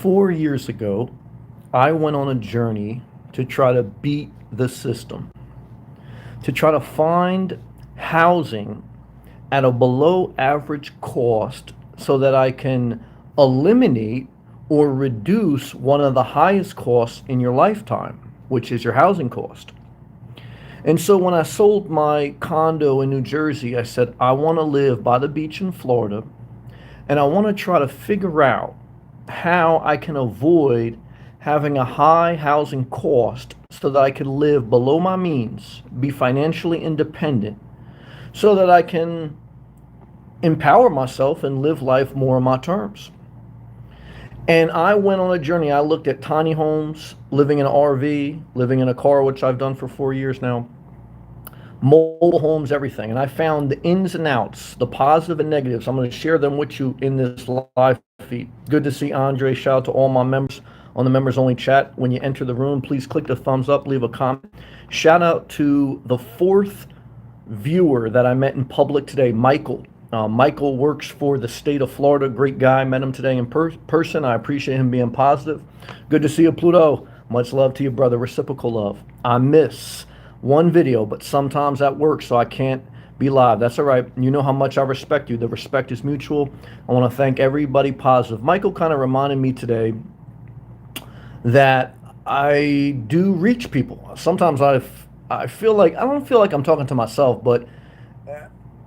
4 years ago, I went on a journey to try to beat the system, to try to find housing at a below average cost so that I can eliminate or reduce one of the highest costs in your lifetime, which is your housing cost. And so when I sold my condo in New Jersey, I said, I want to live by the beach in Florida, and I want to try to figure out how I can avoid having a high housing cost so that I can live below my means, be financially independent, so that I can empower myself and live life more on my terms. And I went on a journey. I looked at tiny homes, living in an RV, living in a car, which I've done for 4 years now, mobile homes, everything. And I found the ins and outs, the positive and negatives. I'm going to share them with you in this live feed. Good to see Andre. Shout out to all my members on the members only chat. When you enter the room, please click the thumbs up, leave a comment. Shout out to the fourth viewer that I met in public today, Michael. Michael works for the state of Florida. Great guy. Met him today in person. I appreciate him being positive. Good to see you, Pluto. Much love to you, brother. Reciprocal love. I miss one video, but sometimes that works, so I can't be live. That's all right. You know how much I respect you. The respect is mutual. I want to thank everybody positive. Michael kind of reminded me today that I do reach people. Sometimes I feel like, I don't feel like I'm talking to myself, but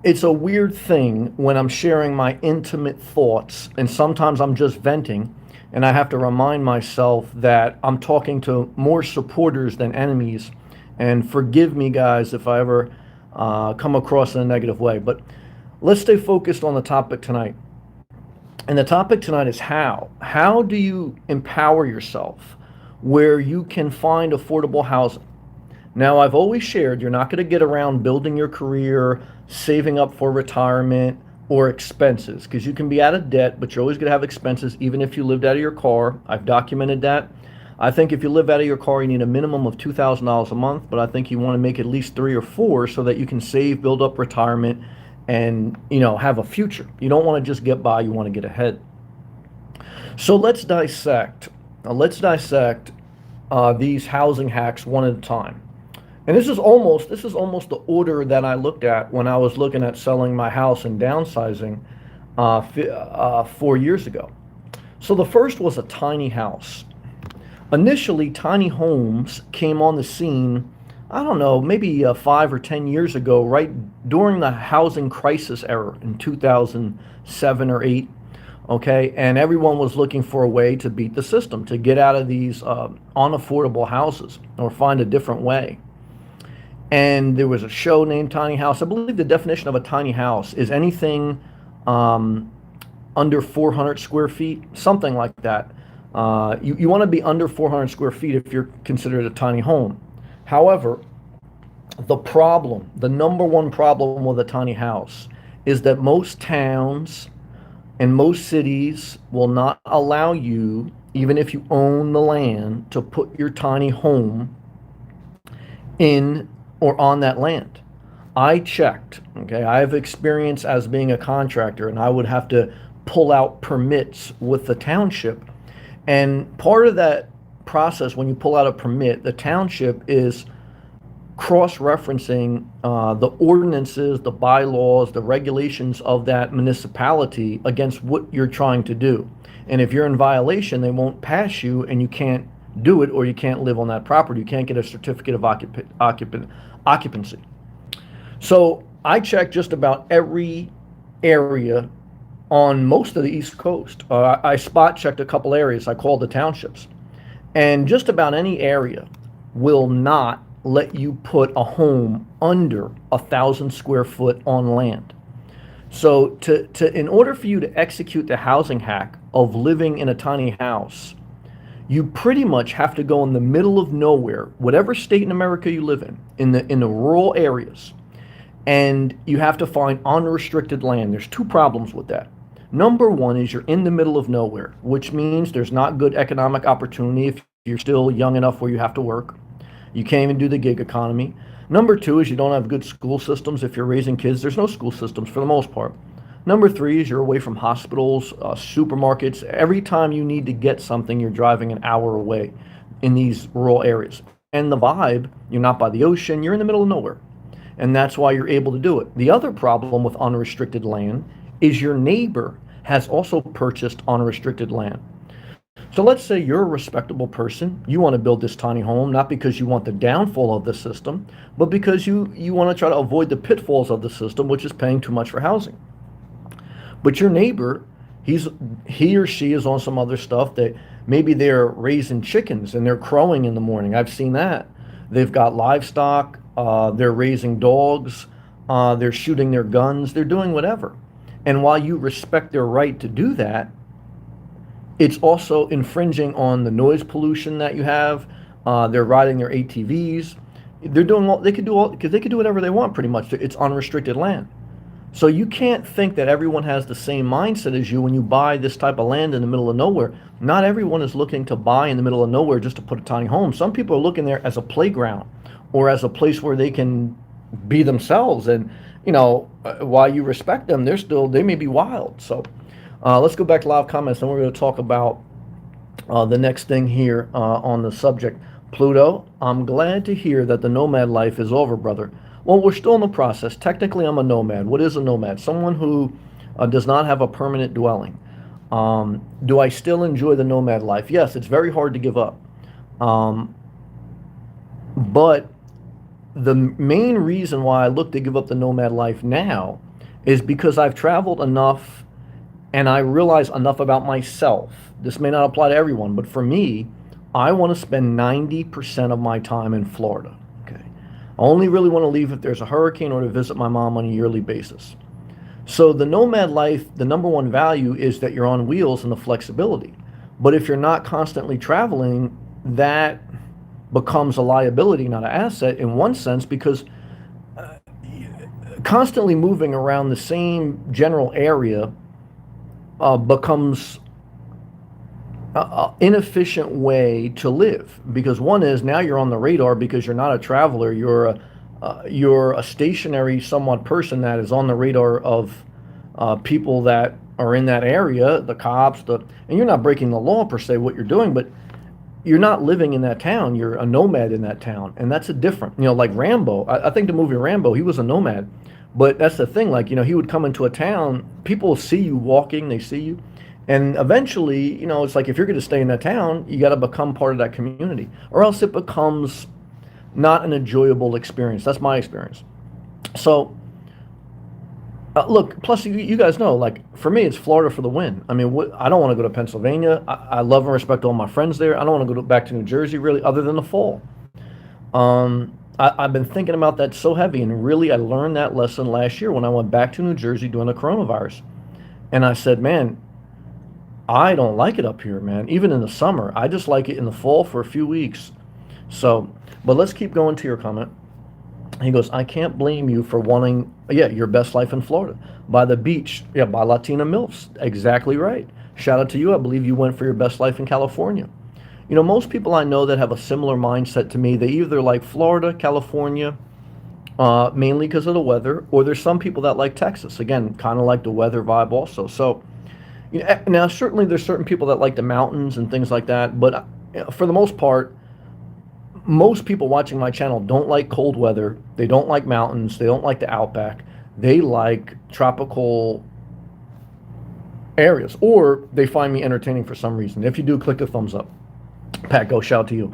it's a weird thing when I'm sharing my intimate thoughts, and sometimes I'm just venting, and I have to remind myself that I'm talking to more supporters than enemies. And forgive me, guys, if I ever come across in a negative way. But let's stay focused on the topic tonight. And the topic tonight is how. How do you empower yourself where you can find affordable housing? Now, I've always shared you're not going to get around building your career, saving up for retirement, or expenses, because you can be out of debt, but you're always going to have expenses, even if you lived out of your car. I've documented that. I think if you live out of your car, you need a minimum of $2,000 a month, but I think you want to make at least 3 or 4 so that you can save, build up retirement, and have a future. You don't want to just get by, you want to get ahead. So let's dissect. These housing hacks one at a time. And this is almost the order that I looked at when I was looking at selling my house and downsizing 4 years ago. So the first was a tiny house. Initially, tiny homes came on the scene, I don't know, maybe 5 or 10 years ago, right during the housing crisis era in 2007 or 8. Okay, and everyone was looking for a way to beat the system, to get out of these unaffordable houses or find a different way. And there was a show named Tiny House. I believe the definition of a tiny house is anything under 400 square feet, something like that. You want to be under 400 square feet if you're considered a tiny home. However, the number one problem with a tiny house is that most towns and most cities will not allow you, even if you own the land, to put your tiny home in or on that land. I checked, okay? I have experience as being a contractor, and I would have to pull out permits with the township. And part of that process, when you pull out a permit, the township is cross-referencing the ordinances, the bylaws, the regulations of that municipality against what you're trying to do. And if you're in violation, they won't pass you, and you can't do it, or you can't live on that property. You can't get a certificate of occupancy. So I checked just about every area on most of the East Coast. I spot checked a couple areas. I called the townships. And just about any area will not let you put a home under 1,000 square foot on land. So in order for you to execute the housing hack of living in a tiny house, you pretty much have to go in the middle of nowhere, whatever state in America you live in the rural areas, and you have to find unrestricted land. There's 2 problems with that. Number one is you're in the middle of nowhere, which means there's not good economic opportunity if you're still young enough where you have to work. You can't even do the gig economy. Number two is you don't have good school systems. If you're raising kids, there's no school systems for the most part. Number three is you're away from hospitals, supermarkets. Every time you need to get something, you're driving an hour away in these rural areas. And the vibe, you're not by the ocean, you're in the middle of nowhere. And that's why you're able to do it. The other problem with unrestricted land is your neighbor has also purchased unrestricted land. So let's say you're a respectable person. You want to build this tiny home, not because you want the downfall of the system, but because you want to try to avoid the pitfalls of the system, which is paying too much for housing. But your neighbor, he or she is on some other stuff that maybe they're raising chickens and they're crowing in the morning. I've seen that. They've got livestock, they're raising dogs, they're shooting their guns, they're doing whatever. And while you respect their right to do that, it's also infringing on the noise pollution that you have. They're riding their ATVs. They're doing all they could do all because they could do whatever they want pretty much. It's unrestricted land. So you can't think that everyone has the same mindset as you when you buy this type of land in the middle of nowhere. Not everyone is looking to buy in the middle of nowhere just to put a tiny home. Some people are looking there as a playground or as a place where they can be themselves. And while you respect them, they may be wild. So let's go back to live comments, and we're going to talk about the next thing here on the subject. Pluto, I'm glad to hear that the nomad life is over, brother. Well, we're still in the process. Technically, I'm a nomad. What is a nomad? Someone who does not have a permanent dwelling. Do I still enjoy the nomad life? Yes, it's very hard to give up. But the main reason why I look to give up the nomad life now is because I've traveled enough and I realize enough about myself. This may not apply to everyone, but for me, I want to spend 90% of my time in Florida. Okay. I only really want to leave if there's a hurricane or to visit my mom on a yearly basis. So the nomad life, the number one value is that you're on wheels and the flexibility. But if you're not constantly traveling, that becomes a liability, not an asset in one sense, because constantly moving around the same general area becomes an inefficient way to live. Because one is now you're on the radar because you're not a traveler, you're a stationary somewhat person that is on the radar of people that are in that area, the cops, and you're not breaking the law per se what you're doing, but you're not living in that town. You're a nomad in that town, and that's a different. Like Rambo. I think the movie Rambo, he was a nomad, but that's the thing. Like he would come into a town, people see you walking, they see you, and eventually, it's like if you're going to stay in that town, you got to become part of that community, or else it becomes not an enjoyable experience. That's my experience. So. Look, plus you guys know, like for me, it's Florida for the win. I mean, I don't want to go to Pennsylvania. I love and respect all my friends there. I don't want to go back to New Jersey really, other than the fall. I've been thinking about that so heavy, and really, I learned that lesson last year when I went back to New Jersey during the coronavirus, and I said, man, I don't like it up here, man. Even in the summer, I just like it in the fall for a few weeks. So, but let's keep going to your comment. He goes, I can't blame you for wanting, your best life in Florida. By the beach, by Latina MILFs. Exactly right. Shout out to you. I believe you went for your best life in California. Most people I know that have a similar mindset to me, they either like Florida, California, mainly because of the weather, or there's some people that like Texas. Again, kind of like the weather vibe also. So, now certainly there's certain people that like the mountains and things like that, but for the most part, most people watching my channel don't like cold weather. They don't like mountains. They don't like the outback. They like tropical areas, or they find me entertaining for some reason. If you do, click the thumbs up. Pat Go, shout out to you.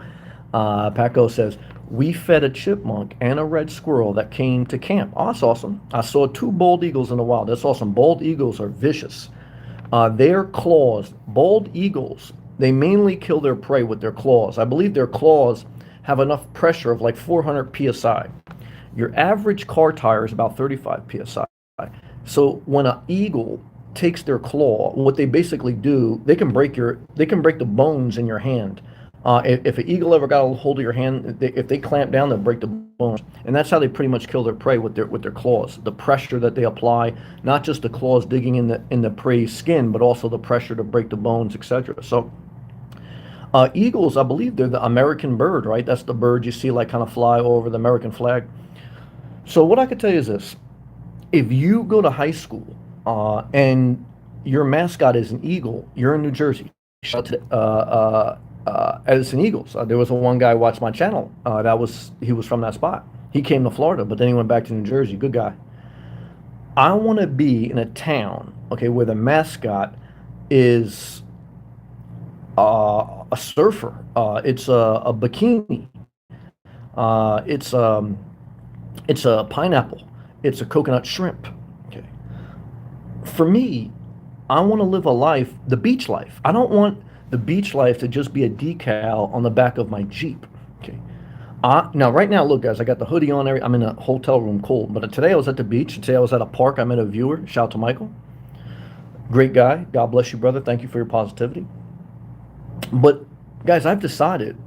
Pat Go says, we fed a chipmunk and a red squirrel that came to camp. Oh, that's awesome. I saw 2 bald eagles in the wild. That's awesome. Bald eagles are vicious. Their claws, bald eagles, they mainly kill their prey with their claws. I believe their claws have enough pressure of like 400 psi. Your average car tire is about 35 psi. So when an eagle takes their claw, what they basically do, they can break the bones in your hand. If an eagle ever got a hold of your hand, if they clamp down, they'll break the bones. And that's how they pretty much kill their prey with their claws. The pressure that they apply, not just the claws digging in the prey's skin, but also the pressure to break the bones, etc. So. Eagles, I believe they're the American bird, right? That's the bird you see like kind of fly over the American flag. So what I could tell you is this. If you go to high school and your mascot is an eagle, you're in New Jersey. Shout out to Edison Eagles. There was a one guy watched my channel. He was from that spot. He came to Florida, but then he went back to New Jersey. Good guy. I want to be in a town, okay, where the mascot is a surfer. It's a bikini. It's it's a pineapple. It's a coconut shrimp. Okay. For me, I want to live a life, the beach life. I don't want the beach life to just be a decal on the back of my Jeep. Okay. Now, right now, look, guys, I got the hoodie on. I'm in a hotel room cold. But today I was at the beach. Today I was at a park. I met a viewer. Shout out to Michael. Great guy. God bless you, brother. Thank you for your positivity. But, guys, I've decided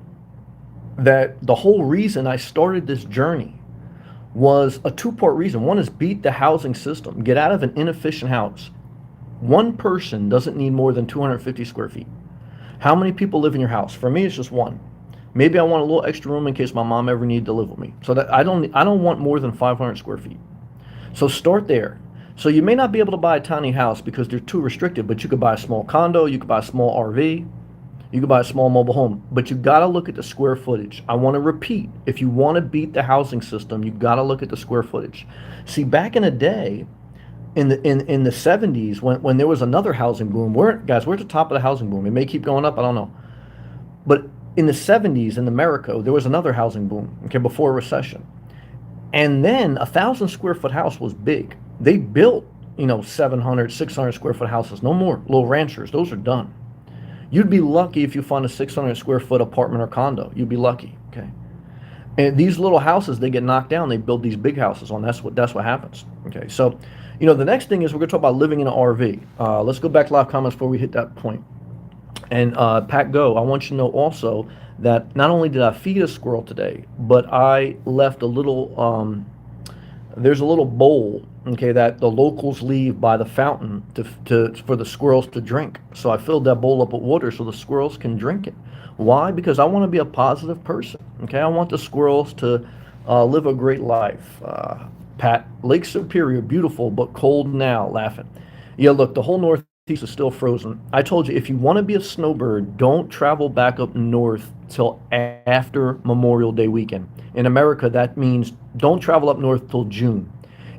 that the whole reason I started this journey was a two-part reason. One is beat the housing system. Get out of an inefficient house. One person doesn't need more than 250 square feet. How many people live in your house? For me, it's just one. Maybe I want a little extra room in case my mom ever needed to live with me. So that I don't want more than 500 square feet. So start there. So you may not be able to buy a tiny house because they're too restricted, but you could buy a small condo, you could buy a small RV, you could buy a small mobile home. But you got to look at the square footage. I want to repeat, if you want to beat the housing system, you got to look at the square footage. See, back in the day, in the 70s, when there was another housing boom, we're at the top of the housing boom. It may keep going up, I don't know. But in the 70s in America, there was another housing boom, okay, before a recession. And then 1,000 square foot house was big. They built, 700, 600 square foot houses, no more. Little ranchers, those are done. You'd be lucky if you find a 600 square foot apartment or condo. You'd be lucky, okay? And these little houses, they get knocked down. They build these big houses on. That's what happens, okay? So, the next thing is we're going to talk about living in an RV. Let's go back to live comments before we hit that point. And Pat Go, I want you to know also that not only did I feed a squirrel today, but I left a little, there's a little bowl, okay, that the locals leave by the fountain for the squirrels to drink. So I filled that bowl up with water so the squirrels can drink it. Why? Because I want to be a positive person, okay? I want the squirrels to live a great life. Pat, Lake Superior, beautiful, but cold now, laughing. Yeah, look, the whole Northeast is still frozen. I told you, if you want to be a snowbird, don't travel back up north till after Memorial Day weekend. In America, that means don't travel up north till June.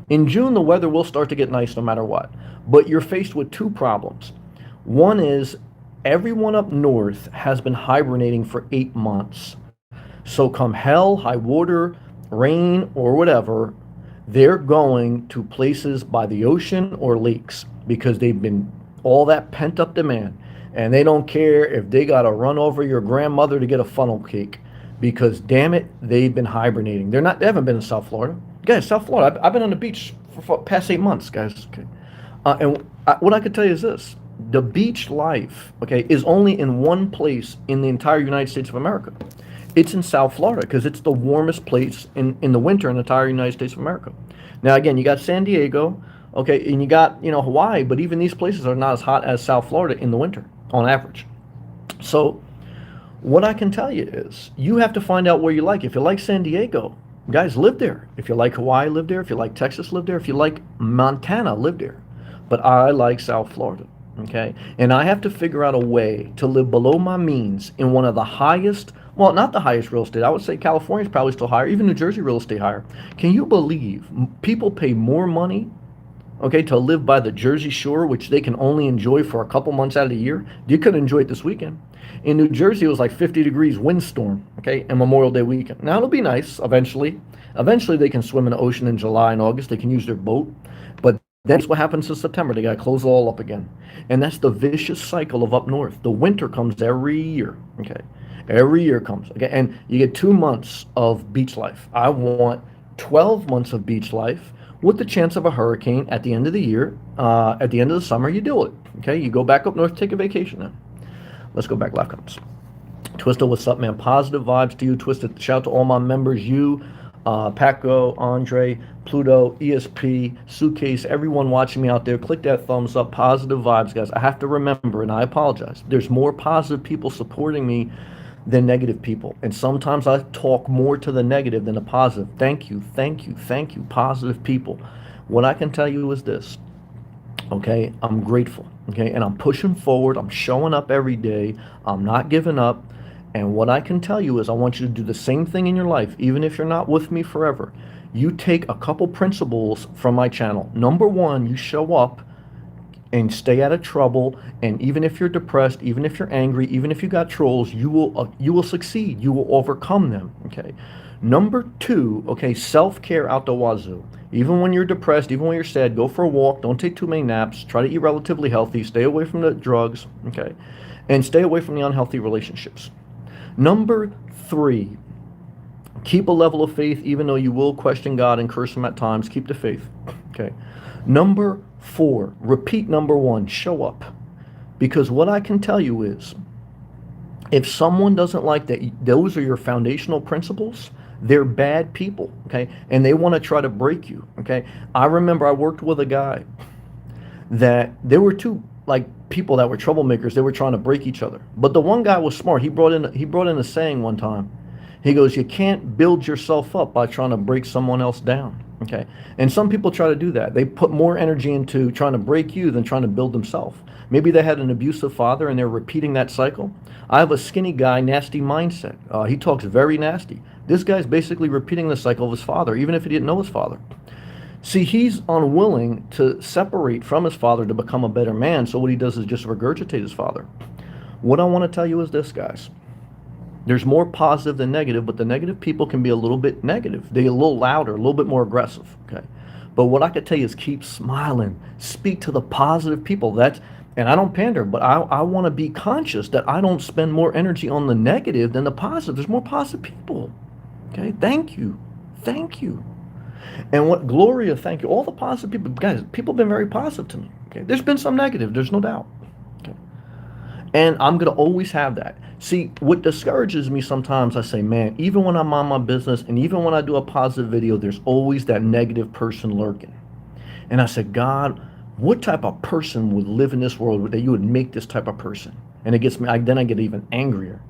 In June, the weather will start to get nice no matter what. But you're faced with two problems. One is everyone up north has been hibernating for 8 months. So come hell, high water, rain, or whatever, they're going to places by the ocean or lakes because they've been all that pent up demand. And they don't care if they got to run over your grandmother to get a funnel cake because, damn it, they've been hibernating. They haven't been in South Florida. Guys, South Florida, I've been on the beach for past 8 months, guys. Okay. What I could tell you is this. The beach life, okay, is only in one place in the entire United States of America. It's in South Florida because it's the warmest place in the winter in the entire United States of America. Now, again, you got San Diego, okay, and you got, Hawaii, but even these places are not as hot as South Florida in the winter on average. So what I can tell you is you have to find out where you like. If you like San Diego, guys, live there. If you like Hawaii, live there. If you like Texas, live there. If you like Montana, live there. But I like South Florida, okay? And I have to figure out a way to live below my means in one of the highest, well, not the highest real estate. I would say California is probably still higher. Even New Jersey real estate higher. Can you believe people pay more money, okay, to live by the Jersey Shore, which they can only enjoy for a couple months out of the year? You could enjoy it this weekend. In New Jersey, it was like 50 degrees windstorm, okay, and Memorial Day weekend. Now, it'll be nice eventually. Eventually, they can swim in the ocean in July and August. They can use their boat. But that's what happens in September. They got to close it all up again. And that's the vicious cycle of up north. The winter comes every year, okay? Every year comes, okay? And you get 2 months of beach life. I want 12 months of beach life with the chance of a hurricane at the end of the year. At the end of the summer, you do it, okay? You go back up north, take a vacation then. Let's go back, live comments. Twisted, what's up, man? Positive vibes to you, Twisted. Shout out to all my members, you, Paco, Andre, Pluto, ESP, Suitcase, everyone watching me out there. Click that thumbs up. Positive vibes, guys. I have to remember, and I apologize, there's more positive people supporting me than negative people. And sometimes I talk more to the negative than the positive. Thank you, thank you, thank you, positive people. What I can tell you is this. Okay, I'm grateful. Okay, and I'm pushing forward. I'm showing up every day. I'm not giving up. And what I can tell you is, I want you to do the same thing in your life, even if you're not with me forever. You take a couple principles from my channel. Number one, you show up and stay out of trouble. And even if you're depressed, even if you're angry, even if you got trolls, you will succeed. You will overcome them. Okay. Number two, okay, self-care out the wazoo. Even when you're depressed, even when you're sad, go for a walk. Don't take too many naps. Try to eat relatively healthy. Stay away from the drugs. Okay, and stay away from the unhealthy relationships. Number three, keep a level of faith, even though you will question God and curse Him at times. Keep the faith. Okay. Number four, repeat number one, show up. Because what I can tell you is, if someone doesn't like that, those are your foundational principles, they're bad people, okay? And they want to try to break you, okay? I remember I worked with a guy that there were two like people that were troublemakers. They were trying to break each other. But the one guy was smart. He brought in a saying one time. He goes, "You can't build yourself up by trying to break someone else down." Okay. And some people try to do that. They put more energy into trying to break you than trying to build themselves. Maybe they had an abusive father and they're repeating that cycle. I have a skinny guy, nasty mindset. He talks very nasty. This guy's basically repeating the cycle of his father, even if he didn't know his father. See, he's unwilling to separate from his father to become a better man, so what he does is just regurgitate his father. What I want to tell you is this, guys. There's more positive than negative, but the negative people can be a little bit negative. They're a little louder, a little bit more aggressive, okay? But what I could tell you is keep smiling. Speak to the positive people. And I don't pander, but I want to be conscious that I don't spend more energy on the negative than the positive. There's more positive people, okay? Thank you. Thank you. And what Gloria, thank you. All the positive people, guys, people have been very positive to me. Okay, there's been some negative, there's no doubt. Okay, and I'm gonna always have that. See, what discourages me sometimes, I say, man, even when I'm on my business and even when I do a positive video, there's always that negative person lurking. And I said, God, what type of person would live in this world that you would make this type of person? And it gets me. Then I get even angrier.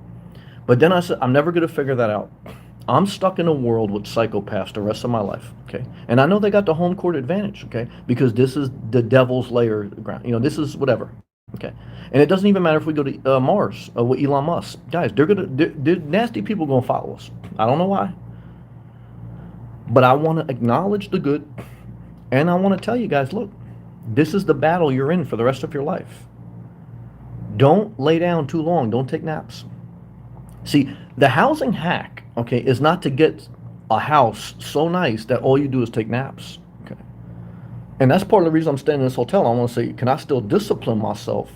But then I said, I'm never gonna figure that out. I'm stuck in a world with psychopaths the rest of my life, okay? And I know they got the home court advantage, okay? Because this is the devil's lair ground. This is whatever, okay? And it doesn't even matter if we go to Mars with Elon Musk. Guys, they're nasty people gonna follow us. I don't know why. But I want to acknowledge the good, and I want to tell you guys, look, this is the battle you're in for the rest of your life. Don't lay down too long. Don't take naps. See, the housing hack, okay, is not to get a house so nice that all you do is take naps, okay? And that's part of the reason I'm staying in this hotel. I want to say, can I still discipline myself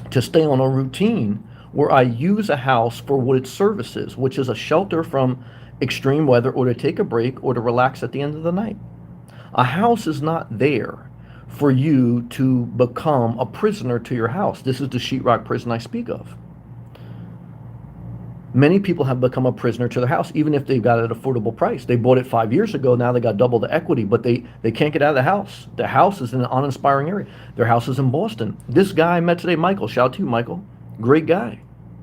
to stay on a routine where I use a house for what its service is, which is a shelter from extreme weather, or to take a break, or to relax at the end of the night. A house is not there for you to become a prisoner to your house. This is the sheetrock prison I speak of. Many people have become a prisoner to their house, even if they've got it at an affordable price. They bought it 5 years ago. Now they got double the equity, but they can't get out of the house. The house is in an uninspiring area. Their house is in Boston. This guy I met today, Michael, shout out to you, Michael. Great guy.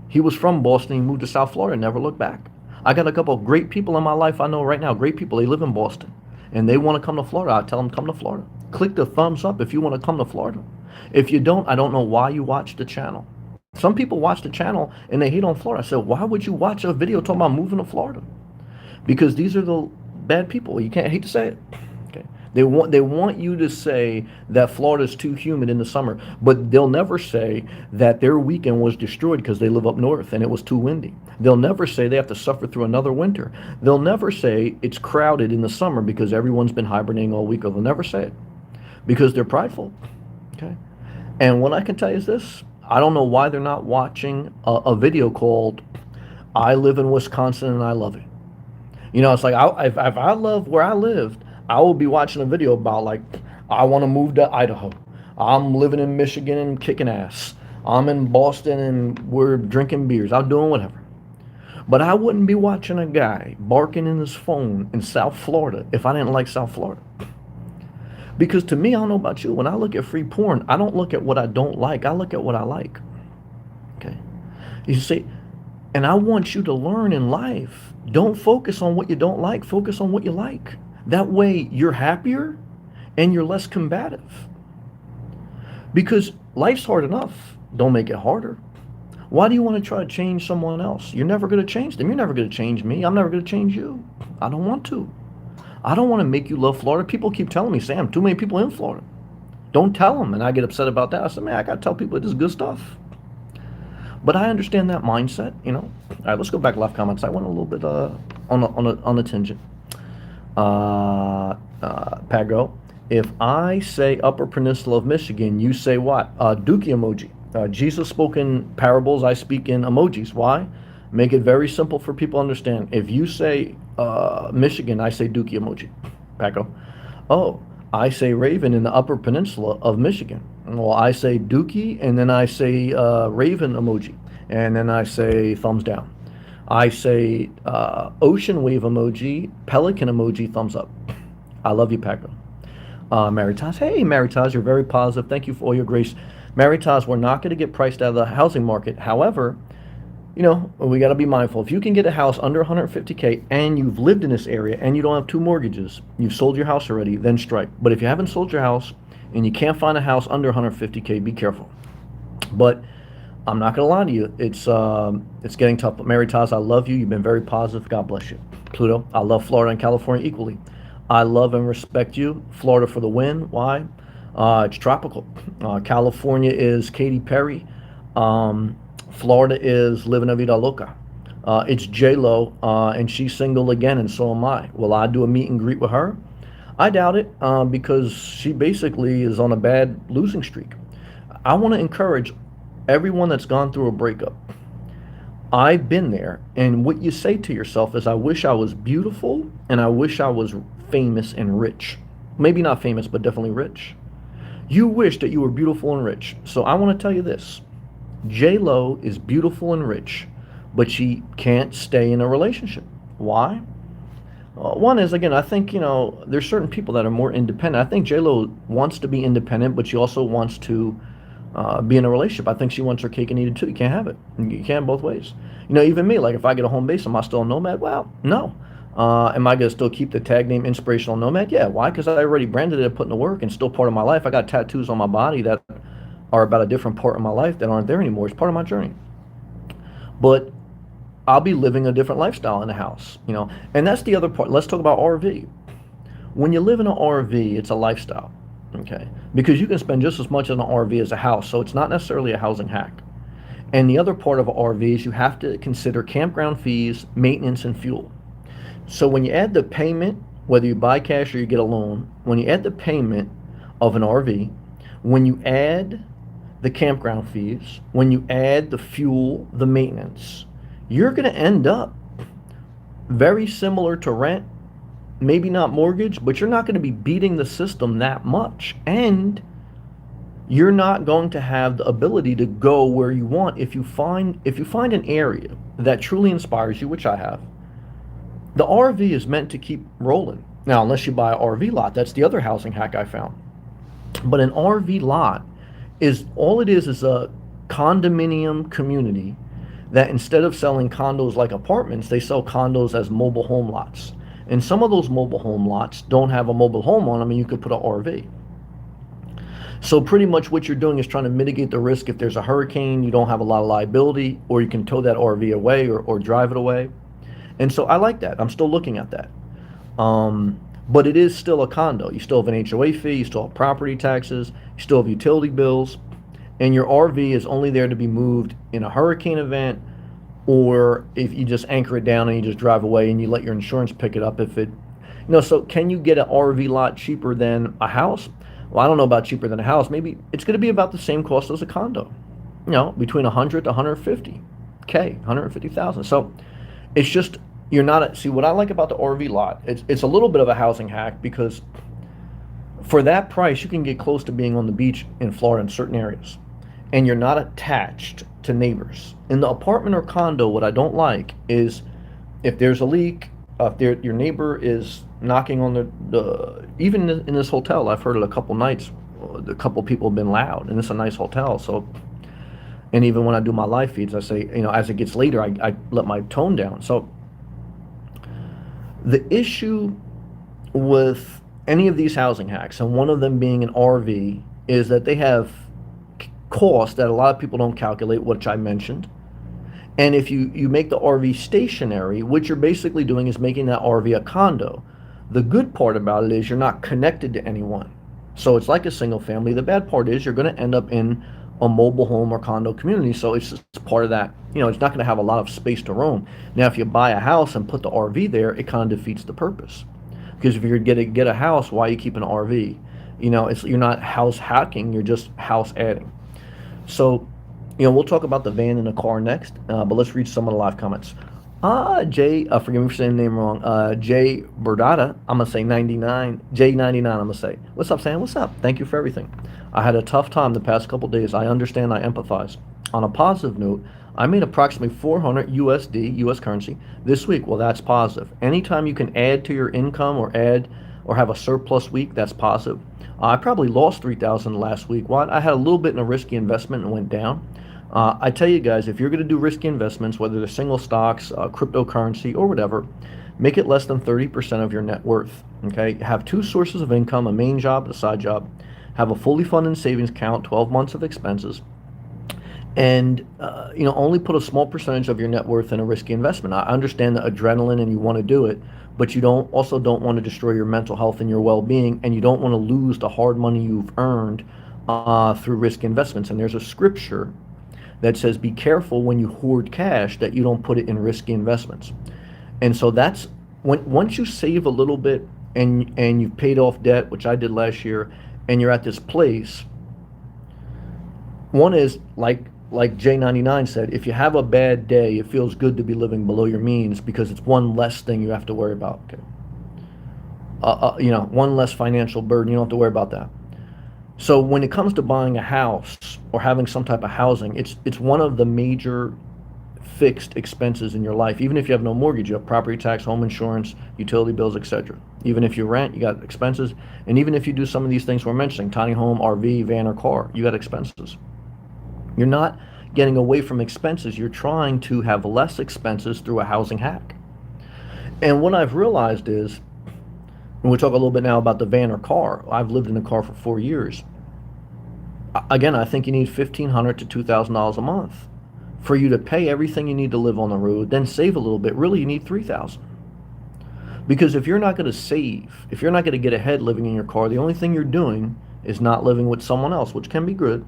He was from Boston. He moved to South Florida, never looked back. I got a couple of great people in my life I know right now, great people. They live in Boston, and they want to come to Florida. I tell them, come to Florida. Click the thumbs up if you want to come to Florida. If you don't, I don't know why you watch the channel. Some people watch the channel and they hate on Florida. I said, why would you watch a video talking about moving to Florida? Because these are the bad people. You can't, I hate to say it. Okay. They want you to say that Florida is too humid in the summer, but they'll never say that their weekend was destroyed because they live up north and it was too windy. They'll never say they have to suffer through another winter. They'll never say it's crowded in the summer because everyone's been hibernating all week. Or they'll never say it because they're prideful. Okay. And what I can tell you is this. I don't know why they're not watching a video called I Live in Wisconsin and I Love It. It's like, if I love where I lived, I will be watching a video about, like, I want to move to Idaho. I'm living in Michigan and kicking ass. I'm in Boston and we're drinking beers. I'm doing whatever. But I wouldn't be watching a guy barking in his phone in South Florida if I didn't like South Florida. Because to me, I don't know about you, when I look at free porn, I don't look at what I don't like. I look at what I like. Okay? You see, and I want you to learn in life, don't focus on what you don't like. Focus on what you like. That way, you're happier and you're less combative. Because life's hard enough. Don't make it harder. Why do you want to try to change someone else? You're never going to change them. You're never going to change me. I'm never going to change you. I don't want to. I don't want to make you love Florida. People keep telling me, Sam, too many people in Florida. Don't tell them. And I get upset about that. I said, man, I got to tell people this is good stuff. But I understand that mindset, you know. All right, let's go back to live comments. I went a little bit on a tangent. Pago, if I say Upper Peninsula of Michigan, you say what? Dookie emoji. Jesus spoke in parables, I speak in emojis. Why? Make it very simple for people to understand. If you say Michigan, I say Dookie emoji. Paco. Oh, I say Raven in the Upper Peninsula of Michigan. Well, I say Dookie, and then I say Raven emoji, and then I say thumbs down. I say ocean wave emoji, pelican emoji, thumbs up. I love you, Paco. Maritas, hey, Maritas, you're very positive. Thank you for all your grace. Maritas, we're not going to get priced out of the housing market. However, you know, we got to be mindful. If you can get a house under 150K and you've lived in this area and you don't have two mortgages, you've sold your house already, then strike. But if you haven't sold your house and you can't find a house under 150K, be careful. But I'm not going to lie to you. It's getting tough. But Mary Taz, I love you. You've been very positive. God bless you. Pluto, I love Florida and California equally. I love and respect you. Florida for the win. Why? It's tropical. California is Katy Perry. Florida is living a vida loca. It's J-Lo, and she's single again, and so am I. Will I do a meet and greet with her? I doubt it, because she basically is on a bad losing streak. I want to encourage everyone that's gone through a breakup. I've been there, and what you say to yourself is, I wish I was beautiful, and I wish I was famous and rich. Maybe not famous, but definitely rich. You wish that you were beautiful and rich. So I want to tell you this. J-Lo is beautiful and rich, but she can't stay in a relationship. Why? One is, again, I think, you know, there's certain people that are more independent. I think J-Lo wants to be independent, but she also wants to be in a relationship. I think she wants her cake and eat it too. You can't have it. You can't both ways. You know, even me, like if I get a home base, am I still a nomad? Well, no. Am I going to still keep the tag name Inspirational Nomad? Yeah. Why? Because I already branded it, put in the work, and still part of my life. I got tattoos on my body that are about a different part of my life that aren't there anymore. It's part of my journey. But I'll be living a different lifestyle in the house, you know. And that's the other part. Let's talk about RV. When you live in an RV, it's a lifestyle, okay? Because you can spend just as much in an RV as a house, so it's not necessarily a housing hack. And the other part of an RV is you have to consider campground fees, maintenance, and fuel. So when you add the payment, whether you buy cash or you get a loan, when you add the payment of an RV, when you add the campground fees, when you add the fuel, the maintenance, you're going to end up very similar to rent, maybe not mortgage, but you're not going to be beating the system that much. And you're not going to have the ability to go where you want. If you find an area that truly inspires you, which I have, the RV is meant to keep rolling. Now, unless you buy an RV lot, that's the other housing hack I found. But an RV lot is all it is a condominium community that instead of selling condos like apartments, they sell condos as mobile home lots. And some of those mobile home lots don't have a mobile home on them, and you could put an RV. So pretty much what you're doing is trying to mitigate the risk. If there's a hurricane, you don't have a lot of liability, or you can tow that RV away or drive it away. And so I like that. I'm still looking at that. But it is still a condo. You still have an HOA fee, you still have property taxes, you still have utility bills, and your RV is only there to be moved in a hurricane event, or if you just anchor it down and you just drive away and you let your insurance pick it up if it, you know. So can you get an RV lot cheaper than a house? Well, I don't know about cheaper than a house. Maybe it's going to be about the same cost as a condo, you know, between 100 to 150K, 150,000. So it's just, you're not, see what I like about the RV lot, it's a little bit of a housing hack, because for that price, you can get close to being on the beach in Florida in certain areas, and you're not attached to neighbors. In the apartment or condo, what I don't like is if there's a leak, if your neighbor is knocking on the even in this hotel, I've heard it a couple nights, a couple people have been loud, and it's a nice hotel, so, and even when I do my live feeds, I say, you know, as it gets later, I let my tone down. So the issue with any of these housing hacks, and one of them being an RV, is that they have cost that a lot of people don't calculate, which I mentioned. And if you make the RV stationary, what you're basically doing is making that RV a condo. The good part about it is you're not connected to anyone. So it's like a single family. The bad part is you're going to end up in a mobile home or condo community. So it's just part of that. It's not going to have a lot of space to roam. Now, if you buy a house and put the RV there, it kind of defeats the purpose. Because if you're going to get a house, why are you keeping an RV? You're not house hacking, you're just house adding. So, we'll talk about the van and the car next, but let's read some of the live comments. Jay, forgive me for saying the name wrong. Jay Burdata, I'm going to say 99. J99, I'm going to say. What's up, Sam? What's up? Thank you for everything. I had a tough time the past couple days. I understand, I empathize. On a positive note, I made approximately 400 USD, US currency, this week. Well, that's positive. Anytime you can add to your income or have a surplus week, that's positive. I probably lost 3,000 last week. Why? I had a little bit in a risky investment and went down. I tell you guys, if you're going to do risky investments, whether they're single stocks, cryptocurrency, or whatever, make it less than 30% of your net worth. Okay? Have two sources of income, a main job, a side job. Have a fully funded savings account, 12 months of expenses. And, only put a small percentage of your net worth in a risky investment. I understand the adrenaline and you want to do it, but you don't want to destroy your mental health and your well-being, and you don't want to lose the hard money you've earned through risky investments. And there's a scripture that says, be careful when you hoard cash that you don't put it in risky investments. And so that's once you save a little bit and you've paid off debt, which I did last year, and you're at this place. One is like J99 said, if you have a bad day, it feels good to be living below your means because it's one less thing you have to worry about. Okay. One less financial burden. You don't have to worry about that. So when it comes to buying a house or having some type of housing, it's one of the major fixed expenses in your life. Even if you have no mortgage, you have property tax, home insurance, utility bills, etc. Even if you rent, you got expenses. And even if you do some of these things we're mentioning, tiny home, RV, van, or car, you got expenses. You're not getting away from expenses. You're trying to have less expenses through a housing hack. And what I've realized is, and we'll talk a little bit now about the van or car. I've lived in a car for 4 years. Again, I think you need $1,500 to $2,000 a month for you to pay everything you need to live on the road, then save a little bit. Really, you need $3,000. Because if you're not going to save, if you're not going to get ahead living in your car, the only thing you're doing is not living with someone else, which can be good.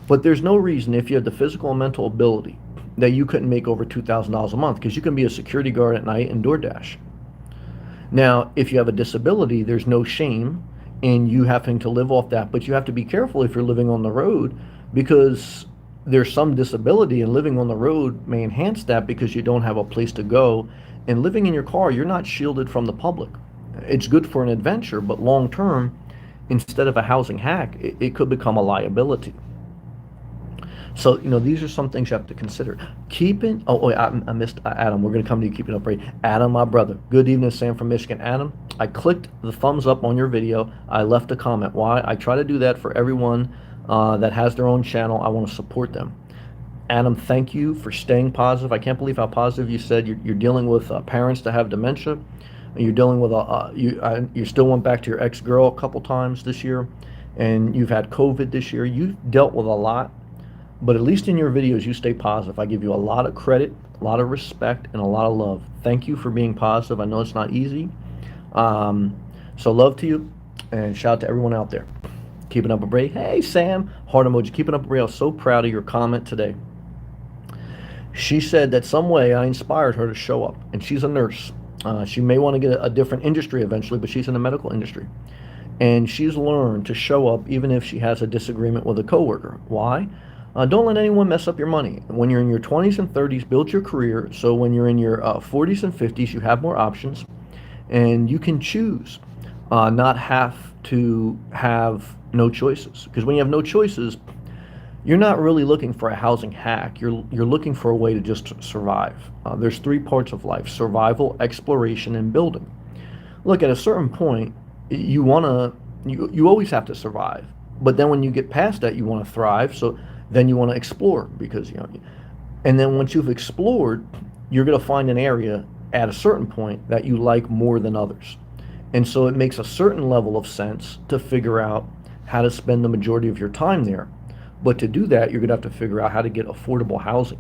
But there's no reason, if you have the physical and mental ability, that you couldn't make over $2,000 a month, because you can be a security guard at night and DoorDash. Now, if you have a disability, there's no shame in you having to live off that, but you have to be careful if you're living on the road, because there's some disability, and living on the road may enhance that because you don't have a place to go. And living in your car, you're not shielded from the public. It's good for an adventure, but long term, instead of a housing hack, it could become a liability. So, these are some things you have to consider. I missed Adam. We're going to come to you, keeping up right. Adam, my brother. Good evening, Sam from Michigan. Adam, I clicked the thumbs up on your video. I left a comment. Why? I try to do that for everyone that has their own channel. I want to support them. Adam, thank you for staying positive. I can't believe how positive you said. You're dealing with parents that have dementia. And you're dealing with you still went back to your ex-girl a couple times this year, and you've had COVID this year. You've dealt with a lot. But at least in your videos, you stay positive. I give you a lot of credit, a lot of respect, and a lot of love. Thank you for being positive. I know it's not easy. So love to you, and shout out to everyone out there. Keeping up a break. Hey, Sam. Heart emoji. Keeping up a break. I was so proud of your comment today. She said that some way I inspired her to show up, and she's a nurse. She may want to get a different industry eventually, but she's in the medical industry. And she's learned to show up even if she has a disagreement with a coworker. Why? Don't let anyone mess up your money. When you're in your 20s and 30s, build your career. So when you're in your 40s and 50s, you have more options, and you can choose, not have to have no choices. Because when you have no choices, you're not really looking for a housing hack. You're looking for a way to just survive. There's 3 parts of life: survival, exploration, and building. Look, at a certain point, you always have to survive. But then when you get past that, you want to thrive. So then you want to explore, because and then once you've explored, you're going to find an area at a certain point that you like more than others. And so it makes a certain level of sense to figure out how to spend the majority of your time there. But to do that, you're going to have to figure out how to get affordable housing.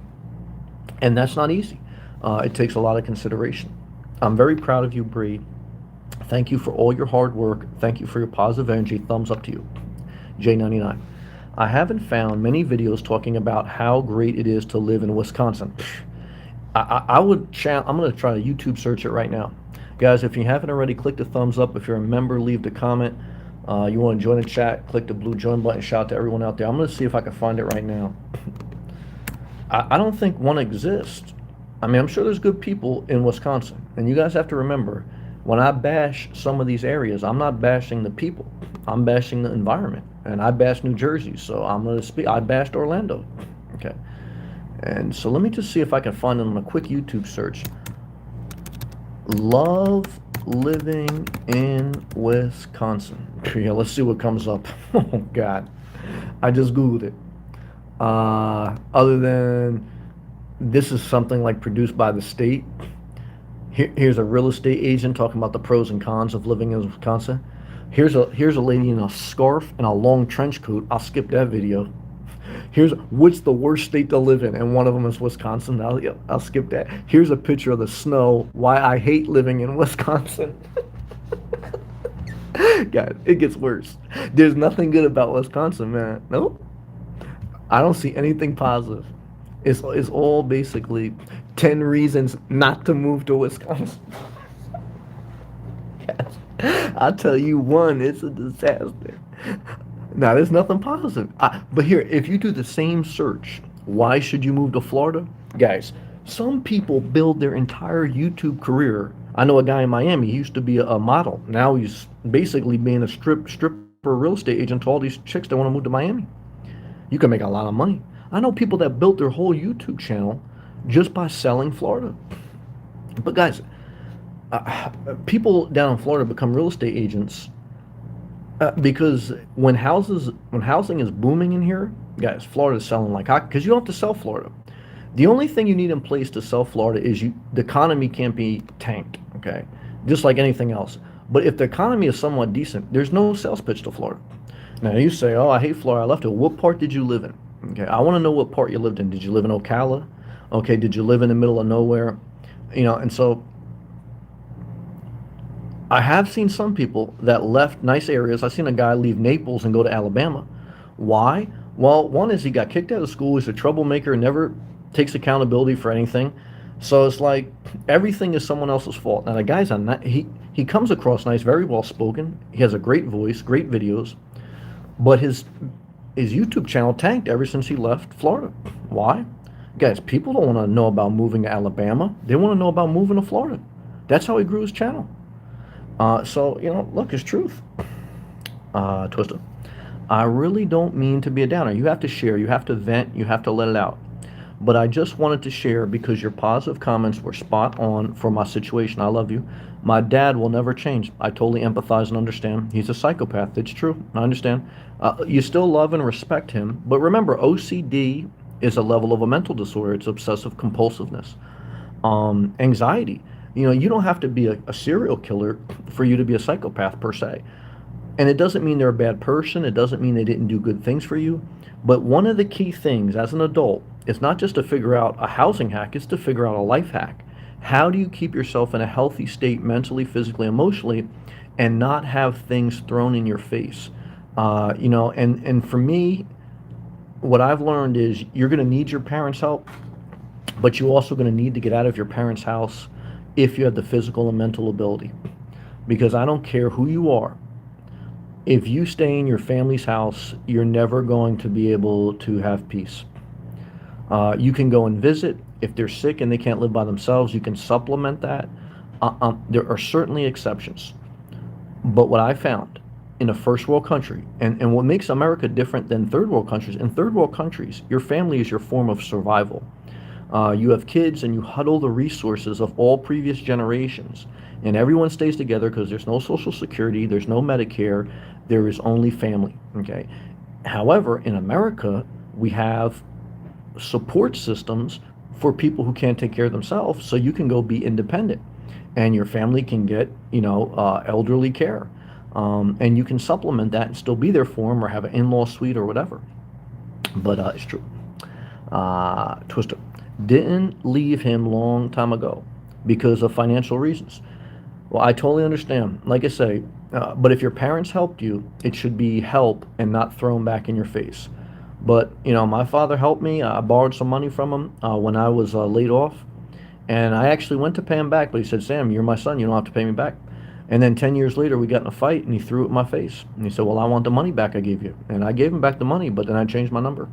And that's not easy. It takes a lot of consideration. I'm very proud of you, Bree. Thank you for all your hard work. Thank you for your positive energy. Thumbs up to you. J99. I haven't found many videos talking about how great it is to live in Wisconsin. I would I'm going to try to YouTube search it right now. Guys, if you haven't already, click the thumbs up. If you're a member, leave the comment. You want to join the chat, click the blue join button. Shout out to everyone out there. I'm going to see if I can find it right now. I don't think one exists. I mean, I'm sure there's good people in Wisconsin. And you guys have to remember, when I bash some of these areas, I'm not bashing the people. I'm bashing the environment. And I bashed New Jersey, so I'm going to speak. I bashed Orlando. Okay. And so let me just see if I can find it on a quick YouTube search. Love living in Wisconsin. Yeah, let's see what comes up. Oh, God. I just Googled it. Other than this is something like produced by the state. Here's a real estate agent talking about the pros and cons of living in Wisconsin. Here's a lady in a scarf and a long trench coat. I'll skip that video. Here's what's the worst state to live in, and one of them is Wisconsin. I'll skip that. Here's a picture of the snow. Why I hate living in Wisconsin. God, it gets worse. There's nothing good about Wisconsin, man. Nope. I don't see anything positive. It's all basically 10 reasons not to move to Wisconsin. Yes. I'll tell you one, it's a disaster. Now, there's nothing positive. But here, if you do the same search, why should you move to Florida? Guys, some people build their entire YouTube career. I know a guy in Miami, he used to be a model. Now he's basically being a stripper real estate agent to all these chicks that want to move to Miami. You can make a lot of money. I know people that built their whole YouTube channel just by selling Florida. But guys, people down in Florida become real estate agents because when housing is booming in here, guys, Florida's selling like hot because you don't have to sell Florida. The only thing you need in place to sell Florida is the economy can't be tanked, okay? Just like anything else. But if the economy is somewhat decent, there's no sales pitch to Florida. Now you say, oh, I hate Florida, I left it. What part did you live in? Okay, I want to know what part you lived in. Did you live in Ocala? Okay, did you live in the middle of nowhere? And so I have seen some people that left nice areas. I've seen a guy leave Naples and go to Alabama. Why? Well, one is he got kicked out of school. He's a troublemaker, never takes accountability for anything. So it's like everything is someone else's fault. Now the guy's he comes across nice, very well spoken. He has a great voice, great videos, but his YouTube channel tanked ever since he left Florida. Why? Guys, people don't want to know about moving to Alabama. They want to know about moving to Florida. That's how he grew his channel. So, look, it's truth. Twister. I really don't mean to be a downer. You have to share. You have to vent. You have to let it out. But I just wanted to share because your positive comments were spot on for my situation. I love you. My dad will never change. I totally empathize and understand. He's a psychopath. It's true. I understand. You still love and respect him. But remember, OCD is a level of a mental disorder. It's obsessive compulsiveness. Anxiety. You don't have to be a serial killer for you to be a psychopath per se. And it doesn't mean they're a bad person. It doesn't mean they didn't do good things for you. But one of the key things as an adult is not just to figure out a housing hack, it's to figure out a life hack. How do you keep yourself in a healthy state mentally, physically, emotionally, and not have things thrown in your face? And for me, what I've learned is you're going to need your parents' help, but you're also going to need to get out of your parents' house if you have the physical and mental ability. Because I don't care who you are. If you stay in your family's house, you're never going to be able to have peace. You can go and visit. If they're sick and they can't live by themselves, you can supplement that. There are certainly exceptions. But what I found in a first world country, and what makes America different than third world countries, in third world countries, your family is your form of survival. You have kids and you huddle the resources of all previous generations. And everyone stays together because there's no Social Security, there's no Medicare, there is only family, okay? However, in America, we have support systems for people who can't take care of themselves, so you can go be independent. And your family can get, elderly care. And you can supplement that and still be there for them or have an in-law suite or whatever. but it's true. Twister didn't leave him long time ago because of financial reasons. Well, I totally understand. Like I say, but if your parents helped you, it should be help and not thrown back in your face. But my father helped me. I borrowed some money from him when I was laid off, and I actually went to pay him back. But he said, "Sam, you're my son. You don't have to pay me back." And then 10 years later, we got in a fight, and he threw it in my face. And he said, "Well, I want the money back I gave you." And I gave him back the money, but then I changed my number.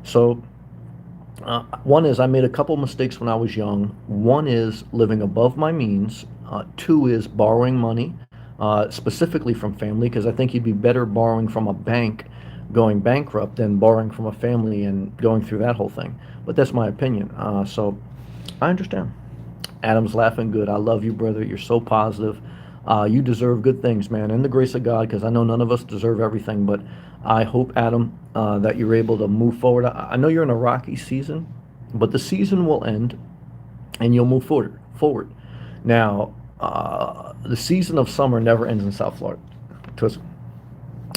So one is I made a couple mistakes when I was young. One is living above my means. Two is borrowing money, specifically from family, because I think you'd be better borrowing from a bank going bankrupt than borrowing from a family and going through that whole thing. But that's my opinion. So I understand. Adam's laughing good. I love you, brother. You're so positive. You deserve good things, man, and the grace of God, because I know none of us deserve everything. But I hope, Adam, that you're able to move forward. I know you're in a rocky season, but the season will end, and you'll move forward. Forward. Now, the season of summer never ends in South Florida. Because,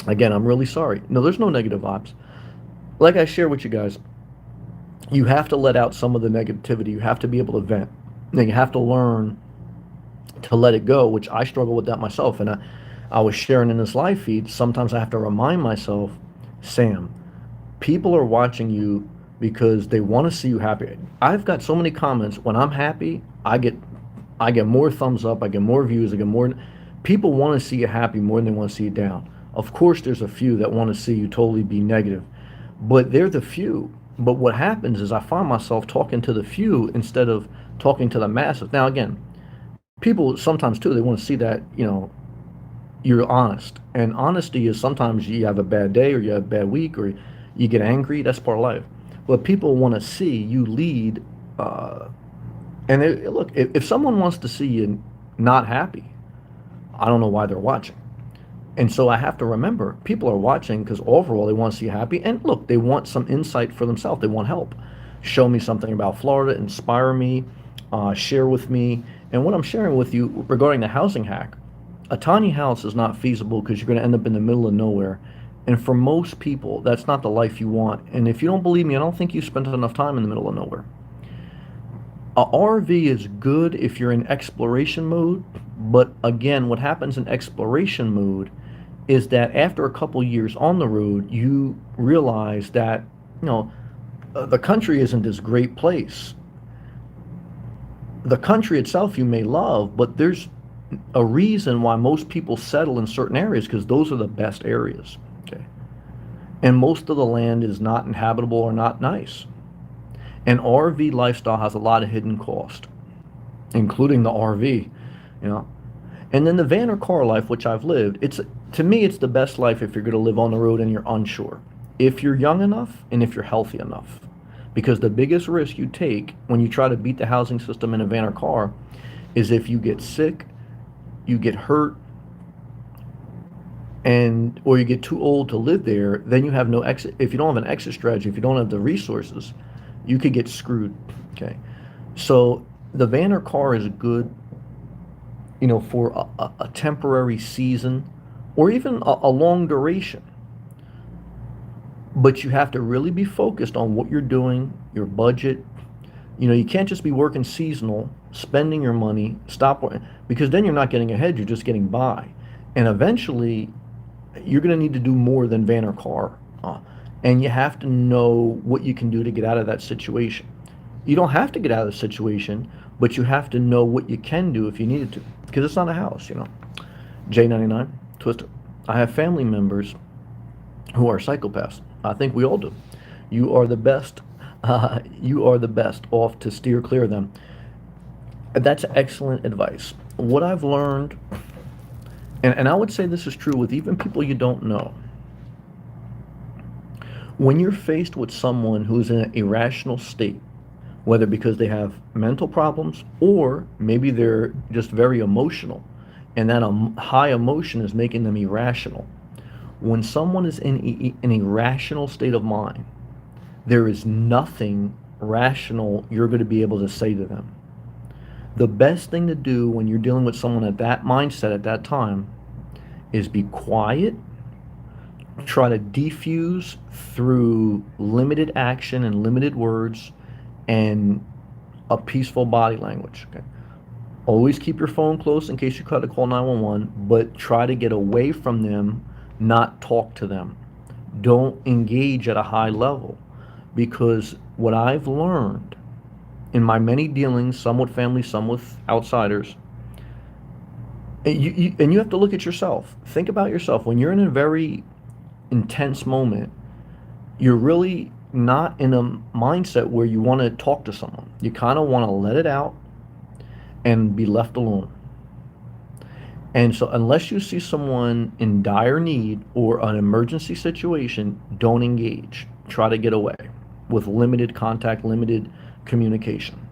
again, I'm really sorry. No, there's no negative vibes. Like I share with you guys, you have to let out some of the negativity. You have to be able to vent. And you have to learn to let it go, which I struggle with that myself. And I was sharing in this live feed, sometimes I have to remind myself, Sam, people are watching you because they want to see you happy. I've got so many comments. When I'm happy, I get more thumbs up, I get more views, I get more. People want to see you happy more than they want to see you down. Of course, there's a few that want to see you totally be negative, but they're the few. But what happens is I find myself talking to the few instead of talking to the masses. Now, again, people sometimes too, they want to see that, you're honest. And honesty is sometimes you have a bad day or you have a bad week or you get angry. That's part of life. But people want to see you lead. Look, if someone wants to see you not happy, I don't know why they're watching. And so I have to remember people are watching because overall they want to see you happy. And look, they want some insight for themselves. They want help. Show me something about Florida, inspire me, share with me. And what I'm sharing with you regarding the housing hack, a tiny house is not feasible because you're going to end up in the middle of nowhere. And for most people, that's not the life you want. And if you don't believe me, I don't think you spent enough time in the middle of nowhere. A RV is good if you're in exploration mode, but again, what happens in exploration mode is that after a couple years on the road, you realize that, the country isn't this great place. The country itself you may love, but there's a reason why most people settle in certain areas because those are the best areas. Okay. And most of the land is not inhabitable or not nice. An RV lifestyle has a lot of hidden cost, including the RV, you know. And then the van or car life, which I've lived, to me it's the best life if you're going to live on the road and you're unsure. If you're young enough and if you're healthy enough. Because the biggest risk you take when you try to beat the housing system in a van or car is if you get sick, you get hurt, or you get too old to live there, then you have no exit. If you don't have an exit strategy, if you don't have the resources, you could get screwed. Okay, so the van or car is good, for a temporary season or even a long duration. But you have to really be focused on what you're doing, your budget. You can't just be working seasonal, spending your money, because then you're not getting ahead, you're just getting by. And eventually, you're going to need to do more than van or car. And you have to know what you can do to get out of that situation. You don't have to get out of the situation, but you have to know what you can do if you needed to, because it's not a house, J99, Twister. I have family members who are psychopaths. I think we all do. You are the best. You are the best off to steer clear of them. That's excellent advice. What I've learned, and I would say this is true with even people you don't know. When you're faced with someone who's in an irrational state, whether because they have mental problems or maybe they're just very emotional, and that high emotion is making them irrational. When someone is in an irrational state of mind, there is nothing rational you're going to be able to say to them. The best thing to do when you're dealing with someone at that mindset at that time is be quiet, try to defuse through limited action and limited words and a peaceful body language. Okay? Always keep your phone close in case you try to call 911, but try to get away from them, not talk to them. Don't engage at a high level, because what I've learned in my many dealings, some with family, some with outsiders, and you have to look at yourself. Think about yourself. When you're in a very intense moment, you're really not in a mindset where you want to talk to someone. You kind of want to let it out and be left alone. And so, unless you see someone in dire need or an emergency situation, don't engage. Try to get away with limited contact, limited communication.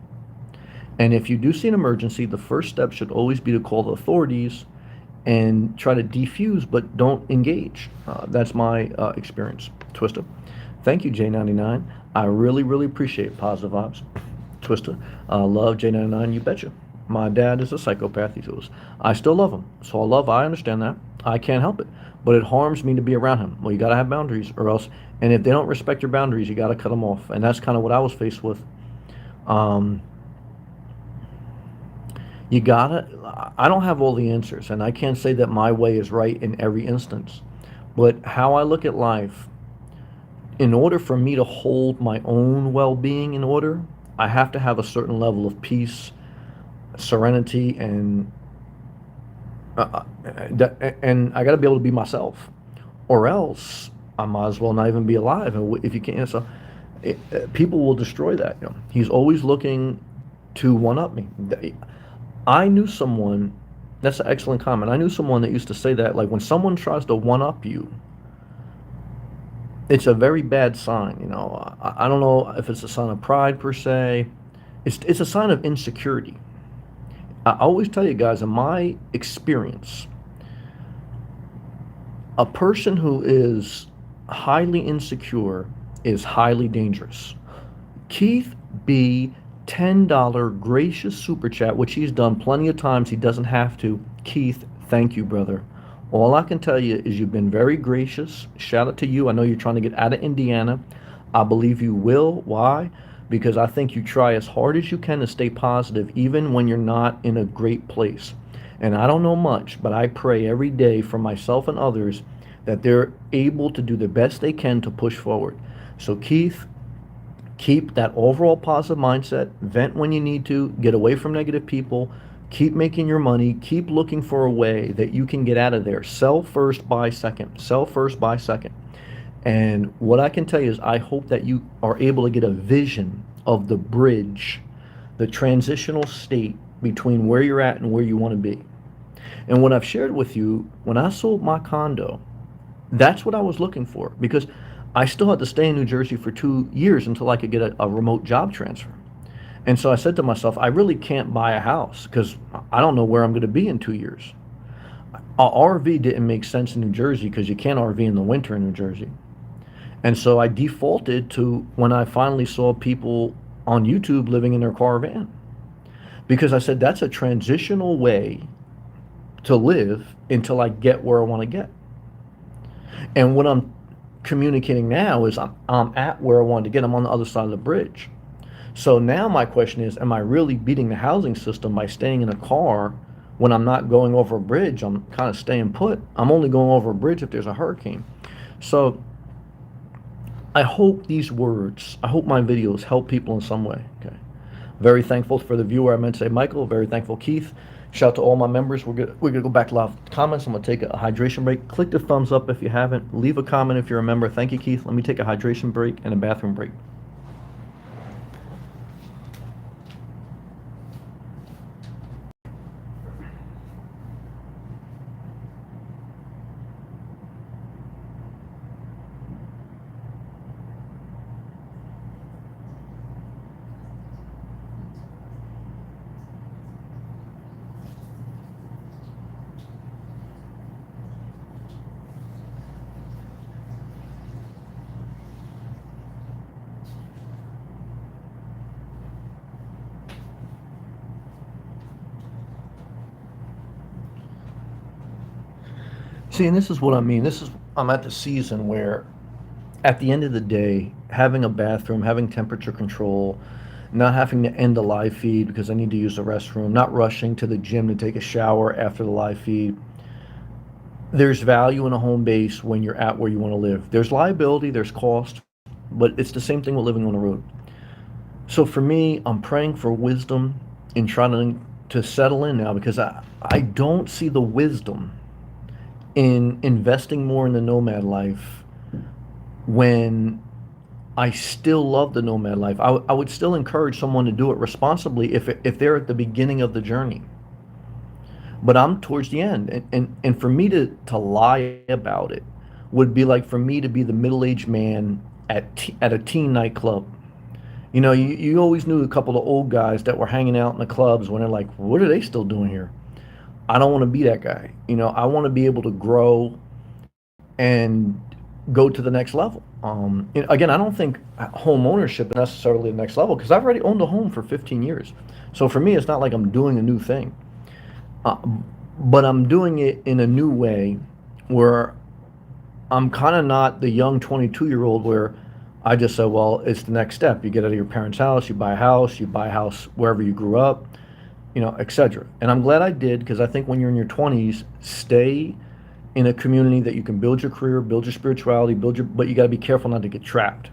And if you do see an emergency, the first step should always be to call the authorities and try to defuse, but don't engage. That's my experience. Twister. Thank you, J99. I really, really appreciate positive vibes. Twister. Love J99, you betcha. My dad is a psychopath, he goes. I still love him. So I understand that. I can't help it. But it harms me to be around him. Well, you got to have boundaries, or else, and if they don't respect your boundaries, you got to cut them off. And that's kind of what I was faced with. I don't have all the answers, and I can't say that my way is right in every instance. But how I look at life, in order for me to hold my own well being in order, I have to have a certain level of peace, serenity, and and I got to be able to be myself, or else I might as well not even be alive. And if you can't, so people will destroy that. You know, he's always looking to one up me. I knew someone. That's an excellent comment. I knew someone that used to say that, like when someone tries to one up you, it's a very bad sign. You know, I don't know if it's a sign of pride per se. It's a sign of insecurity. I always tell you guys, in my experience, a person who is highly insecure is highly dangerous. Keith B. $10 gracious super chat, which he's done plenty of times. He doesn't have to. Keith, thank you, brother. All I can tell you is you've been very gracious. Shout out to you. I know you're trying to get out of Indiana. I believe you will. Why? Because I think you try as hard as you can to stay positive, even when you're not in a great place. And I don't know much, but I pray every day for myself and others that they're able to do the best they can to push forward. So Keith, keep that overall positive mindset. Vent when you need to. Get away from negative people. Keep making your money. Keep looking for a way that you can get out of there. Sell first, buy second. Sell first, buy second. And what I can tell you is I hope that you are able to get a vision of the bridge, the transitional state between where you're at and where you want to be. And what I've shared with you, when I sold my condo, that's what I was looking for, because I still had to stay in New Jersey for 2 years until I could get a remote job transfer. And so I said to myself, I really can't buy a house because I don't know where I'm going to be in 2 years. A RV didn't make sense in New Jersey because you can't RV in the winter in New Jersey. And so I defaulted to when I finally saw people on YouTube living in their car van, because I said that's a transitional way to live until I get where I want to get. And what I'm communicating now is I'm at where I wanted to get. I'm on the other side of the bridge. So now my question is, am I really beating the housing system by staying in a car when I'm not going over a bridge? I'm kind of staying put. I'm only going over a bridge if there's a hurricane. So I hope these words, I hope my videos help people in some way. Okay. Very thankful for the viewer. I meant to say Michael. Very thankful, Keith. Shout out to all my members. We're gonna go back to live comments. I'm gonna take a hydration break. Click the thumbs up if you haven't. Leave a comment if you're a member. Thank you, Keith. Let me take a hydration break and a bathroom break. See, and this is what I mean. This is I'm at the season where at the end of the day, having a bathroom, having temperature control, not having to end the live feed because I need to use the restroom, not rushing to the gym to take a shower after the live feed. There's value in a home base when you're at where you want to live. There's liability, there's cost, but it's the same thing with living on the road. So for me, I'm praying for wisdom in trying to settle in now because I don't see the wisdom in investing more in the nomad life when I still love the nomad life. I would still encourage someone to do it responsibly if they're at the beginning of the journey. But I'm towards the end. And for me to lie about it would be like for me to be the middle-aged man at a teen nightclub. You know, you always knew a couple of old guys that were hanging out in the clubs when they're like, what are they still doing here? I don't want to be that guy. You know, I want to be able to grow and go to the next level. Again, I don't think home ownership is necessarily the next level because I've already owned a home for 15 years. So for me, it's not like I'm doing a new thing, uh, but I'm doing it in a new way where I'm kind of not the young 22-year-old where I just said, well, it's the next step. You get out of your parents' house, you buy a house wherever you grew up, you know, etc. And I'm glad I did because I think when you're in your 20s, stay in a community that you can build your career, build your spirituality, but you got to be careful not to get trapped.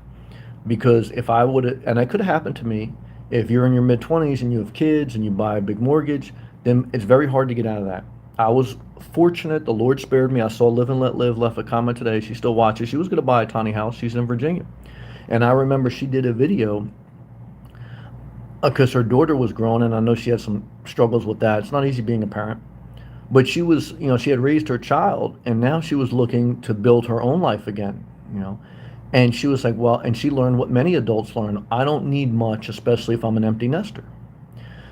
Because if I would have, and it could have happened to me, if you're in your mid 20s and you have kids and you buy a big mortgage, then it's very hard to get out of that. I was fortunate, the Lord spared me. I saw Live and Let Live left a comment today. She still watches. She was going to buy a tiny house. She's in Virginia. And I remember she did a video because her daughter was grown, and I know she had some struggles with that. It's not easy being a parent. But she was, you know, she had raised her child, and now she was looking to build her own life again, you know. And she was like, well, and she learned what many adults learn. I don't need much, especially if I'm an empty nester.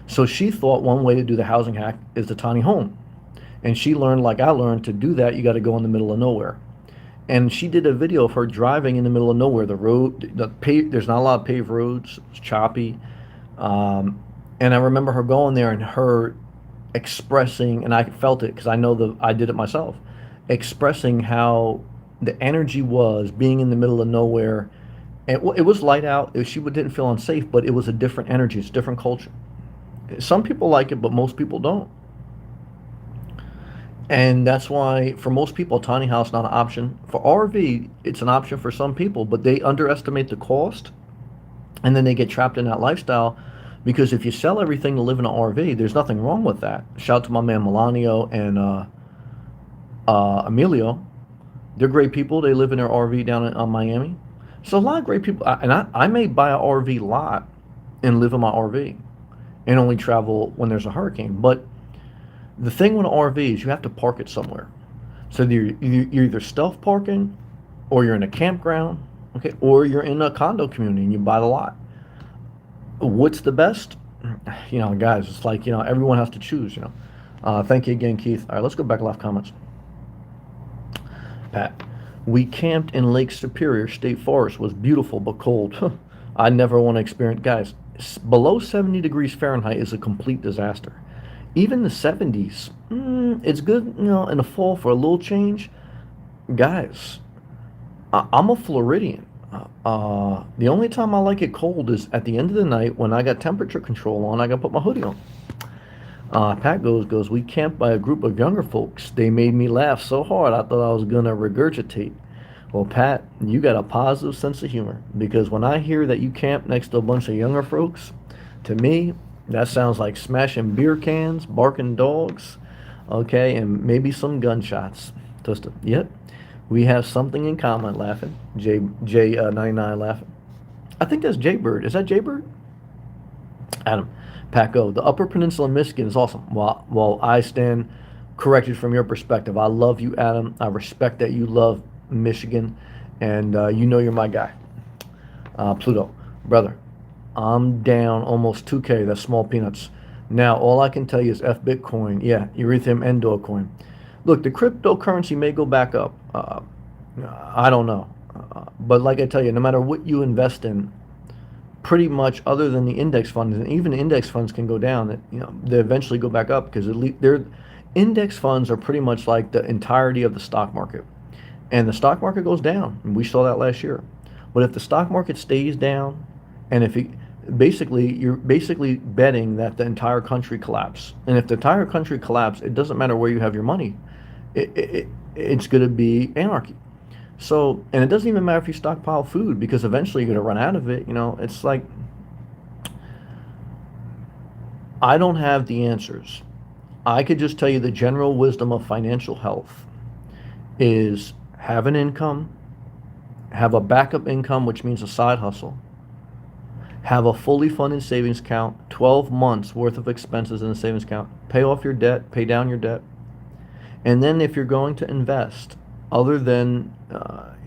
So she thought one way to do the housing hack is the tiny home. And she learned, like I learned, to do that, you got to go in the middle of nowhere. And she did a video of her driving in the middle of nowhere. There's not a lot of paved roads. It's choppy. And I remember her going there and her expressing, and I felt it because I did it myself, expressing how the energy was being in the middle of nowhere. And it was light out. She didn't feel unsafe, but it was a different energy. It's a different culture. Some people like it, but most people don't. And that's why, for most people, a tiny house is not an option. For RV, it's an option for some people, but they underestimate the cost, and then they get trapped in that lifestyle. Because if you sell everything to live in an RV, there's nothing wrong with that. Shout out to my man Melanio and Emilio. They're great people. They live in their RV down in Miami. So a lot of great people. I may buy an RV lot and live in my RV and only travel when there's a hurricane. But the thing with an RV is you have to park it somewhere. So you're either stealth parking, or you're in a campground, okay, or you're in a condo community and you buy the lot. What's the best? You know, guys, it's like, you know, everyone has to choose, you know. Thank you again, Keith. All right, let's go back to live comments. Pat, we camped in Lake Superior State Forest. Was beautiful but cold. I never want to experience, guys, below 70 degrees Fahrenheit is a complete disaster. Even the 70s, it's good, you know, in the fall for a little change. Guys, I'm a Floridian. The only time I like it cold is at the end of the night when I got temperature control on. I got to put my hoodie on. Pat goes, we camped by a group of younger folks. They made me laugh so hard I thought I was going to regurgitate. Well, Pat, you got a positive sense of humor, because when I hear that you camp next to a bunch of younger folks, to me, that sounds like smashing beer cans, barking dogs, okay, and maybe some gunshots. Just, yep. We have something in common, laughing. J99 laughing. I think that's Jaybird. Is that Jaybird? Adam. Paco. The Upper Peninsula of Michigan is awesome. While I stand corrected from your perspective. I love you, Adam. I respect that you love Michigan, and you know you're my guy. Pluto. Brother, I'm down almost 2K. That's small peanuts. Now, all I can tell you is F Bitcoin. Yeah, Ethereum and Dogecoin. Look, the cryptocurrency may go back up. I don't know. But like I tell you, no matter what you invest in, pretty much other than the index funds, and even index funds can go down, you know, they eventually go back up because their index funds are pretty much like the entirety of the stock market. and the stock market goes down, and we saw that last year. But if the stock market stays down, and if it, basically you're basically betting that the entire country collapse. And if the entire country collapse, it doesn't matter where you have your money. It's going to be anarchy. So, and it doesn't even matter if you stockpile food because eventually you're going to run out of it. It's like I don't have the answers. I could just tell you the general wisdom of financial health is have an income, have a backup income, which means a side hustle, have a fully funded savings account, 12 months worth of expenses in a savings account, pay off your debt, pay down your debt. And then if you're going to invest, other than,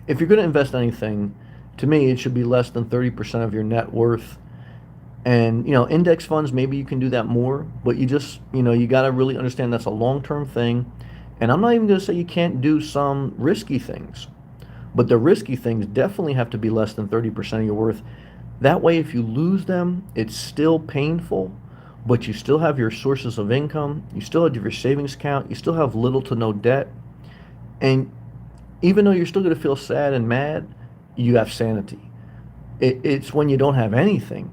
if you're going to invest anything, to me, it should be less than 30% of your net worth. And, index funds, maybe you can do that more, but you got to really understand that's a long-term thing. And I'm not even going to say you can't do some risky things, but the risky things definitely have to be less than 30% of your worth. That way, if you lose them, it's still painful, but you still have your sources of income, you still have your savings account, you still have little to no debt, and even though you're still going to feel sad and mad, you have sanity. It's when you don't have anything,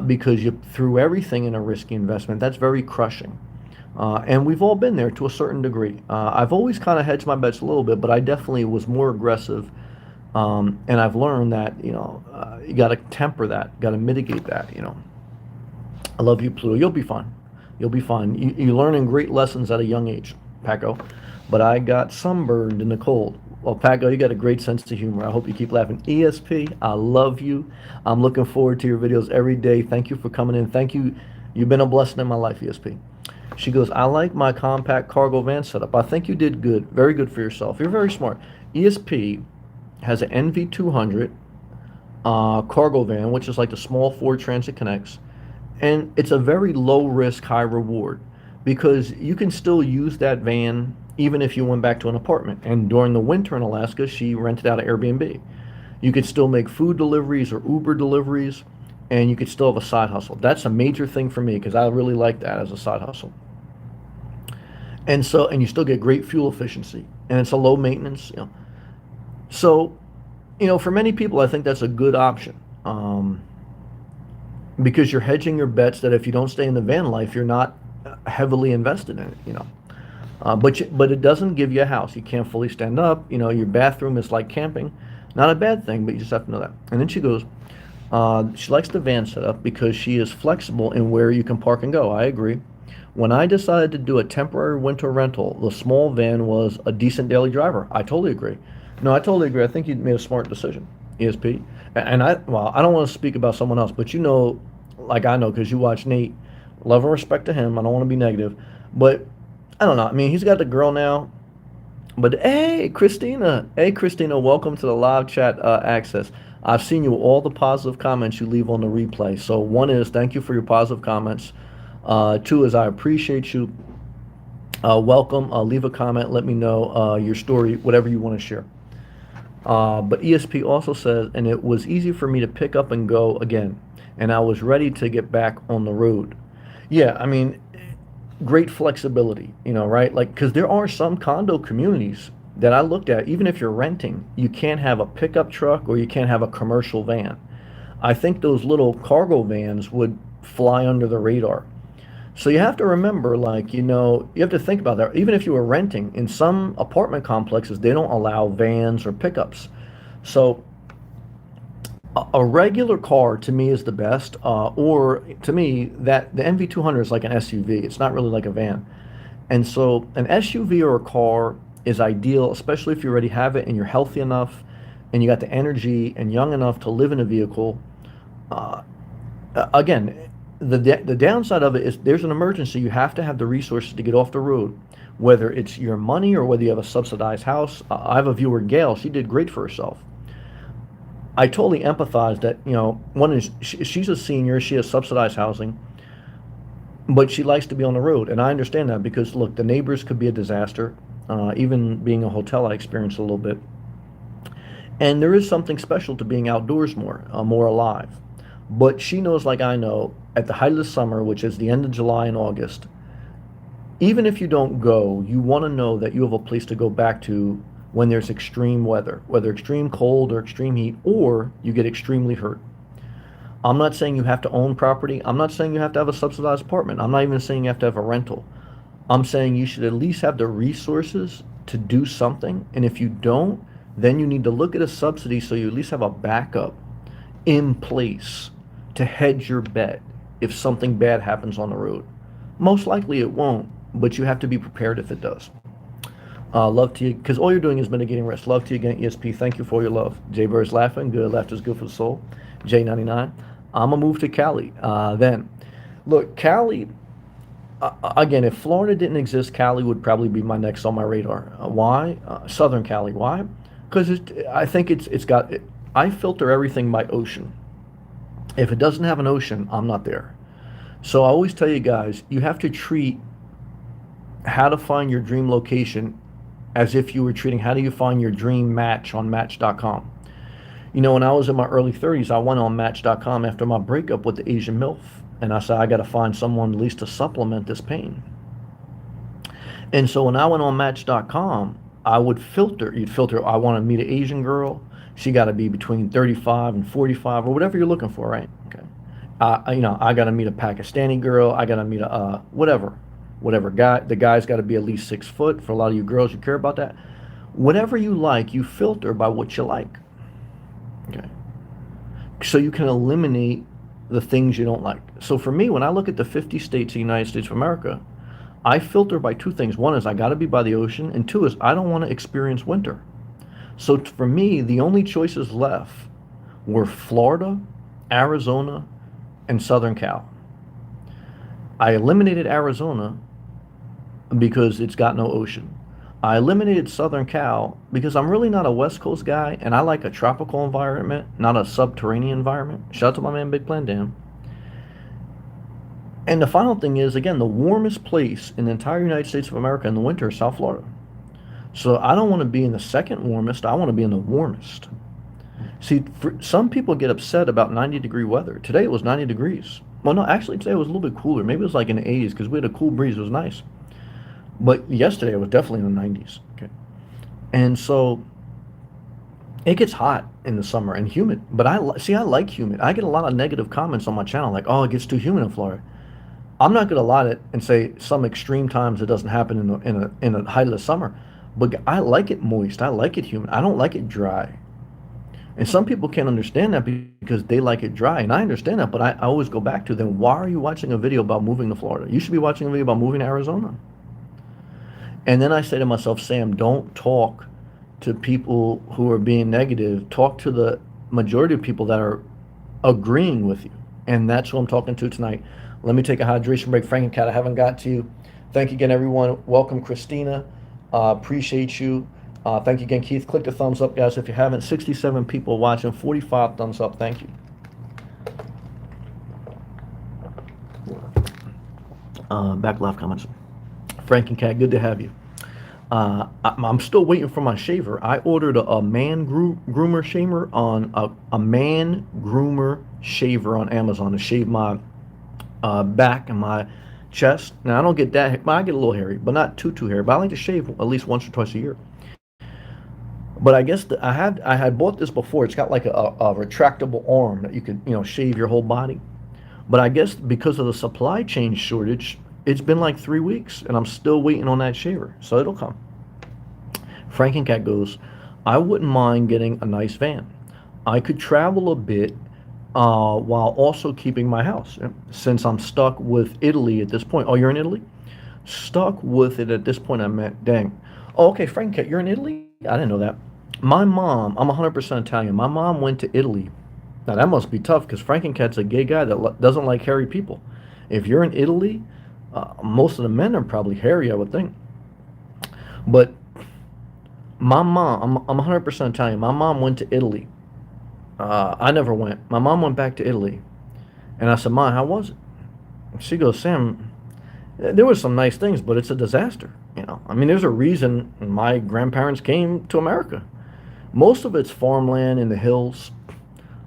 because you threw everything in a risky investment, that's very crushing. And we've all been there to a certain degree. I've always kind of hedged my bets a little bit, but I definitely was more aggressive. And I've learned that, you got to temper that, got to mitigate that. I love you, Pluto. You'll be fine. You'll be fine. You're learning great lessons at a young age, Paco. But I got sunburned in the cold. Well, Paco, you got a great sense of humor. I hope you keep laughing. ESP, I love you. I'm looking forward to your videos every day. Thank you for coming in. Thank you. You've been a blessing in my life, ESP. She goes, I like my compact cargo van setup. I think you did good. Very good for yourself. You're very smart. ESP has an NV200 cargo van, which is like the small Ford Transit Connects. And it's a very low risk, high reward because you can still use that van even if you went back to an apartment. And during the winter in Alaska, she rented out an Airbnb. You could still make food deliveries or Uber deliveries, and you could still have a side hustle. That's a major thing for me because I really like that as a side hustle. And you still get great fuel efficiency, and it's a low maintenance. So, for many people, I think that's a good option. Because you're hedging your bets that if you don't stay in the van life, you're not heavily invested in it, but it doesn't give you a house. You can't fully stand up. Your bathroom is like camping. Not a bad thing, but you just have to know that. And then she goes, she likes the van setup because she is flexible in where you can park and go. I agree. When I decided to do a temporary winter rental, the small van was a decent daily driver. I totally agree. No, I totally agree. I think you made a smart decision, ESP. And I don't want to speak about someone else, but like I know because you watch Nate. Love and respect to him. I don't want to be negative, but I don't know. I mean, he's got the girl now. But hey, Christina. Hey, Christina, welcome to the live chat access. I've seen you all the positive comments you leave on the replay. So one is thank you for your positive comments. Two is I appreciate you. Welcome. Leave a comment. Let me know your story, whatever you want to share. But ESP also says, and it was easy for me to pick up and go again, and I was ready to get back on the road. Yeah, I mean, great flexibility, right? Like, because there are some condo communities that I looked at, even if you're renting, you can't have a pickup truck or you can't have a commercial van. I think those little cargo vans would fly under the radar. So you have to remember, like, you have to think about that. Even if you were renting, in some apartment complexes, they don't allow vans or pickups. So a regular car to me is the best, or to me, that the NV200 is like an SUV. It's not really like a van. And so an SUV or a car is ideal, especially if you already have it and you're healthy enough and you got the energy and young enough to live in a vehicle. Again, the downside of it is there's an emergency. You have to have the resources to get off the road, whether it's your money or whether you have a subsidized house. I have a viewer, Gail. She did great for herself. I totally empathize that, one is she's a senior. She has subsidized housing, but she likes to be on the road. And I understand that because, look, the neighbors could be a disaster. Even being a hotel, I experienced a little bit. And there is something special to being outdoors more alive. But she knows, like I know, at the height of the summer, which is the end of July and August, even if you don't go, you want to know that you have a place to go back to when there's extreme weather, whether extreme cold or extreme heat, or you get extremely hurt. I'm not saying you have to own property. I'm not saying you have to have a subsidized apartment. I'm not even saying you have to have a rental. I'm saying you should at least have the resources to do something. And if you don't, then you need to look at a subsidy so you at least have a backup in place to hedge your bet if something bad happens on the road. Most likely it won't, but you have to be prepared if it does. Love to you, because all you're doing is mitigating risk. Love to you again, ESP. Thank you for your love. Jay Bird's laughing. Good. Laughter's good for the soul. J99. I'm going to move to Cali. Then, look, Cali, again, if Florida didn't exist, Cali would probably be my next on my radar. Why? Southern Cali. Why? Because I think I filter everything by ocean. If it doesn't have an ocean, I'm not there. So I always tell you guys, you have to treat how to find your dream location as if you were treating how do you find your dream match on Match.com. You know, when I was in my early 30s, I went on Match.com after my breakup with the Asian MILF. And I said, I got to find someone at least to supplement this pain. And so when I went on Match.com, I would filter. You'd filter, I want to meet an Asian girl. She got to be between 35 and 45 or whatever you're looking for, right? Okay. I got to meet a Pakistani girl. I got to meet a whatever guy. The guy's got to be at least 6 foot. For a lot of you girls, you care about that. Whatever you like, you filter by what you like. Okay. So you can eliminate the things you don't like. So for me, when I look at the 50 states of the United States of America, I filter by 2 things. One is I got to be by the ocean, and 2 is I don't want to experience winter. So for me, the only choices left were Florida, Arizona, and Southern Cal. I eliminated Arizona because it's got no ocean. I eliminated Southern Cal because I'm really not a West Coast guy, and I like a tropical environment, not a subterranean environment. Shout out to my man Big Plan Dan. And the final thing is, again, the warmest place in the entire United States of America in the winter is South Florida. So I don't want to be in the second warmest. I want to be in the warmest. See, some people get upset about 90-degree weather. Today it was 90 degrees. Well, no, actually today it was a little bit cooler. Maybe it was like in the 80s because we had a cool breeze. It was nice. But yesterday it was definitely in the 90s. Okay. And so it gets hot in the summer and humid. But I like humid. I get a lot of negative comments on my channel like, oh, it gets too humid in Florida. I'm not going to lie it and say some extreme times it doesn't happen in the height of the summer. But I like it moist. I like it humid. I don't like it dry. And some people can't understand that because they like it dry. And I understand that, but I always go back to them. Why are you watching a video about moving to Florida? You should be watching a video about moving to Arizona. And then I say to myself, Sam, don't talk to people who are being negative. Talk to the majority of people that are agreeing with you. And that's who I'm talking to tonight. Let me take a hydration break. Frank and Kat, I haven't got to you. Thank you again, everyone. Welcome, Christina. Appreciate you. Thank you again, Keith. Click the thumbs up, guys, if you haven't. 67 people watching, 45 thumbs up. Thank you. Back left comments. Frank and Kat, good to have you. I'm still waiting for my shaver. I ordered a man groomer shaver on a man groomer shaver on Amazon to shave my back and my chest. Now I don't get that. I get a little hairy, but not too hairy. But I like to shave at least once or twice a year. But I guess I had bought this before. It's got like a retractable arm that you could shave your whole body. But I guess because of the supply chain shortage, it's been like 3 weeks, and I'm still waiting on that shaver. So it'll come. Frank and Cat goes, I wouldn't mind getting a nice van. I could travel a bit while also keeping my house. Since I'm stuck with Italy at this point. Oh, you're in Italy? Stuck with it at this point, I meant, dang. Oh, okay, Frank and Cat, you're in Italy? I didn't know that. My mom, I'm 100% Italian. My mom went to Italy. Now, that must be tough because Frankencat's a gay guy that doesn't like hairy people. If you're in Italy, most of the men are probably hairy, I would think. But my mom, I'm 100% Italian. My mom went to Italy. I never went. My mom went back to Italy. And I said, Mom, how was it? She goes, Sam, there were some nice things, but it's a disaster. I mean, there's a reason my grandparents came to America. Most of it's farmland in the hills.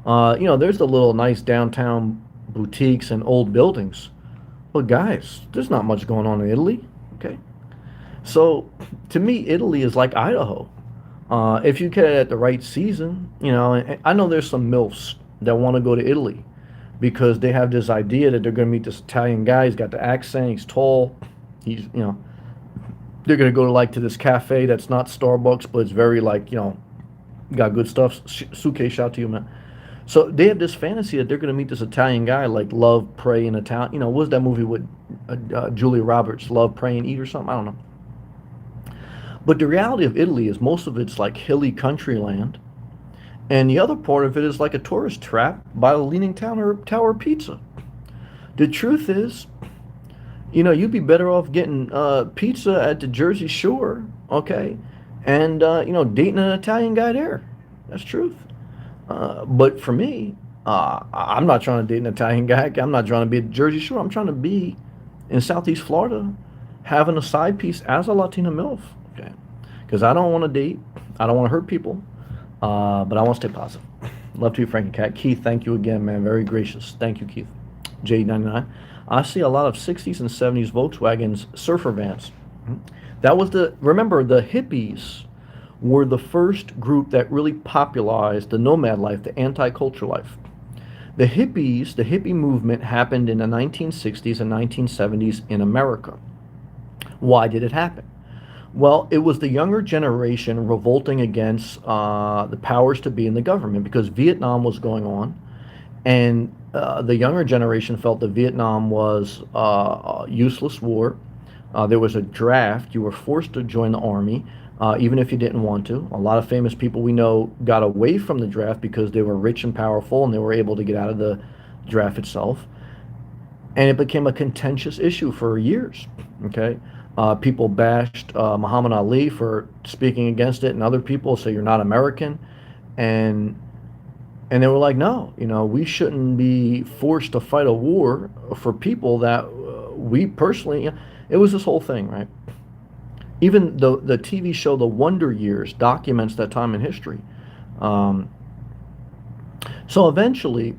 There's the little nice downtown boutiques and old buildings. But guys, there's not much going on in Italy, okay? So, to me, Italy is like Idaho. If you get it at the right season, and I know there's some MILFs that want to go to Italy because they have this idea that they're going to meet this Italian guy. He's got the accent. He's tall. They're going to go to this cafe that's not Starbucks, but it's very got good stuff. Suitcase, shout to you, man. So they have this fantasy that they're going to meet this Italian guy, like Love, Pray, and Italian. What was that movie with Julia Roberts, Love, Pray, and Eat or something? I don't know. But the reality of Italy is most of it's like hilly country land, and the other part of it is like a tourist trap by the Leaning Tower Pizza. The truth is, you'd be better off getting pizza at the Jersey Shore, okay, and dating an Italian guy there. That's truth. But for me, I'm not trying to date an Italian guy. I'm not trying to be at Jersey Shore. I'm trying to be in Southeast Florida, having a side piece as a Latina MILF. Okay, because I don't want to date. I don't want to hurt people. But I want to stay positive. Love to you, Frankie Cat. Keith, thank you again, man. Very gracious. Thank you, Keith. J99. I see a lot of 60s and 70s Volkswagens surfer vans. That was remember, the hippies were the first group that really popularized the nomad life, the anti-culture life. The hippies, the hippie movement happened in the 1960s and 1970s in America. Why did it happen? Well, it was the younger generation revolting against the powers to be in the government because Vietnam was going on, and the younger generation felt that Vietnam was a useless war. There was a draft. You were forced to join the army, even if you didn't want to. A lot of famous people we know got away from the draft because they were rich and powerful and they were able to get out of the draft itself. And it became a contentious issue for years, okay? People bashed Muhammad Ali for speaking against it, and other people say you're not American, and they were like, no, we shouldn't be forced to fight a war for people that we personally. It was this whole thing, right? Even the TV show The Wonder Years documents that time in history. So eventually,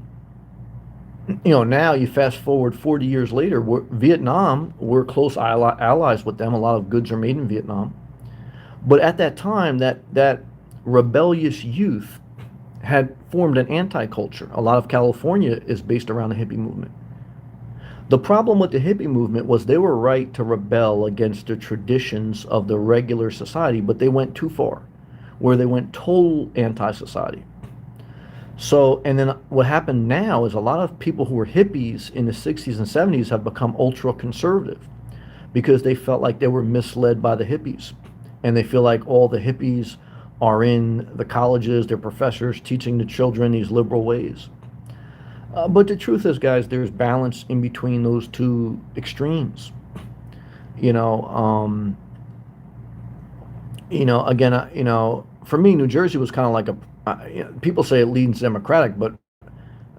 now you fast forward 40 years later, Vietnam, we're close allies with them. A lot of goods are made in Vietnam. But at that time, that rebellious youth had formed an anti-culture. A lot of California is based around the hippie movement. The problem with the hippie movement was they were right to rebel against the traditions of the regular society, but they went too far, where they went total anti-society. So, and then what happened now is a lot of people who were hippies in the 60s and 70s have become ultra conservative because they felt like they were misled by the hippies. And they feel like all the hippies are in the colleges, they're professors teaching the children these liberal ways. But the truth is, guys, there's balance in between those two extremes. For me, New Jersey was kind of like people say it leans Democratic, but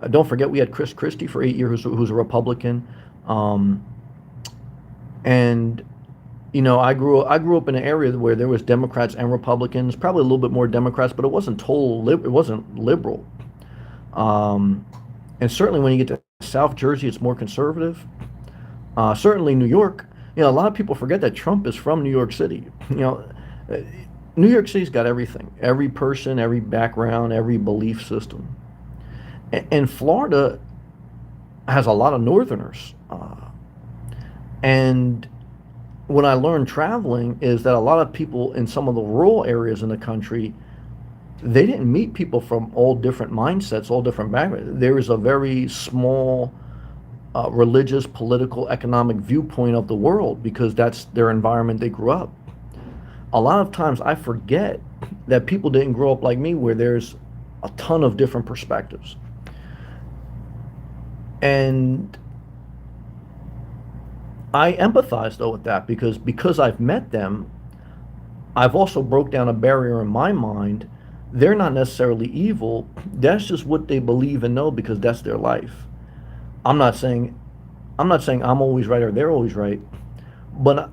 don't forget we had Chris Christie for 8 years, who's a Republican, and I grew up in an area where there was Democrats and Republicans, probably a little bit more Democrats, but it wasn't it wasn't liberal, and certainly when you get to South Jersey, it's more conservative. Certainly New York, a lot of people forget that Trump is from New York City. New York City's got everything, every person, every background, every belief system. And Florida has a lot of Northerners. And what I learned traveling is that a lot of people in some of the rural areas in the country, they didn't meet people from all different mindsets, all different backgrounds. There is a very small religious, political, economic viewpoint of the world because that's their environment they grew up. A lot of times I forget that people didn't grow up like me where there's a ton of different perspectives. And I empathize though with that because I've met them, I've also broke down a barrier in my mind. They're not necessarily evil. That's just what they believe and know because that's their life. I'm not saying I'm always right or they're always right, but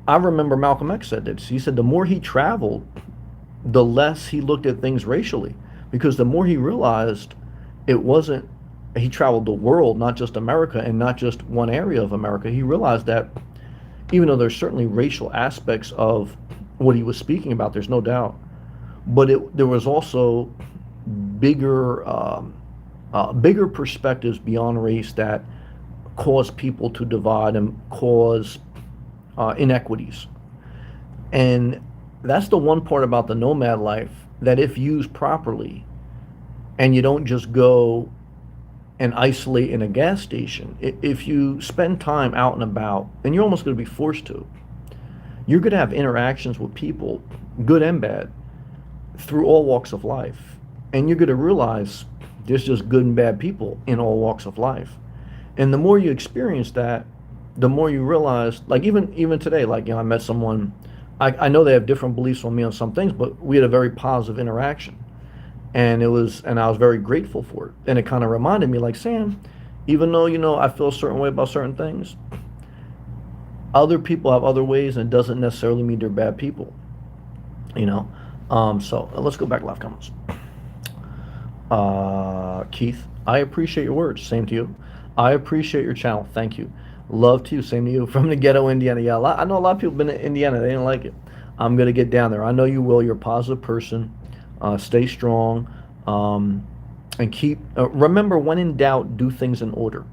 I remember Malcolm X said this. He said the more he traveled, the less he looked at things racially, because the more he realized he traveled the world, not just America and not just one area of America. He realized that even though there's certainly racial aspects of what he was speaking about, there's no doubt, but there was also bigger bigger perspectives beyond race that cause people to divide and cause inequities. And that's the one part about the nomad life that, if used properly, and you don't just go and isolate in a gas station, if you spend time out and about, and you're almost going to be forced to, you're going to have interactions with people, good and bad, through all walks of life. And you're going to realize there's just good and bad people in all walks of life. And the more you experience that, the more you realize, like even today, like, I met someone, I know they have different beliefs on me on some things, but we had a very positive interaction. And I was very grateful for it. And it kind of reminded me, like, Sam, even though, I feel a certain way about certain things, other people have other ways, and it doesn't necessarily mean they're bad people, you know. So let's go back to live comments. Keith, I appreciate your words. Same to you. I appreciate your channel. Thank you. Love to you. Same to you. From the ghetto, Indiana. Yeah, I know a lot of people been in Indiana. They didn't like it. I'm gonna get down there. I know you will. You're a positive person. Stay strong, and keep. Remember, when in doubt, do things in order.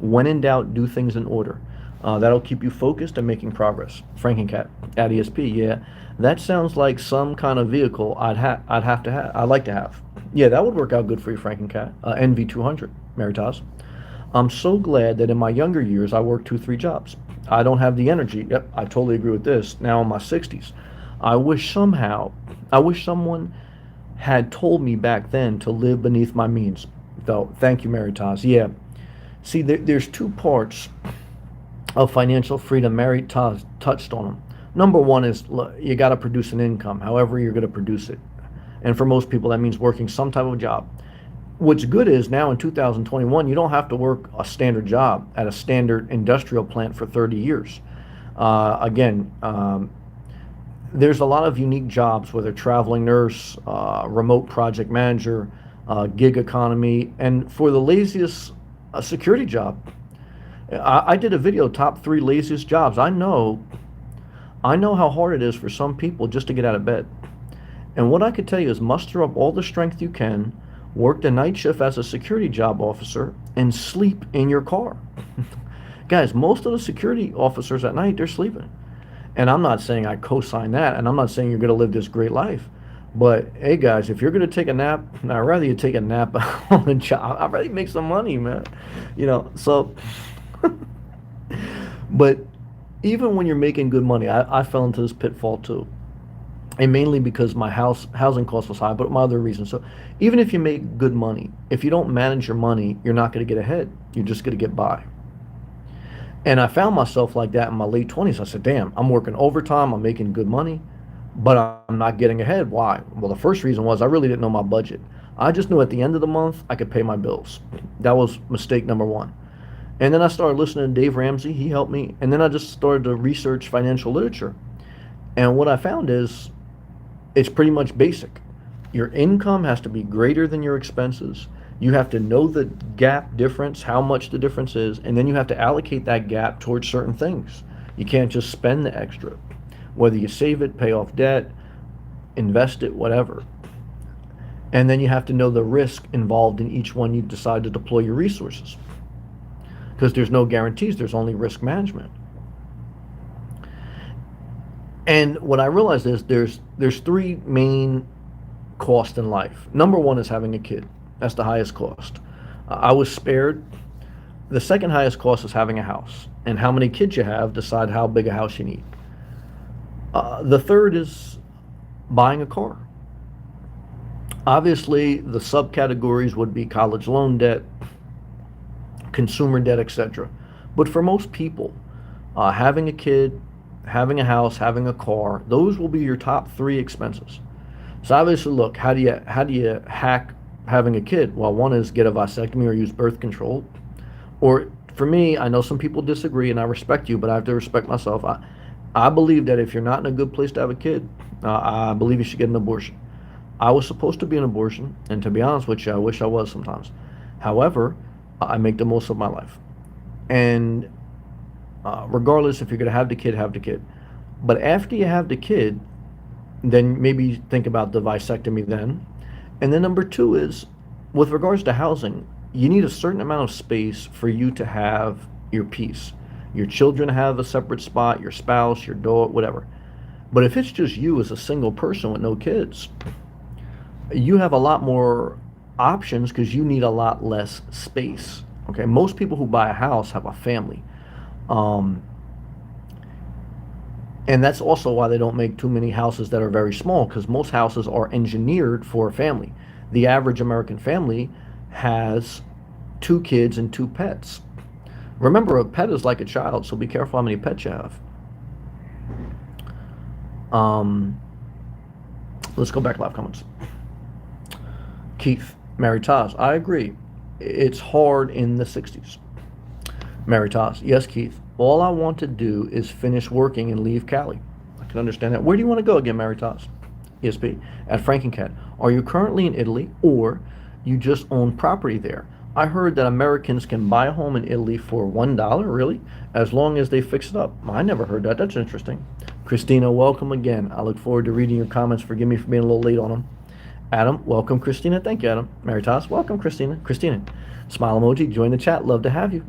When in doubt, do things in order. That'll keep you focused and making progress. Frankencat at ESP. Yeah, that sounds like some kind of vehicle I'd have to have. I'd like to have. Yeah, that would work out good for you, Frankencat. NV200, Maritas. I'm so glad that in my younger years I worked 2, 3 jobs. I don't have the energy. Yep, I totally agree with this. Now in my 60s, I wish someone had told me back then to live beneath my means. Though, thank you, Maritas. Yeah. See, there's 2 parts of financial freedom. Maritas touched on them. Number one is, you got to produce an income, however you're going to produce it. And for most people, that means working some type of job. What's good is now in 2021, you don't have to work a standard job at a standard industrial plant for 30 years. Again, there's a lot of unique jobs, whether traveling nurse, remote project manager, gig economy, and for the laziest security job. I did a video, top 3 laziest jobs. I know how hard it is for some people just to get out of bed. And what I could tell you is, muster up all the strength you can, work the night shift as a security job officer, and sleep in your car. Guys, most of the security officers at night, they're sleeping. And I'm not saying I co-sign that, and I'm not saying you're going to live this great life. But hey, guys, if you're going to take a nap, I'd rather you take a nap on the job. I'd rather you make some money, man. So, but even when you're making good money, I fell into this pitfall too. And mainly because my housing cost was high, but my other reasons. So even if you make good money, if you don't manage your money, you're not going to get ahead. You're just going to get by. And I found myself like that in my late 20s. I said, damn, I'm working overtime, I'm making good money, but I'm not getting ahead. Why? Well, the first reason was I really didn't know my budget. I just knew at the end of the month I could pay my bills. That was mistake number 1. And then I started listening to Dave Ramsey. He helped me. And then I just started to research financial literature. And what I found is, it's pretty much basic. Your income has to be greater than your expenses. You have to know the gap difference, how much the difference is, and then you have to allocate that gap towards certain things. You can't just spend the extra. Whether you save it, pay off debt, invest it, whatever. And then you have to know the risk involved in each one you decide to deploy your resources. Because there's no guarantees, there's only risk management. And what I realized is there's 3 main costs in life. Number 1 is having a kid. That's the highest cost. I was spared. The second highest cost is having a house. And how many kids you have decide how big a house you need. The third is buying a car. Obviously, the subcategories would be college loan debt, consumer debt, etc. But for most people, having a kid, having a house, having a car, those will be your top 3 expenses. So obviously, look, how do you hack having a kid? Well, one is get a vasectomy or use birth control. Or for me, I know some people disagree, and I respect you, but I have to respect myself. I believe that if you're not in a good place to have a kid, I believe you should get an abortion. I was supposed to be an abortion, and to be honest with you, I wish I was sometimes. However, I make the most of my life. And regardless if you're going to have the kid, have the kid. But after you have the kid, then maybe think about the vasectomy then. And then number two is, with regards to housing, you need a certain amount of space for you to have your peace. Your children have a separate spot, your spouse, your dog, whatever. But if it's just you as a single person with no kids, you have a lot more options because you need a lot less space. Okay, most people who buy a house have a family. Um, and that's also why they don't make too many houses that are very small, because most houses are engineered for a family. The average American family has two kids and two pets. Remember, a pet is like a child, so be careful how many pets you have. Um, let's go back to live comments. Keith, Mary Taz, I agree. It's hard in the 60s. Mary Taz, yes, Keith. All I want to do is finish working and leave Cali. I can understand that. Where do you want to go again, Mary Taz? ESP, at Frankencat. Are you currently in Italy or you just own property there? I heard that Americans can buy a home in Italy for $1, really? As long as they fix it up. I never heard that. That's interesting. Christina, welcome again. I look forward to reading your comments. Forgive me for being a little late on them. Adam, welcome, Christina. Thank you, Adam. Maritas, welcome, Christina. Christina, smile emoji, join the chat. Love to have you.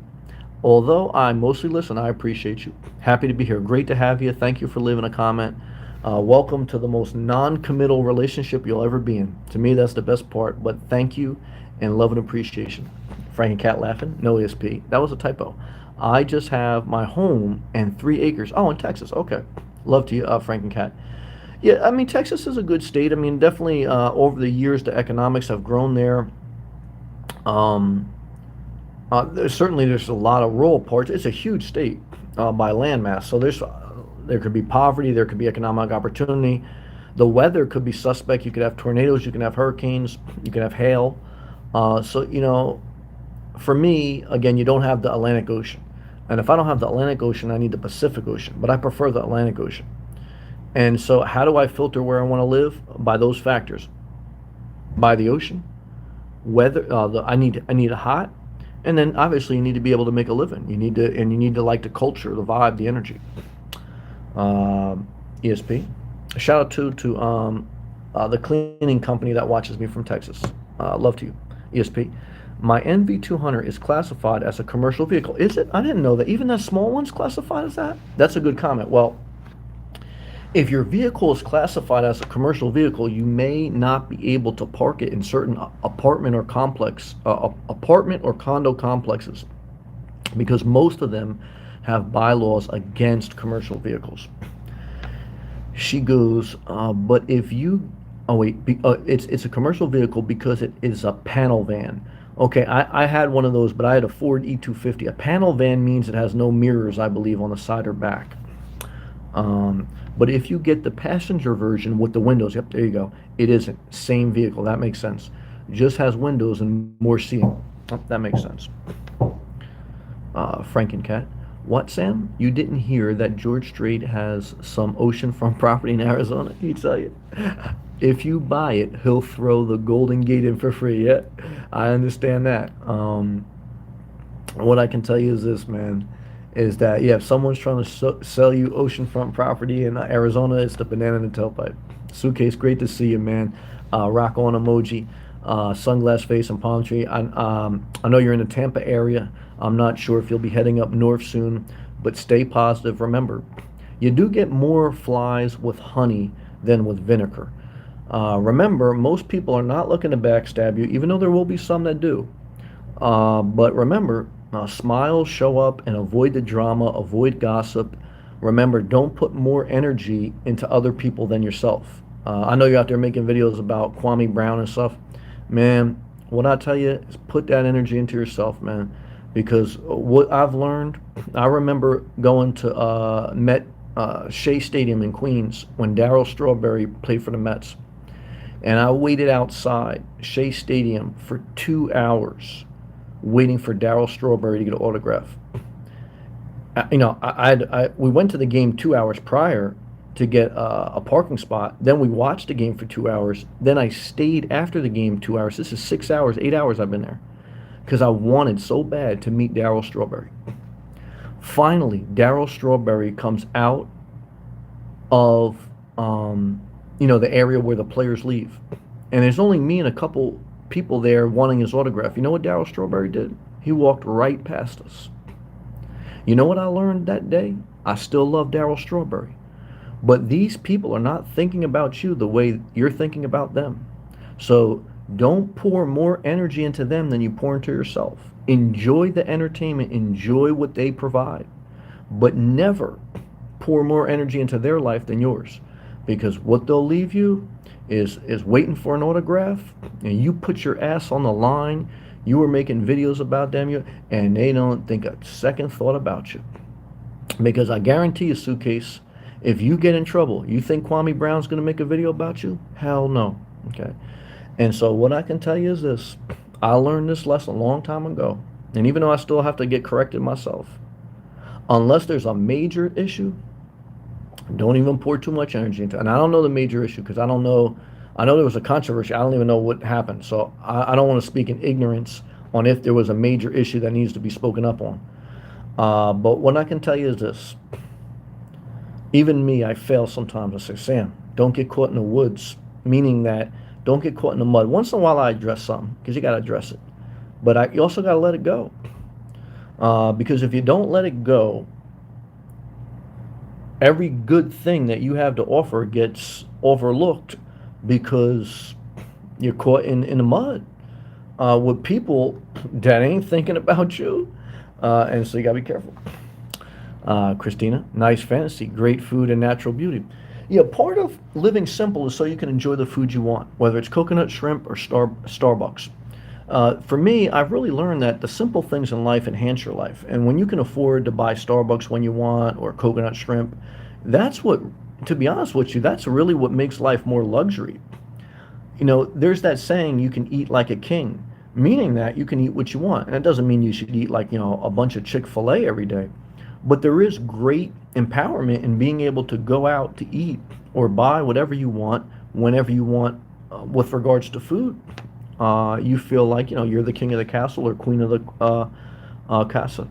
Although I mostly listen, I appreciate you. Happy to be here. Great to have you. Thank you for leaving a comment. Welcome to the most non-committal relationship you'll ever be in. To me, that's the best part, but thank you and love and appreciation. Frank and Cat laughing. No ESP. That was a typo. I just have my home and 3 acres. Oh, in Texas. Okay. Love to you, Frank and Cat. Yeah, I mean, Texas is a good state. I mean, definitely over the years, the economics have grown there. Um, there's a lot of rural parts. It's a huge state by landmass. So there could be poverty, there could be economic opportunity. The weather could be suspect. You could have tornadoes, you can have hurricanes, you can have hail. So, for me, again, you don't have the Atlantic Ocean. And if I don't have the Atlantic Ocean, I need the Pacific Ocean. But I prefer the Atlantic Ocean. And so how do I filter where I want to live? By those factors. By the ocean, weather, I need a hot, and then obviously you need to be able to make a living. You need to like the culture, the vibe, the energy. ESP. Shout out to the cleaning company that watches me from Texas. Love to you. ESP. My NV200 is classified as a commercial vehicle. Is it? I didn't know that. Even that small one's classified as that? That's a good comment. Well, if your vehicle is classified as a commercial vehicle, you may not be able to park it in certain apartment or condo complexes, because most of them have bylaws against commercial vehicles. She goes, but if you, oh wait, it's a commercial vehicle because it is a panel van. Okay, I had one of those, but I had a Ford E250. A panel van means it has no mirrors, I believe, on the side or back. But if you get the passenger version with the windows, yep, there you go. It isn't. Same vehicle. That makes sense. Just has windows and more seating. Oh, that makes sense. Frankencat. What, Sam? You didn't hear that George Strait has some oceanfront property in Arizona? He'd tell you. If you buy it, he'll throw the Golden Gate in for free. Yeah, I understand that. What I can tell you is this, man, is that, yeah, if someone's trying to sell you oceanfront property in Arizona, it's the banana in the tailpipe. Suitcase, great to see you, man. Rock on emoji, sunglass face and palm tree. I know you're in the Tampa area. I'm not sure if you'll be heading up north soon, but stay positive. Remember, you do get more flies with honey than with vinegar. Remember, most people are not looking to backstab you, even though there will be some that do. But remember, smile, show up, and avoid the drama, avoid gossip. Remember, don't put more energy into other people than yourself. I know you're out there making videos about Kwame Brown and stuff. Man, what I tell you is put that energy into yourself, man. Because what I've learned, I remember going to Shea Stadium in Queens when Darryl Strawberry played for the Mets. And I waited outside Shea Stadium for 2 hours waiting for Darryl Strawberry to get an autograph. We went to the game 2 hours prior to get a parking spot. Then we watched the game for 2 hours. Then I stayed after the game 2 hours. This is 6 hours, 8 hours I've been there. Because I wanted so bad to meet Darryl Strawberry. Finally, Darryl Strawberry comes out of the area where the players leave. And there's only me and a couple people there wanting his autograph. You know what Darryl Strawberry did? He walked right past us. You know what I learned that day? I still love Darryl Strawberry. But these people are not thinking about you the way you're thinking about them. So don't pour more energy into them than you pour into yourself. Enjoy the entertainment, enjoy what they provide, but never pour more energy into their life than yours. Because what they'll leave you is waiting for an autograph, and you put your ass on the line, you were making videos about them, and they don't think a second thought about you. Because I guarantee you, Suitcase, if you get in trouble, you think Kwame Brown's going to make a video about you? Hell no. Okay. And so what I can tell you is this. I learned this lesson a long time ago. And even though I still have to get corrected myself, unless there's a major issue, don't even pour too much energy into it. And I don't know the major issue because I don't know. I know there was a controversy. I don't even know what happened. So I don't want to speak in ignorance on if there was a major issue that needs to be spoken up on. But what I can tell you is this. Even me, I fail sometimes. I say, Sam, don't get caught in the woods, meaning that don't get caught in the mud. Once in a while, I address something because you got to address it. But you also got to let it go. Because if you don't let it go, every good thing that you have to offer gets overlooked because you're caught in the mud with people that ain't thinking about you. And so you got to be careful. Christina, nice fantasy, great food and natural beauty. Yeah, part of living simple is so you can enjoy the food you want, whether it's coconut shrimp or Starbucks. For me, I've really learned that the simple things in life enhance your life. And when you can afford to buy Starbucks when you want or coconut shrimp, that's what, to be honest with you, that's really what makes life more luxury. There's that saying, you can eat like a king, meaning that you can eat what you want. And it doesn't mean you should eat like, a bunch of Chick-fil-A every day. But there is great empowerment in being able to go out to eat or buy whatever you want, whenever you want, with regards to food. You feel like, you're the king of the castle or queen of the casa.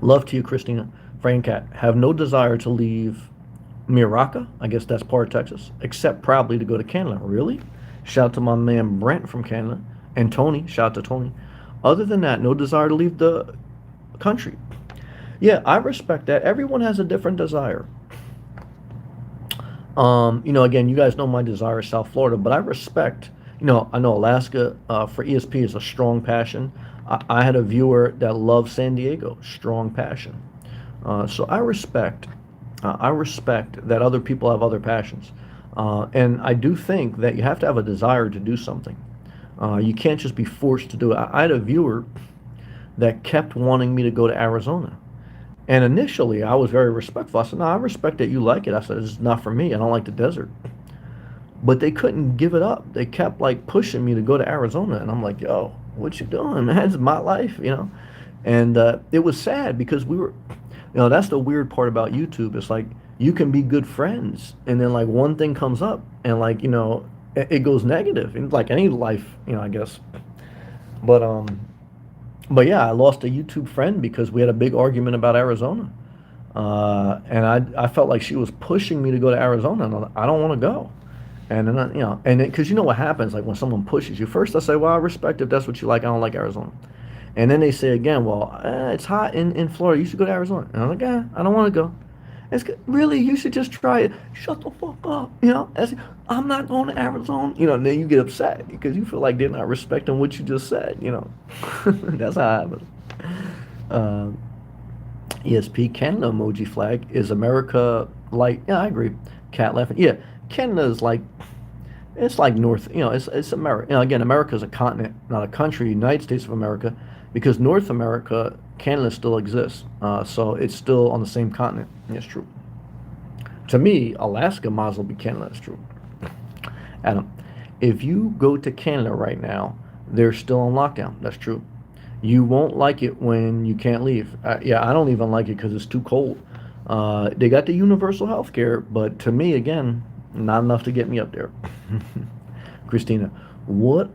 Love to you, Christina. Frank Cat, have no desire to leave Miraca, I guess that's part of Texas, except probably to go to Canada. Really? Shout out to my man Brent from Canada. And Tony, shout out to Tony. Other than that, no desire to leave the country. Yeah, I respect that. Everyone has a different desire. Again, you guys know my desire is South Florida, but I respect, I know Alaska for ESP is a strong passion. I had a viewer that loved San Diego, strong passion. So I respect that other people have other passions. And I do think that you have to have a desire to do something. You can't just be forced to do it. I had a viewer that kept wanting me to go to Arizona. And initially, I was very respectful. I said, no, I respect that you like it. I said, it's not for me. I don't like the desert. But they couldn't give it up. They kept, pushing me to go to Arizona. And I'm like, yo, what you doing, man? It's my life, And it was sad because we were, that's the weird part about YouTube. It's like, you can be good friends. And then, one thing comes up. And, it goes negative. And, like any life, I guess. But yeah, I lost a YouTube friend because we had a big argument about Arizona. And I felt like she was pushing me to go to Arizona, and I don't want to go. And then, because you know what happens, when someone pushes you. First I say, well, I respect if that's what you like, I don't like Arizona. And then they say again, well, it's hot in Florida, you should go to Arizona. And I'm like, I don't want to go. It's good. Really, you should just try it. Shut the fuck up, I'm not going to Arizona. And then you get upset because you feel like they're not respecting what you just said, That's how it happens. ESP Canada emoji flag. Is America yeah, I agree. Cat laughing. Yeah, Canada is it's like North, it's America. Again, America is a continent, not a country, United States of America, because North America, Canada still exists. So it's still on the same continent. That's true. To me, Alaska might as well be Canada. That's true. Adam, if you go to Canada right now, they're still on lockdown. That's true. You won't like it when you can't leave. Yeah, I don't even like it because it's too cold. They got the universal health care, but to me, again, not enough to get me up there. Christina, what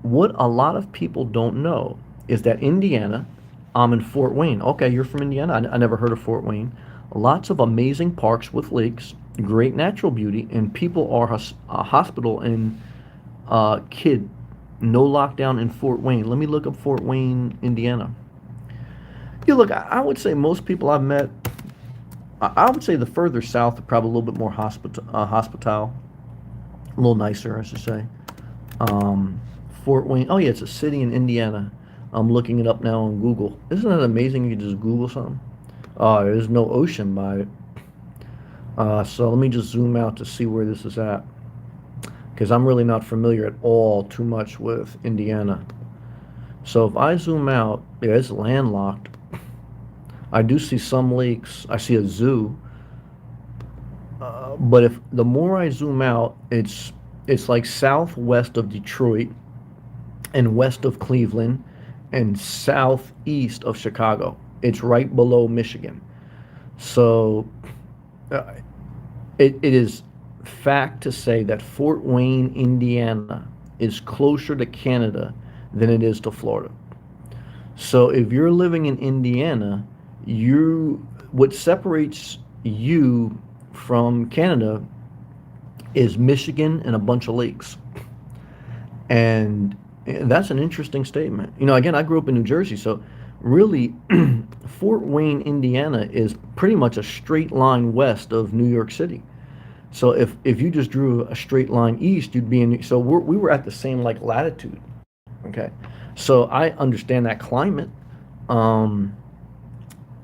a lot of people don't know is that Indiana, I'm in Fort Wayne. Okay, you're from Indiana. I never heard of Fort Wayne. Lots of amazing parks with lakes. great natural beauty, and people are hospital and kid. No lockdown in Fort Wayne. Let me look up Fort Wayne, Indiana. Yeah, look, I would say most people I've met, I would say the further south are probably a little bit more hospitale, a little nicer, I should say. Um, Fort Wayne. Oh yeah, it's a city in Indiana. I'm looking it up now on Google. Isn't that amazing? You can just Google something. There's no ocean by it. So let me just zoom out to see where this is at, because I'm really not familiar at all too much with Indiana. So if I zoom out, yeah, it's landlocked. I do see some lakes. I see a zoo. But if the more I zoom out, it's like southwest of Detroit and west of Cleveland and southeast of Chicago. It's right below Michigan. So uh, it is fact to say that Fort Wayne, Indiana, is closer to Canada than it is to Florida. So if you're living in Indiana, you what separates you from Canada is Michigan and a bunch of lakes. And that's an interesting statement. Again, I grew up in New Jersey, so really Fort Wayne, Indiana is pretty much a straight line west of New York City. So if you just drew a straight line east, you'd be in. So we were at the same like latitude. Okay, so I understand that climate. Um,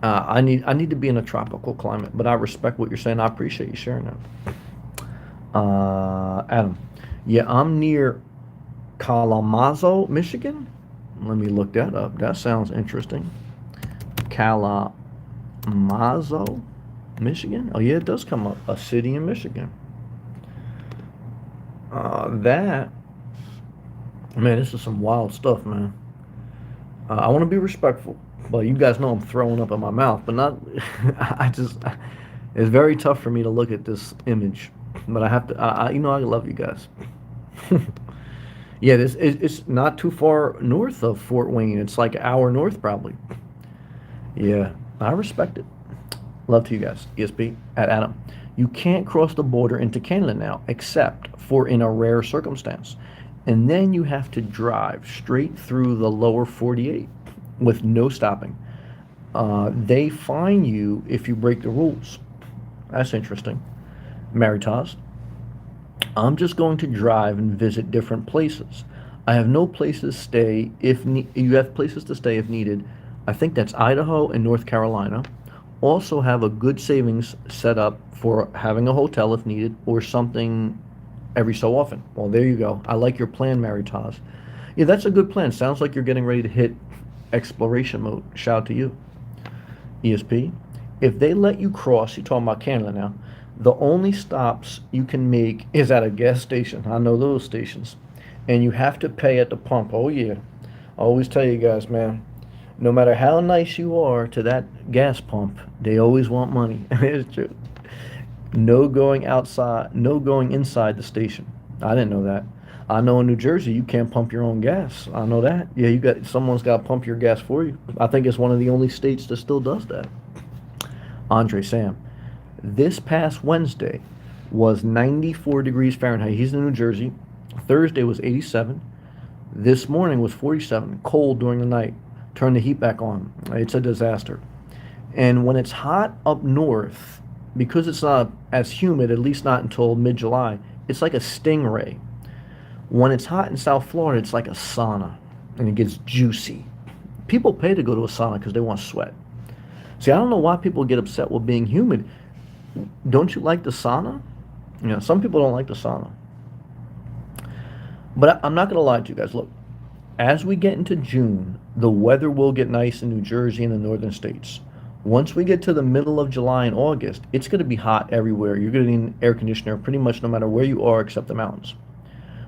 I need to be in a tropical climate, but I respect what you're saying. I appreciate you sharing that. Adam, yeah, I'm near Kalamazoo, Michigan. Let me look that up. That sounds interesting. Kalamazoo, Michigan. Oh yeah, it does come up. A city in Michigan. That man, this is some wild stuff, man. I want to be respectful, but you guys know I'm throwing up in my mouth, but not. I just, it's very tough for me to look at this image, but I have to. I love you guys. Yeah, it's not too far north of Fort Wayne. It's like an hour north, probably. Yeah, I respect it. Love to you guys. ESP at Adam. You can't cross the border into Canada now, except for in a rare circumstance. And then you have to drive straight through the lower 48 with no stopping. They fine you if you break the rules. That's interesting. Maritas. I'm just going to drive and visit different places. I have no places to stay if you have places to stay if needed. I think that's Idaho and North Carolina. Also have a good savings set up for having a hotel if needed or something every so often. Well, there you go. I like your plan, Mary Taz. Yeah, that's a good plan. Sounds like you're getting ready to hit exploration mode. Shout out to you. ESP. If they let you cross, you're talking about Canada now, the only stops you can make is at a gas station. I know those stations. And you have to pay at the pump. Oh, yeah. I always tell you guys, man, no matter how nice you are to that gas pump, they always want money. It's true. No going outside, no going inside the station. I didn't know that. I know in New Jersey you can't pump your own gas. I know that. Yeah, someone's got to pump your gas for you. I think it's one of the only states that still does that. Andre Sam, this past Wednesday was 94 degrees Fahrenheit. He's in New Jersey. Thursday was 87. This morning was 47. Cold during the night. Turn the heat back on. It's a disaster. And when it's hot up north, because it's not as humid, at least not until mid-July, it's like a stingray. When it's hot in South Florida, it's like a sauna, and it gets juicy. People pay to go to a sauna because they want to sweat. See, I don't know why people get upset with being humid. Don't you like the sauna? Some people don't like the sauna. But I'm not going to lie to you guys. Look, as we get into June, the weather will get nice in New Jersey and the northern states. Once we get to the middle of July and August, it's going to be hot everywhere. You're going to need an air conditioner pretty much no matter where you are except the mountains.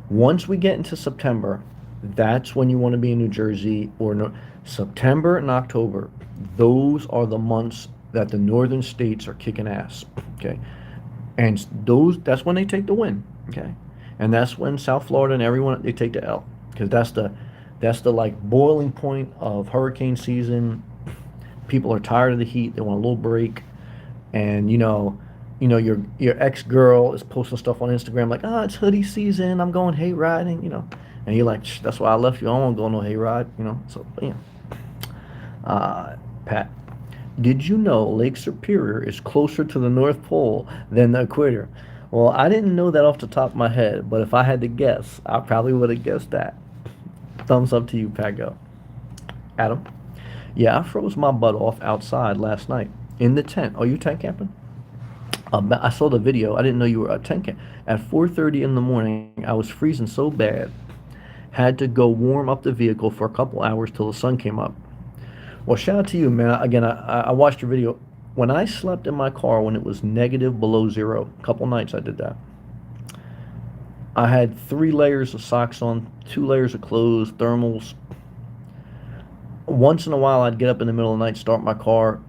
Once we get into September, that's when you want to be in New Jersey or September and October. Those are the months that the northern states are kicking ass. Okay, and that's when they take the win. Okay, and that's when South Florida and everyone they take the L because that's the like boiling point of hurricane season. People are tired of the heat. They want a little break. And, your ex-girl is posting stuff on Instagram like, it's hoodie season, I'm going hayride, and you're like, that's why I left you. I don't want to go no hayride. So Pat, did you know Lake Superior is closer to the North Pole than the equator? Well, I didn't know that off the top of my head, but if I had to guess, I probably would have guessed that. Thumbs up to you, Pat. Go. Adam? Yeah, I froze my butt off outside last night in the tent. Oh, you tent camping? I saw the video. I didn't know you were a tent camp. At 4:30 in the morning, I was freezing so bad, had to go warm up the vehicle for a couple hours till the sun came up. Well, shout out to you, man. Again, I watched your video. When I slept in my car when it was negative below zero, a couple nights I did that. I had 3 layers of socks on, 2 layers of clothes, thermals. Once in a while, I'd get up in the middle of the night, start my car.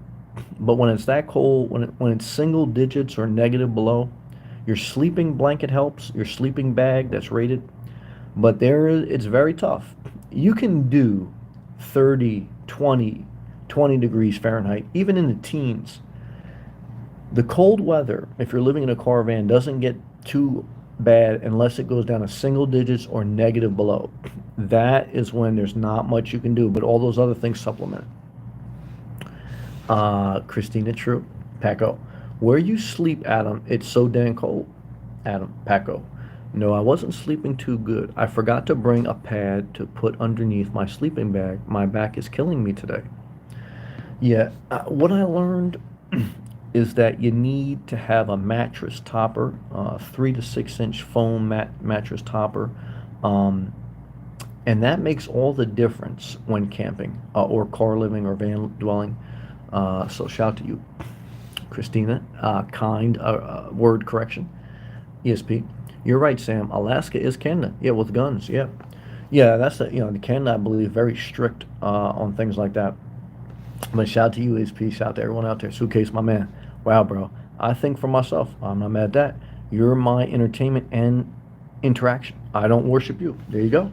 But when it's that cold, when it's single digits or negative below, your sleeping blanket helps, your sleeping bag that's rated. But it's very tough. You can do 30, 20 degrees Fahrenheit, even in the teens. The cold weather, if you're living in a caravan, doesn't get too bad unless it goes down to single digits or negative below. That is when there's not much you can do, but all those other things supplement. Christina, true. Paco, where you sleep, Adam, it's so damn cold. Adam, Paco, no, I wasn't sleeping too good. I forgot to bring a pad to put underneath my sleeping bag. My back is killing me today. Yeah, what I learned is that you need to have a mattress topper, 3 to 6 inch foam mattress topper, and that makes all the difference when camping or car living or van dwelling. So shout out to you, Christina. Kind word correction. ESP. You're right, Sam. Alaska is Canada. Yeah, with guns. Yeah, yeah. That's the Canada, I believe, very strict on things like that. But shout out to you, ESP. Shout out to everyone out there. Suitcase, my man. Wow, bro. I think for myself, I'm not mad at that. You're my entertainment and interaction. I don't worship you. There you go.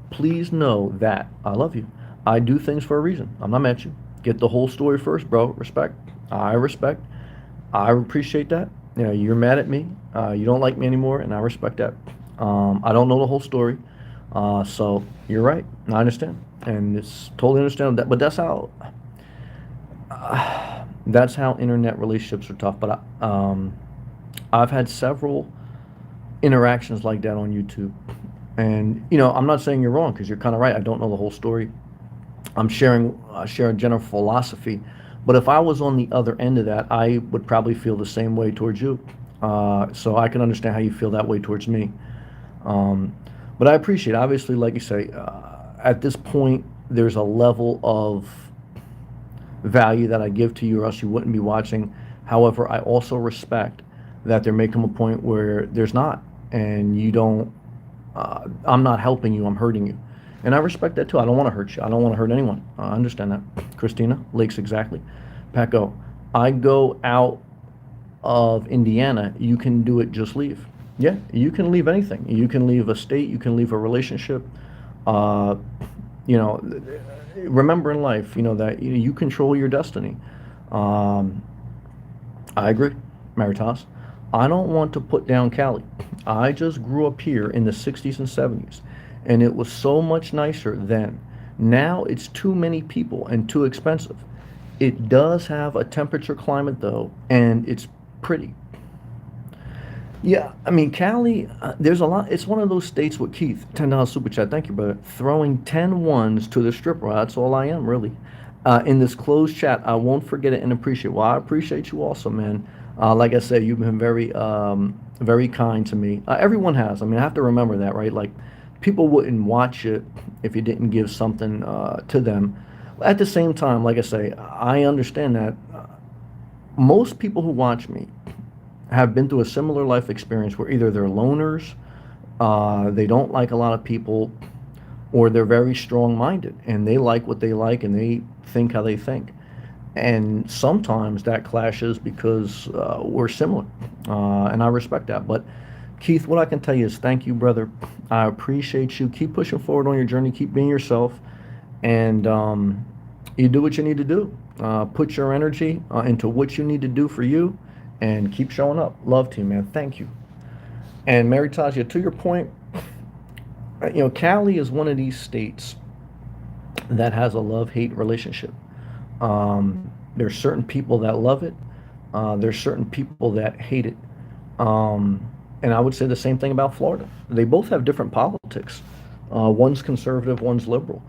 Please know that I love you. I do things for a reason. I'm not mad at you. Get the whole story first, bro. Respect. I respect. I appreciate that. You're mad at me. You don't like me anymore, and I respect that. I don't know the whole story, so you're right. I understand, and it's totally understandable. But that's how internet relationships are tough. But I've had several interactions like that on YouTube, and I'm not saying you're wrong because you're kind of right. I don't know the whole story. I'm sharing general philosophy. But if I was on the other end of that, I would probably feel the same way towards you. So I can understand how you feel that way towards me. But I appreciate, obviously, like you say, at this point, there's a level of value that I give to you, or else you wouldn't be watching. However, I also respect that there may come a point where there's not, and you don't, I'm not helping you, I'm hurting you. And I respect that too. I don't want to hurt you. I don't want to hurt anyone. I understand that. Christina, Lakes, exactly. Paco, I go out of Indiana. You can do it, just leave. Yeah, you can leave anything. You can leave a state. You can leave a relationship. Remember in life, that you control your destiny. I agree, Maritas. I don't want to put down Cali. I just grew up here in the 60s and 70s. And it was so much nicer then. Now it's too many people and too expensive. It does have a temperature climate though, and it's pretty. Yeah, I mean, Cali, there's a lot. It's one of those states with Keith, $10 super chat. Thank you, brother. Throwing 10 ones to the stripper. That's all I am, really. In this closed chat, I won't forget it and appreciate. Well, I appreciate you also, man. Like I said, you've been very, very kind to me. Everyone has. I mean, I have to remember that, right? Like, people wouldn't watch it if you didn't give something to them. At the same time, like I say, I understand that most people who watch me have been through a similar life experience where either they're loners, they don't like a lot of people, or they're very strong-minded and they like what they like and they think how they think. And sometimes that clashes because we're similar, and I respect that. But Keith, what I can tell you is thank you, brother. I appreciate you. Keep pushing forward on your journey. Keep being yourself. And you do what you need to do. Put your energy into what you need to do for you, and keep showing up. Love to you, man. Thank you. And Mary Taja, to your point, Cali is one of these states that has a love-hate relationship. There's certain people that love it. There's certain people that hate it. And I would say the same thing about Florida. They both have different politics. One's conservative, one's liberal.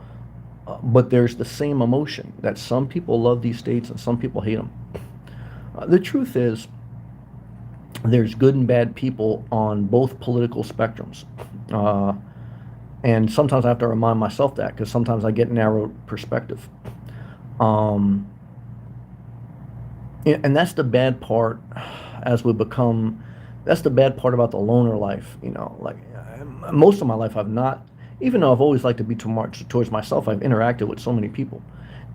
But there's the same emotion that some people love these states and some people hate them. The truth is, there's good and bad people on both political spectrums. And sometimes I have to remind myself that because sometimes I get narrow perspective. Um, and that's the bad part as we become, that's the bad part about the loner life. Like most of my life, I've not, even though I've always liked to be too much towards myself, I've interacted with so many people.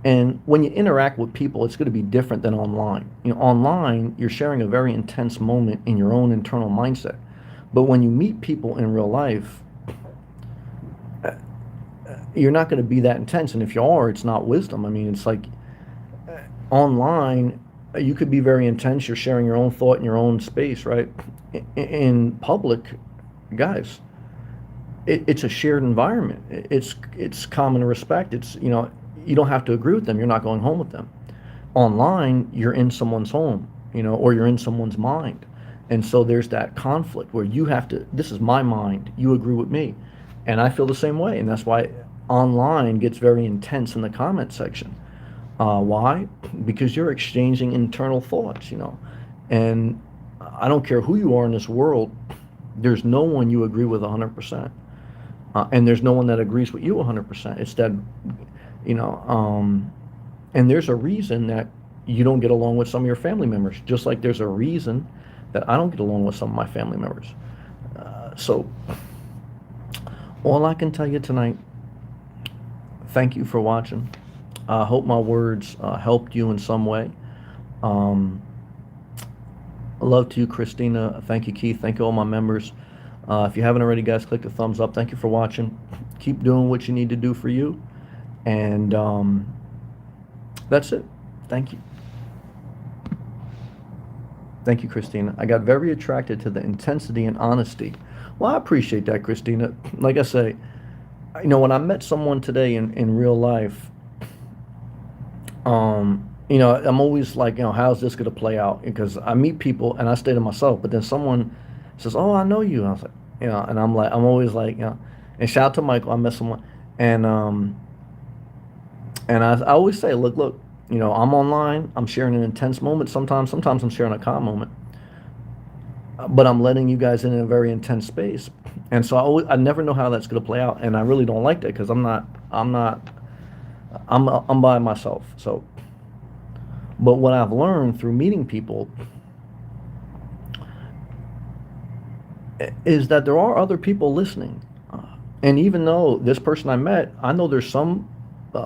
And when you interact with people, it's going to be different than online. Online, you're sharing a very intense moment in your own internal mindset. But when you meet people in real life, you're not going to be that intense. And if you are, it's not wisdom. I mean, it's like online, you could be very intense. You're sharing your own thought in your own space, right? In public, guys, it's a shared environment. It's common respect. It's, you don't have to agree with them. You're not going home with them. Online, you're in someone's home, or you're in someone's mind. And so there's that conflict where you have to, this is my mind, you agree with me. And I feel the same way. And that's why online gets very intense in the comment section. Why? Because you're exchanging internal thoughts, And I don't care who you are in this world, there's no one you agree with 100%. And there's no one that agrees with you 100%. It's that, and there's a reason that you don't get along with some of your family members, just like there's a reason that I don't get along with some of my family members. So all I can tell you tonight, thank you for watching. I hope my words helped you in some way. Love to you, Christina. Thank you, Keith. Thank you, all my members. If you haven't already, guys, click the thumbs up. Thank you for watching. Keep doing what you need to do for you. And that's it. Thank you. Thank you, Christina. I got very attracted to the intensity and honesty. Well, I appreciate that, Christina. Like I say, when I met someone today in real life, I'm always like, how's this going to play out? Because I meet people and I stay to myself, but then someone says, oh, I know you. And I was like, and I'm always like, and shout out to Michael, I met someone. And I always say, look, I'm online, I'm sharing an intense moment. Sometimes I'm sharing a calm moment, but I'm letting you guys in a very intense space. And so I never know how that's going to play out. And I really don't like that because I'm by myself. So, but what I've learned through meeting people is that there are other people listening. And even though this person I met, I know there's some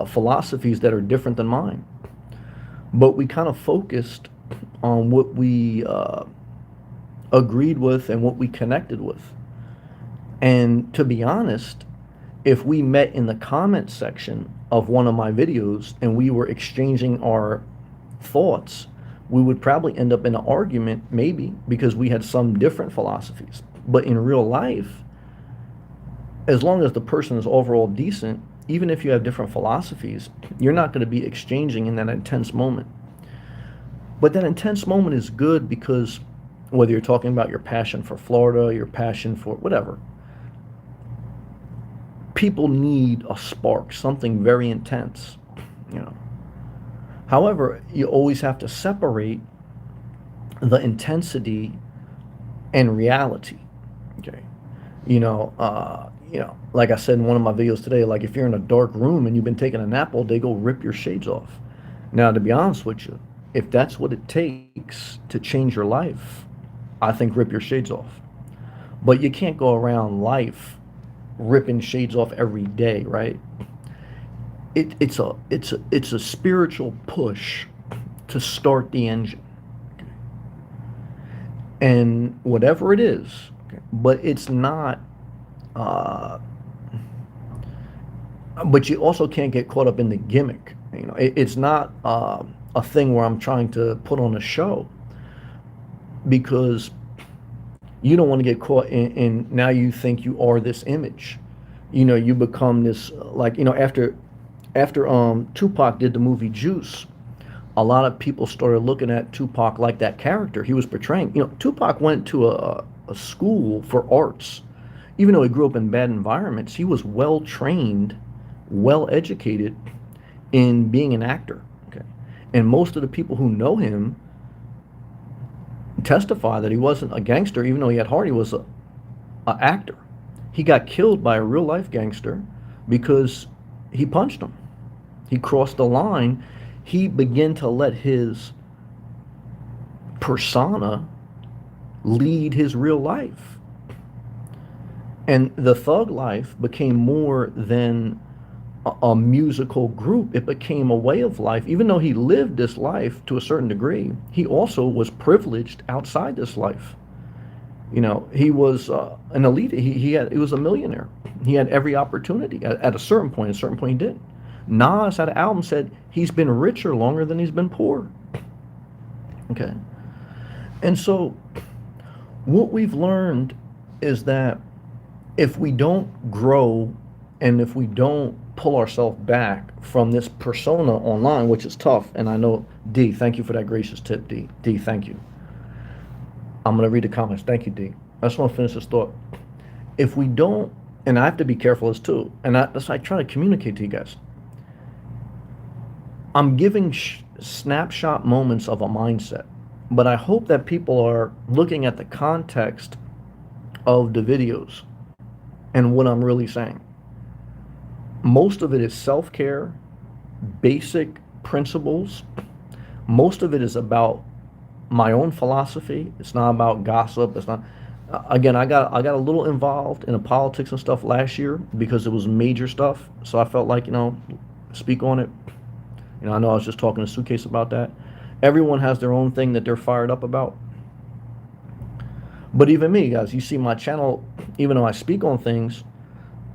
philosophies that are different than mine. But we kind of focused on what we agreed with and what we connected with. And to be honest, if we met in the comment section of one of my videos and we were exchanging our thoughts, we would probably end up in an argument, maybe, because we had some different philosophies. But in real life, as long as the person is overall decent, even if you have different philosophies, you're not going to be exchanging in that intense moment. But that intense moment is good because whether you're talking about your passion for Florida, your passion for whatever, people need a spark, something very intense, However, you always have to separate the intensity and reality. Okay. Like I said in one of my videos today, like if you're in a dark room and you've been taking a nap all day, go rip your shades off. Now, to be honest with you, if that's what it takes to change your life, I think rip your shades off. But you can't go around life ripping shades off every day, right? It's a spiritual push to start the engine, and whatever it is, but it's not. But you also can't get caught up in the gimmick. It's not a thing where I'm trying to put on a show. because you don't want to get caught in now you think you are this image. You become this, like, after Tupac did the movie Juice, a lot of people started looking at Tupac like that character he was portraying. Tupac went to a school for arts. Even though he grew up in bad environments, he was well trained, well educated in being an actor. Okay. And most of the people who know him testify that he wasn't a gangster, even though he had heart, he was a actor. He got killed by a real life gangster because he punched him. He crossed the line. He began to let his persona lead his real life. And the thug life became more than a musical group. It became a way of life. Even though he lived this life to a certain degree, he also was privileged outside this life. He was an elite. He was a millionaire. He had every opportunity. At a certain point, he did. Nas had an album said he's been richer longer than he's been poor. Okay. And so what we've learned is that if we don't grow and if we don't pull ourselves back from this persona online, which is tough, and I know, D, thank you for that gracious tip, D. D, thank you. I'm going to read the comments. Thank you, D. I just want to finish this thought. If we don't, and I have to be careful as too, and that's why I try to communicate to you guys. I'm giving snapshot moments of a mindset, but I hope that people are looking at the context of the videos and what I'm really saying. Most of it is self-care, basic principles. Most of it is about my own philosophy. It's not about gossip. It's not. Again, I got a little involved in the politics and stuff last year because it was major stuff. So I felt like, speak on it. I know I was just talking to Suitcase about that. Everyone has their own thing that they're fired up about. But even me, guys, you see my channel, even though I speak on things,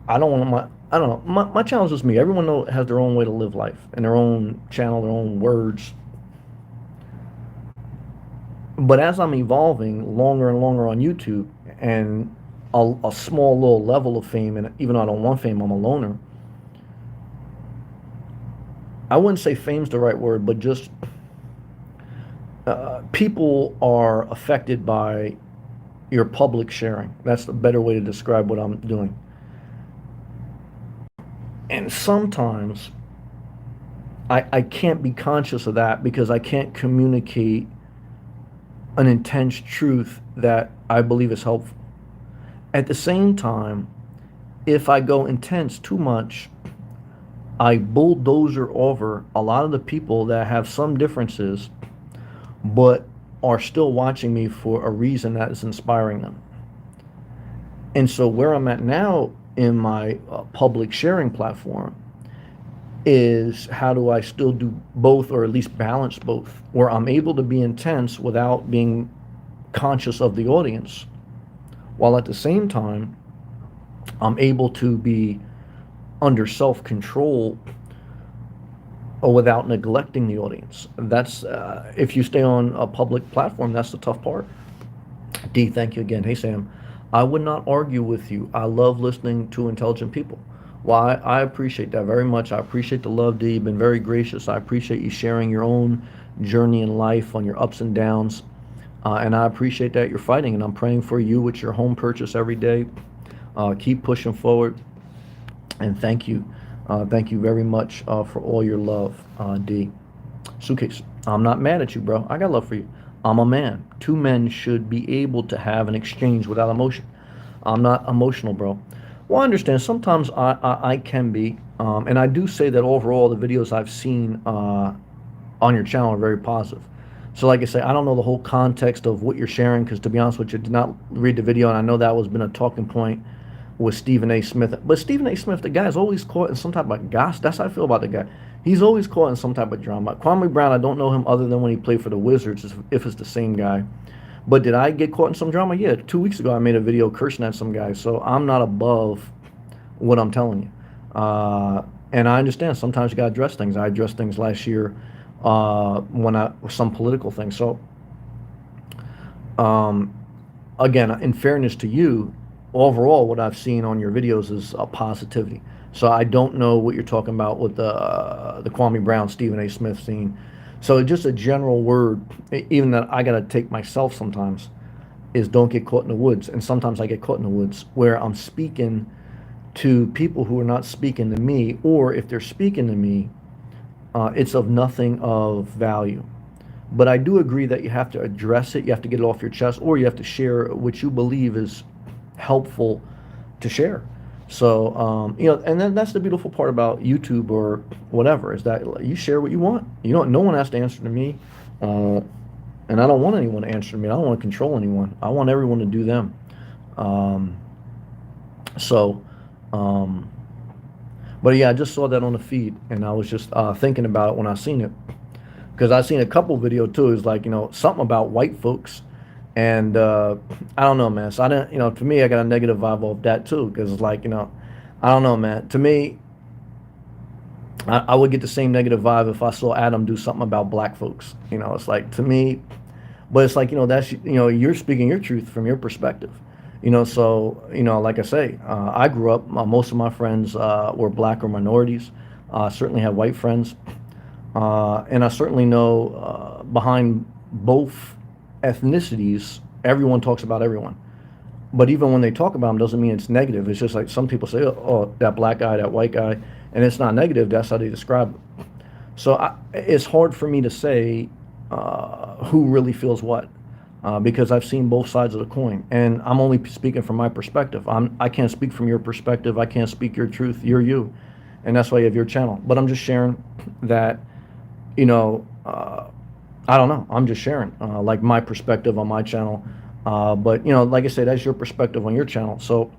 I don't know, my channel is just me. Everyone has their own way to live life and their own channel, their own words. But as I'm evolving longer and longer on YouTube and a small little level of fame, and even though I don't want fame, I'm a loner. I wouldn't say fame's the right word, but just people are affected by your public sharing. That's the better way to describe what I'm doing. And sometimes I can't be conscious of that because I can't communicate an intense truth that I believe is helpful. At the same time, if I go intense too much, I bulldozer over a lot of the people that have some differences, but are still watching me for a reason that is inspiring them. And so where I'm at now in my public sharing platform is how do I still do both, or at least balance both, where I'm able to be intense without being conscious of the audience, while at the same time I'm able to be under self-control or without neglecting the audience. That's if you stay on a public platform, that's the tough part. D, thank you again. Hey Sam, I would not argue with you. I love listening to intelligent people. Well, I appreciate that very much. I appreciate the love, D. You've been very gracious. I appreciate you sharing your own journey in life on your ups and downs. And I appreciate that you're fighting, and I'm praying for you with your home purchase every day. Keep pushing forward. And thank you very much for all your love, D. Suitcase, I'm not mad at you, bro. I got love for you. I'm a man. Two men should be able to have an exchange without emotion. I'm not emotional, bro. Well, I understand. Sometimes I can be, and I do say that overall the videos I've seen on your channel are very positive. So like I say, I don't know the whole context of what you're sharing because, to be honest with you, I did not read the video, and I know that was been a talking point with Stephen A. Smith. But Stephen A. Smith, the guy is always caught in some type of gossip. That's how I feel about the guy. He's always caught in some type of drama. Kwame Brown, I don't know him other than when he played for the Wizards, if it's the same guy. But did I get caught in some drama? Yeah, 2 weeks ago I made a video cursing at some guy. So I'm not above what I'm telling you. And I understand sometimes you got to address things. I addressed things last year some political things. So Again, in fairness to you, overall, what I've seen on your videos is positivity. So I don't know what you're talking about with the Kwame Brown, Stephen A. Smith scene. So just a general word, even that I gotta take myself sometimes, is don't get caught in the woods. And sometimes I get caught in the woods where I'm speaking to people who are not speaking to me, or if they're speaking to me, it's of nothing of value. But I do agree that you have to address it, you have to get it off your chest, or you have to share what you believe is helpful to share. So, and then that's the beautiful part about YouTube or whatever, is that you share what you want. You know, no one has to answer to me, and I don't want anyone to answer to me. I don't want to control anyone. I want everyone to do them. Um, so, um, but yeah, I just saw that on the feed, and I was just thinking about it when I seen it, because I seen a couple video too. It's like, something about white folks, and I don't know, man. So I didn't, to me, I got a negative vibe off that too, because it's like, I don't know, man. To me, I would get the same negative vibe if I saw Adam do something about black folks. It's like, to me, but it's like, that's, you're speaking your truth from your perspective. So, like I say, I grew up, most of my friends were black or minorities. Certainly have white friends. And I certainly know behind both ethnicities, everyone talks about everyone. But even when they talk about them, doesn't mean it's negative. It's just like some people say, oh, that black guy, that white guy, and it's not negative. That's how they describe it. So it's hard for me to say who really feels what, because I've seen both sides of the coin, and I'm only speaking from my perspective. I can't speak from your perspective. I can't speak your truth. You're you, and that's why you have your channel. But I'm just sharing that, I don't know. I'm just sharing like my perspective on my channel. But like I said, that's your perspective on your channel. So,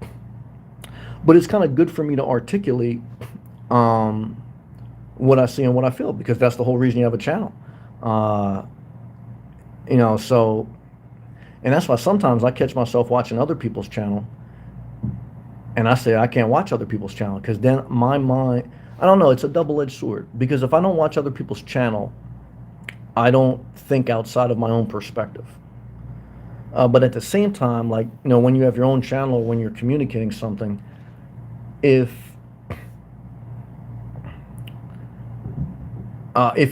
but it's kind of good for me to articulate what I see and what I feel, because that's the whole reason you have a channel. So, and that's why sometimes I catch myself watching other people's channel, and I say I can't watch other people's channel, because then my mind, I don't know, it's a double-edged sword, because if I don't watch other people's channel, I don't think outside of my own perspective. But at the same time, like, when you have your own channel, when you're communicating something, if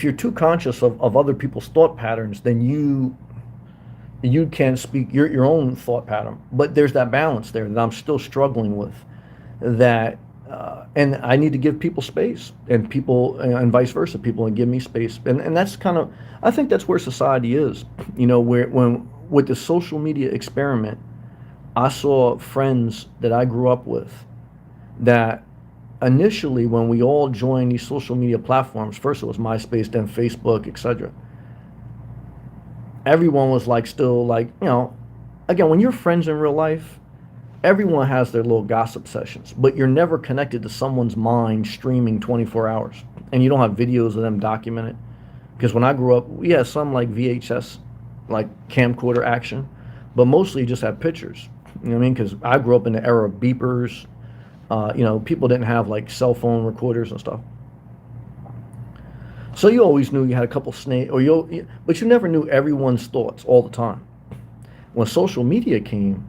you're too conscious of other people's thought patterns, then you can't speak your own thought pattern. But there's that balance there that I'm still struggling with, that and I need to give people space, and people, and vice versa, people and give me space, and that's kind of, I think that's where society is. Where when with the social media experiment, I saw friends that I grew up with that initially, when we all joined these social media platforms, first it was MySpace, then Facebook, etc. Everyone was like, still like, again, when you're friends in real life, everyone has their little gossip sessions, but you're never connected to someone's mind streaming 24 hours, and you don't have videos of them documented. Because when I grew up, we had some like VHS, like camcorder action, but mostly you just have pictures. You know what I mean? Because I grew up in the era of beepers. People didn't have like cell phone recorders and stuff. So you always knew you had a couple snake, but you never knew everyone's thoughts all the time. When social media came,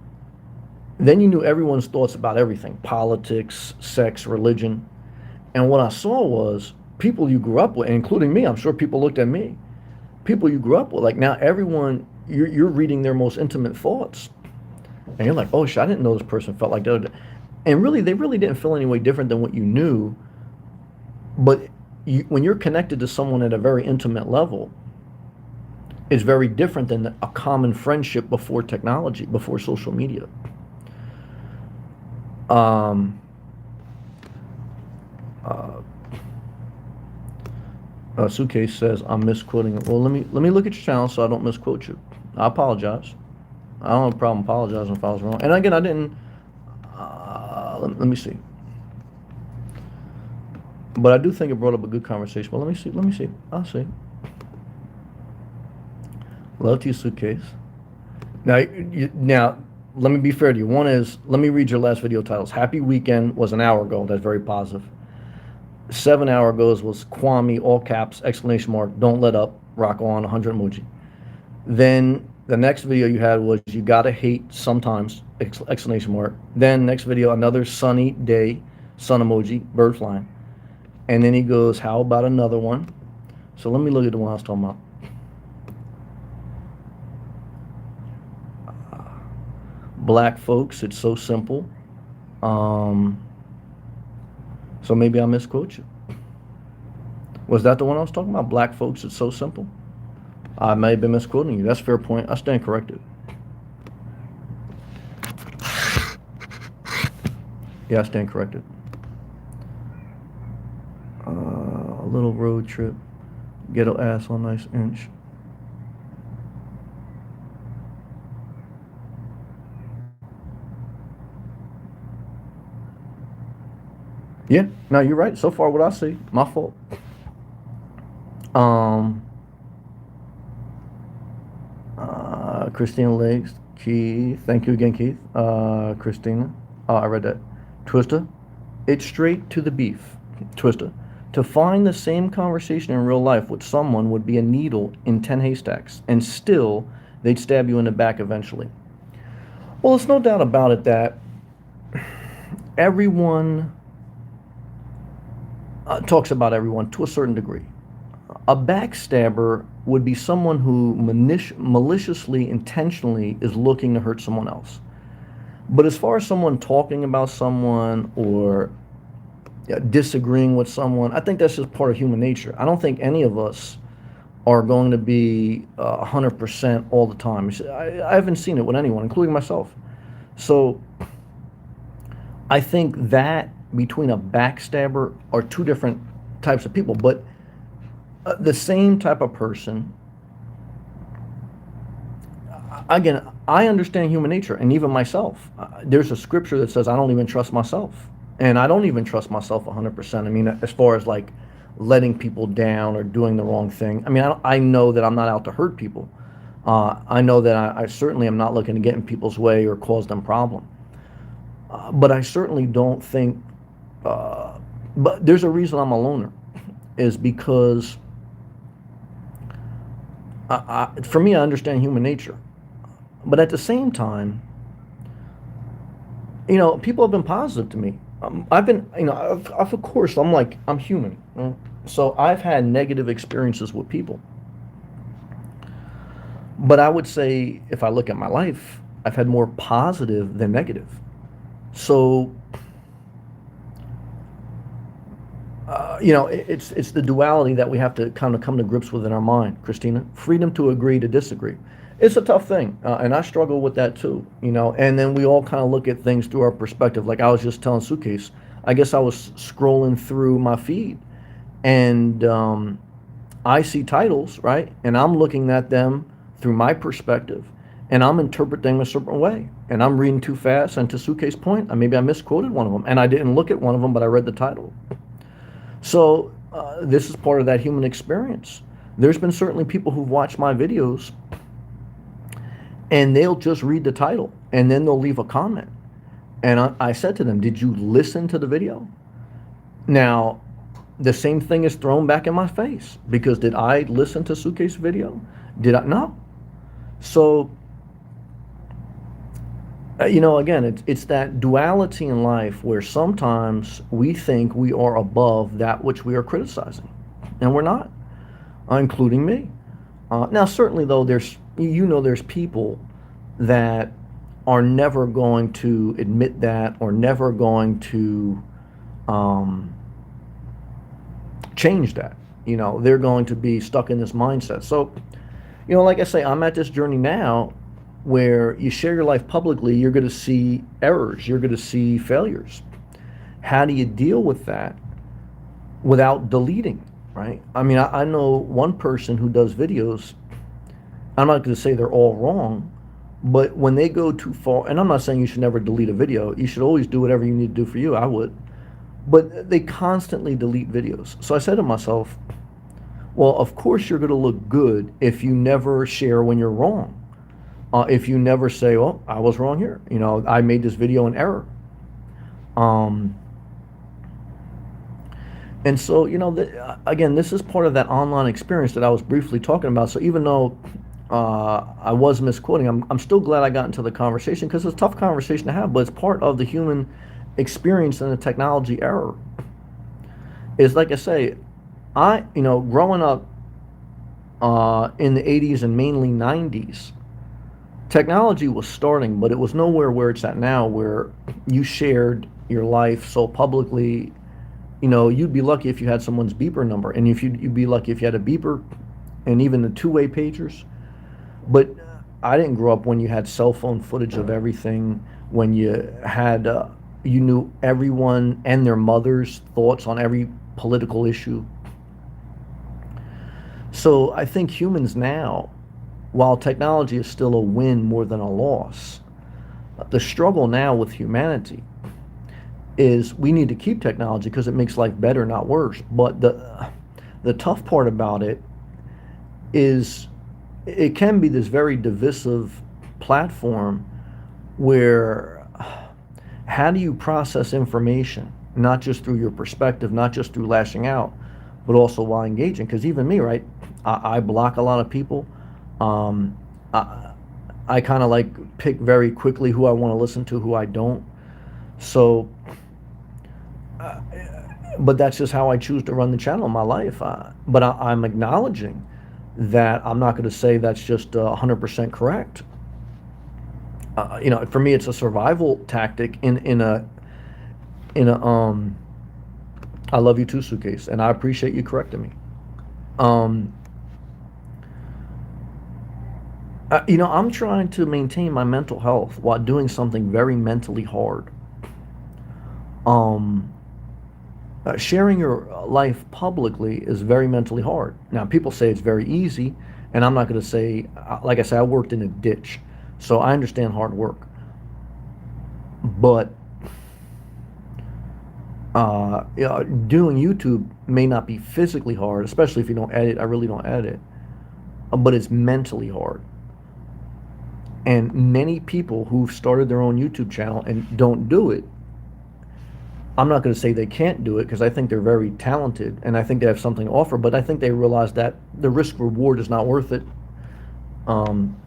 then you knew everyone's thoughts about everything: politics, sex, religion. And what I saw was people you grew up with, including me. I'm sure people looked at me. People you grew up with, like, now everyone, you're reading their most intimate thoughts, and you're like, oh shit, I didn't know this person felt like that. And really, they really didn't feel any way different than what you knew. But when you're connected to someone at a very intimate level, it's very different than a common friendship before technology, before social media. Suitcase says I'm misquoting it. Well, let me look at your channel so I don't misquote you. I apologize. I don't have a problem apologizing if I was wrong. And again, I didn't. Let me see. But I do think it brought up a good conversation. Well, let me see. Let me see. I'll see. Love to you, Suitcase. Now, let me be fair to you. One is, let me read your last video titles. Happy Weekend was an hour ago. That's very positive. 7 hours ago was Kwame, all caps, exclamation mark, don't let up, rock on, 100 emoji. Then The next video you had was you gotta hate sometimes, exclamation mark. Then next video, another sunny day, sun emoji, bird flying. And then he goes, how about another one? So let me look at the one I was talking about. Black folks, it's so simple. So maybe I misquote you. Was that the one I was talking about? Black folks, it's so simple. I may have been misquoting you. That's a fair point. I stand corrected. Yeah, I stand corrected. A little road trip. Ghetto ass on nice inch. Yeah, no, you're right. So far, what I see, my fault. Um, Christina Legs, Keith. Thank you again, Keith. Christina. I read that. Twista. It's straight to the beef. Twista. To find the same conversation in real life with someone would be a needle in 10 haystacks, and still, they'd stab you in the back eventually. Well, there's no doubt about it that everyone talks about everyone to a certain degree. A backstabber would be someone who maliciously, intentionally is looking to hurt someone else. But as far as someone talking about someone or disagreeing with someone, I think that's just part of human nature. I don't think any of us are going to be 100% all the time. I haven't seen it with anyone, including myself. So I think that between a backstabber are two different types of people, but the same type of person. Again, I understand human nature, and even myself. There's a scripture that says I don't even trust myself, and I don't even trust myself 100%. I mean, as far as like letting people down or doing the wrong thing. I mean, I know that I'm not out to hurt people. I know that I certainly am not looking to get in people's way or cause them problem. But I certainly don't think. But there's a reason I'm a loner, is because for me, I understand human nature. But at the same time, people have been positive to me. I've been, of course, I'm human. Right? So I've had negative experiences with people. But I would say, if I look at my life, I've had more positive than negative. So, it's the duality that we have to kind of come to grips with in our mind, Christina. Freedom to agree to disagree. It's a tough thing, and I struggle with that too, and then we all kind of look at things through our perspective. Like I was just telling Suitcase, I guess I was scrolling through my feed, and I see titles, right? And I'm looking at them through my perspective, and I'm interpreting them a certain way. And I'm reading too fast, and to Suitcase's point, maybe I misquoted one of them, and I didn't look at one of them, but I read the title. So this is part of that human experience. There's been certainly people who've watched my videos, and they'll just read the title, and then they'll leave a comment. And I said to them, did you listen to the video? Now, the same thing is thrown back in my face, because did I listen to Suitcase's video? Did I? No. So, again, it's that duality in life where sometimes we think we are above that which we are criticizing, and we're not, including me. Now, certainly, though, there's people that are never going to admit that, or never going to change that. They're going to be stuck in this mindset. So, like I say, I'm at this journey now where you share your life publicly, you're going to see errors, you're going to see failures. How do you deal with that without deleting, right? I mean, I know one person who does videos. I'm not going to say they're all wrong, but when they go too far, and I'm not saying you should never delete a video, you should always do whatever you need to do for you, I would, but they constantly delete videos. So I said to myself, well, of course you're going to look good if you never share when you're wrong. If you never say, well, I was wrong here, I made this video in error. And so, again, this is part of that online experience that I was briefly talking about. So even though I was misquoting. I'm still glad I got into the conversation because it's a tough conversation to have, but it's part of the human experience in the technology era. Is like I say, growing up in the 80s and mainly 90s, technology was starting, but it was nowhere where it's at now, where you shared your life so publicly. You'd be lucky if you had someone's beeper number, and if you'd be lucky if you had a beeper, and even the two-way pagers. But I didn't grow up when you had cell phone footage of everything, when you knew everyone and their mother's thoughts on every political issue. So I think humans now, while technology is still a win more than a loss, the struggle now with humanity is we need to keep technology because it makes life better, not worse. But the tough part about it is it can be this very divisive platform where how do you process information, not just through your perspective, not just through lashing out, but also while engaging? Because even me, right, I block a lot of people. Um, I kind of like pick very quickly who I want to listen to, who I don't. So, but that's just how I choose to run the channel in my life. But I'm acknowledging that I'm not going to say that's just 100% correct. For me, it's a survival tactic in a I love you too suitcase, and I appreciate you correcting me. Um, I'm trying to maintain my mental health while doing something very mentally hard. Um, Sharing your life publicly is very mentally hard. Now, people say it's very easy, and I'm not going to say, like I said, I worked in a ditch, so I understand hard work. But doing YouTube may not be physically hard, especially if you don't edit. I really don't edit, but it's mentally hard. And many people who've started their own YouTube channel and don't do it, I'm not going to say they can't do it because I think they're very talented and I think they have something to offer, but I think they realize that the risk reward is not worth it. Um,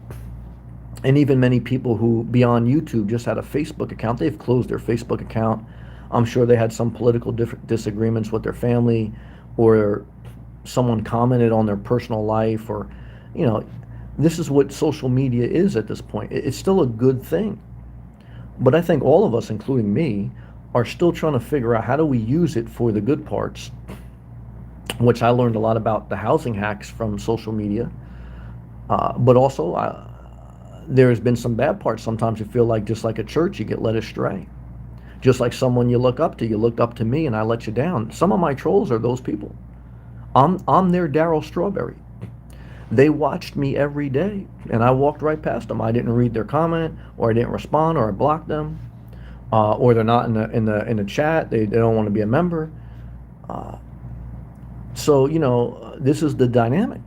and even many people who, beyond YouTube, just had a Facebook account, they've closed their Facebook account. I'm sure they had some political disagreements with their family, or someone commented on their personal life, or, you know, this is what social media is at this point. It's still a good thing. But I think all of us, including me, are still trying to figure out how do we use it for the good parts, which I learned a lot about the housing hacks from social media. But also, there's been some bad parts. Sometimes you feel like, just like a church, you get led astray. Just like someone you look up to. You looked up to me and I let you down. Some of my trolls are those people. I'm their Daryl Strawberry. They watched me every day and I walked right past them. I didn't read their comment, or I didn't respond, or I blocked them, or they're not in the chat. They don't want to be a member. So this is the dynamic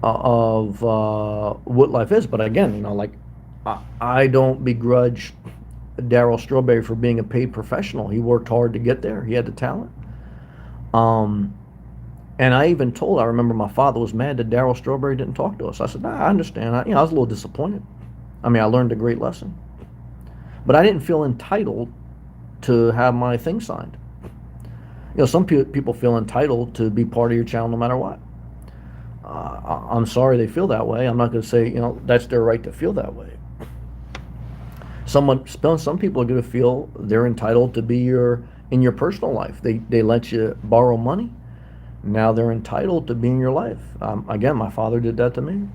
of what life is. But again, like I don't begrudge Daryl Strawberry for being a paid professional. He worked hard to get there. He had the talent. And I even I remember my father was mad that Daryl Strawberry didn't talk to us. I said, nah, I understand. I was a little disappointed. I mean, I learned a great lesson. But I didn't feel entitled to have my thing signed. Some people feel entitled to be part of your channel no matter what. I'm sorry they feel that way. I'm not going to say, that's their right to feel that way. Some people are going to feel they're entitled to be in your personal life. They let you borrow money. Now they're entitled to be in your life. Again, my father did that to me.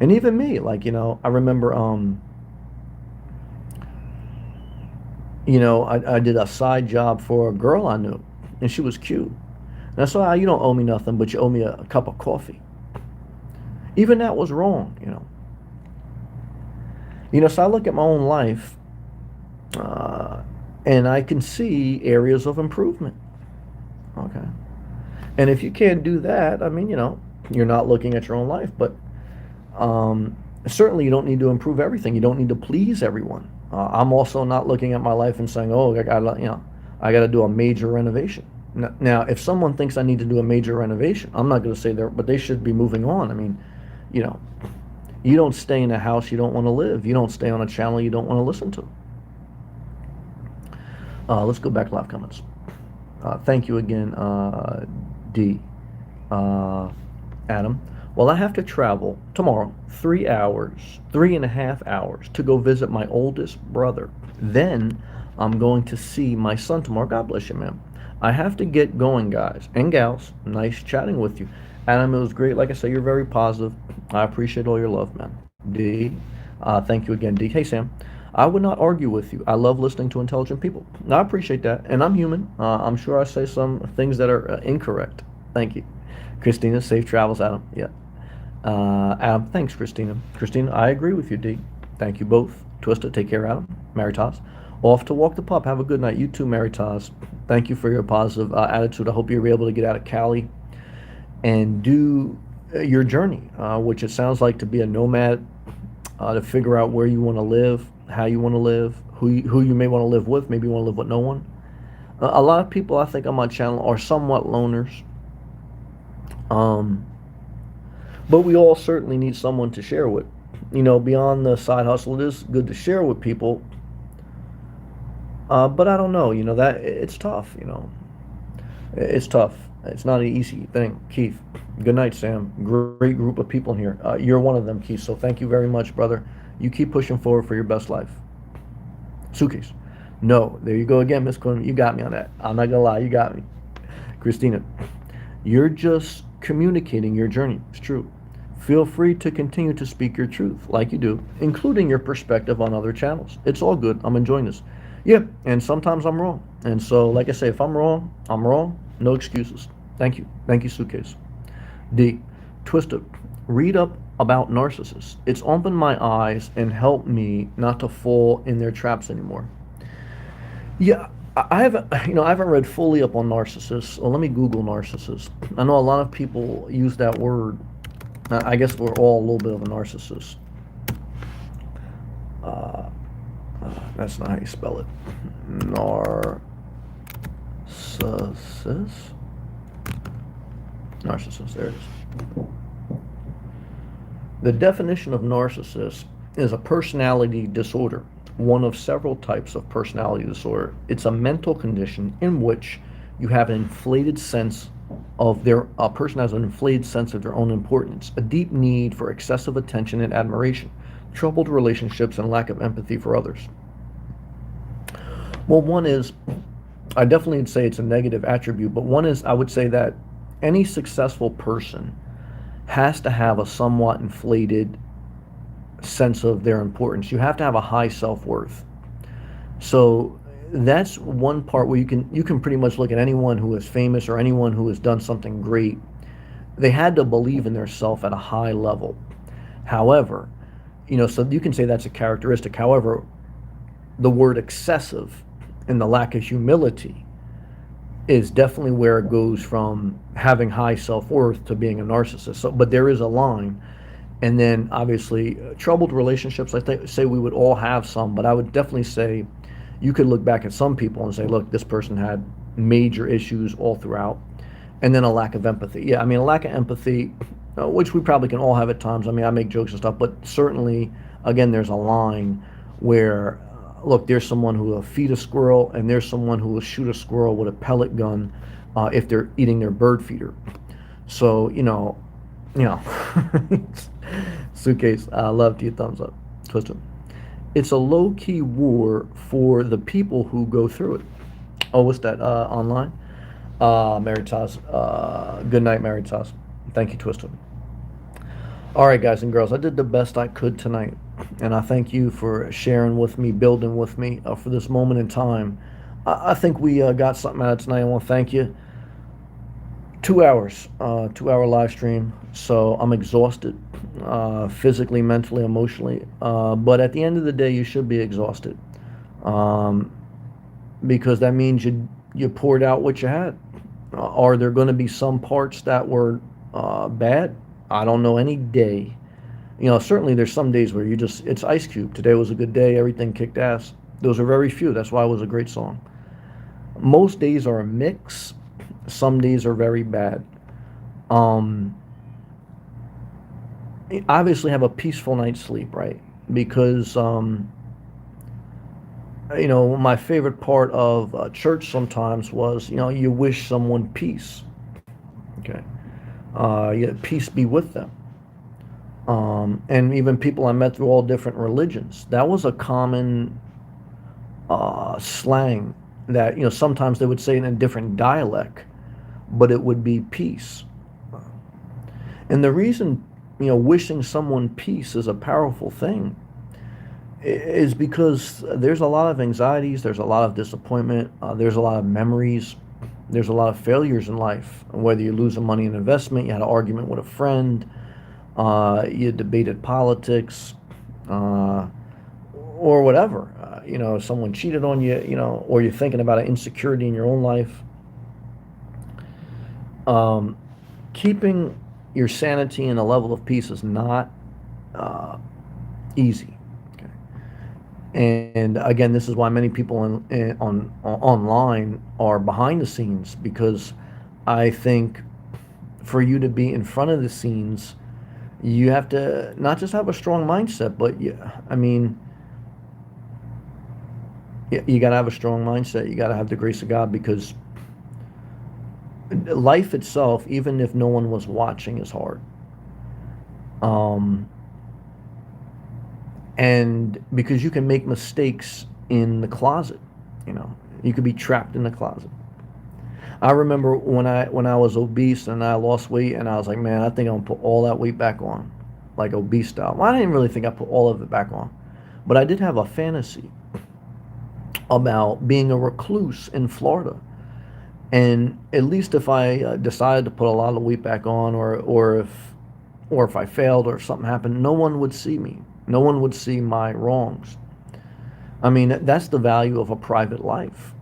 And even me, I remember, I did a side job for a girl I knew, and she was cute. And I said, you don't owe me nothing, but you owe me a cup of coffee. Even that was wrong, So I look at my own life, and I can see areas of improvement. Okay. And if you can't do that, I mean, you're not looking at your own life. But certainly you don't need to improve everything. You don't need to please everyone. I'm also not looking at my life and saying, oh, I got to do a major renovation. Now, if someone thinks I need to do a major renovation, I'm not going to say but they should be moving on. I mean, You know, you don't stay in a house you don't want to live. You don't stay on a channel you don't want to listen to. Let's go back to live comments. Thank you again, D. Uh, Adam. Well, I have to travel tomorrow 3 hours, 3.5 hours to go visit my oldest brother. Then I'm going to see my son tomorrow. God bless you, man. I have to get going, guys and gals. Nice chatting with you. Adam, it was great. Like I said, you're very positive. I appreciate all your love, man. D, thank you again, D. Hey, Sam. I would not argue with you. I love listening to intelligent people. I appreciate that. And I'm human. I'm sure I say some things that are incorrect. Thank you. Christina, safe travels, Adam. Yeah. Adam, thanks, Christina. Christina, I agree with you, D. Thank you both. Twista, take care, Adam. Maritas, off to walk the pup. Have a good night. You too, Maritas. Thank you for your positive attitude. I hope you're able to get out of Cali and do your journey, which it sounds like to be a nomad, to figure out where you want to live, how you want to live, who you may want to live with. Maybe you want to live with no one. A lot of people I think on my channel are somewhat loners. But we all certainly need someone to share with. Beyond the side hustle, it is good to share with people. But I don't know, that it's tough, It's tough. It's not an easy thing. Keith, good night, Sam. Great group of people in here. You're one of them, Keith, so thank you very much, brother. You keep pushing forward for your best life. Suitcase. No, there you go again, Miss Quinn. You got me on that. I'm not gonna lie, you got me. Christina, you're just communicating your journey. It's true. Feel free to continue to speak your truth like you do, including your perspective on other channels. It's all good. I'm enjoying this. Yeah, and sometimes I'm wrong. And so, like I say, if I'm wrong, I'm wrong. No excuses. Thank you. Thank you, Suitcase. D. Twisted. Read up about narcissists. It's opened my eyes and helped me not to fall in their traps anymore. Yeah, I haven't read fully up on narcissists. Well, let me Google narcissist. I know a lot of people use that word. I guess we're all a little bit of a narcissist. That's not how you spell it. Narcissus. Narcissist. There it is. The definition of narcissist is a personality disorder, one of several types of personality disorder. It's a mental condition in which you have an inflated sense of a person has an inflated sense of their own importance, a deep need for excessive attention and admiration, troubled relationships, and lack of empathy for others. Well, one is, I definitely would say it's a negative attribute, but one is, I would say that any successful person has to have a somewhat inflated sense of their importance. You have to have a high self-worth. So that's one part where you can pretty much look at anyone who is famous or anyone who has done something great. They had to believe in their self at a high level. However, so you can say that's a characteristic. However, the word excessive and the lack of humility is definitely where it goes from having high self-worth to being a narcissist. So, but there is a line. And then obviously troubled relationships, I say we would all have some, but I would definitely say you could look back at some people and say, look, this person had major issues all throughout. And then a lack of empathy. Yeah, I mean, a lack of empathy, which we probably can all have at times. I mean, I make jokes and stuff, but certainly, again, there's a line where, look, there's someone who will feed a squirrel and there's someone who will shoot a squirrel with a pellet gun if they're eating their bird feeder. So, Suitcase, love to you, thumbs up. Twisted. It's a low-key war for the people who go through it. Oh, what's that, online? Maritas. Good night, Maritas. Thank you, Twisted. All right, guys and girls, I did the best I could tonight. And I thank you for sharing with me, building with me for this moment in time. I think we got something out of tonight. I want to thank you. 2 hours, 2 hour live stream. So I'm exhausted, physically, mentally, emotionally. But at the end of the day, you should be exhausted, because that means you poured out what you had. Are there going to be some parts that were bad? I don't know any day. Certainly there's some days where it's Ice Cube. Today was a good day. Everything kicked ass. Those are very few. That's why it was a great song. Most days are a mix. Some days are very bad. obviously have a peaceful night's sleep, right? Because my favorite part of church sometimes was, you wish someone peace. Okay, peace be with them. And even people I met through all different religions, that was a common slang that, sometimes they would say it in a different dialect, but it would be peace. And the reason, wishing someone peace is a powerful thing is because there's a lot of anxieties, there's a lot of disappointment, there's a lot of memories, there's a lot of failures in life. Whether you lose money in investment, you had an argument with a friend, you debated politics, or whatever. Someone cheated on you, or you're thinking about an insecurity in your own life. Um, Keeping your sanity and a level of peace is not uh, easy. Okay. And again, this is why many people online are behind the scenes, because I think for you to be in front of the scenes, you have to not just have a strong mindset, but I mean, you got to have a strong mindset. You got to have the grace of God, because life itself, even if no one was watching, is hard. Um, and because you can make mistakes in the closet, you know, you could be trapped in the closet. I remember when I was obese and I lost weight, and I was like, man, I think I'm gonna put all that weight back on, like obese style. Well, I didn't really think I put all of it back on, but I did have a fantasy about being a recluse in Florida. And at least if I decided to put a lot of weight back on, or if I failed or something happened, no one would see me. No one would see my wrongs. I mean, that's the value of a private life.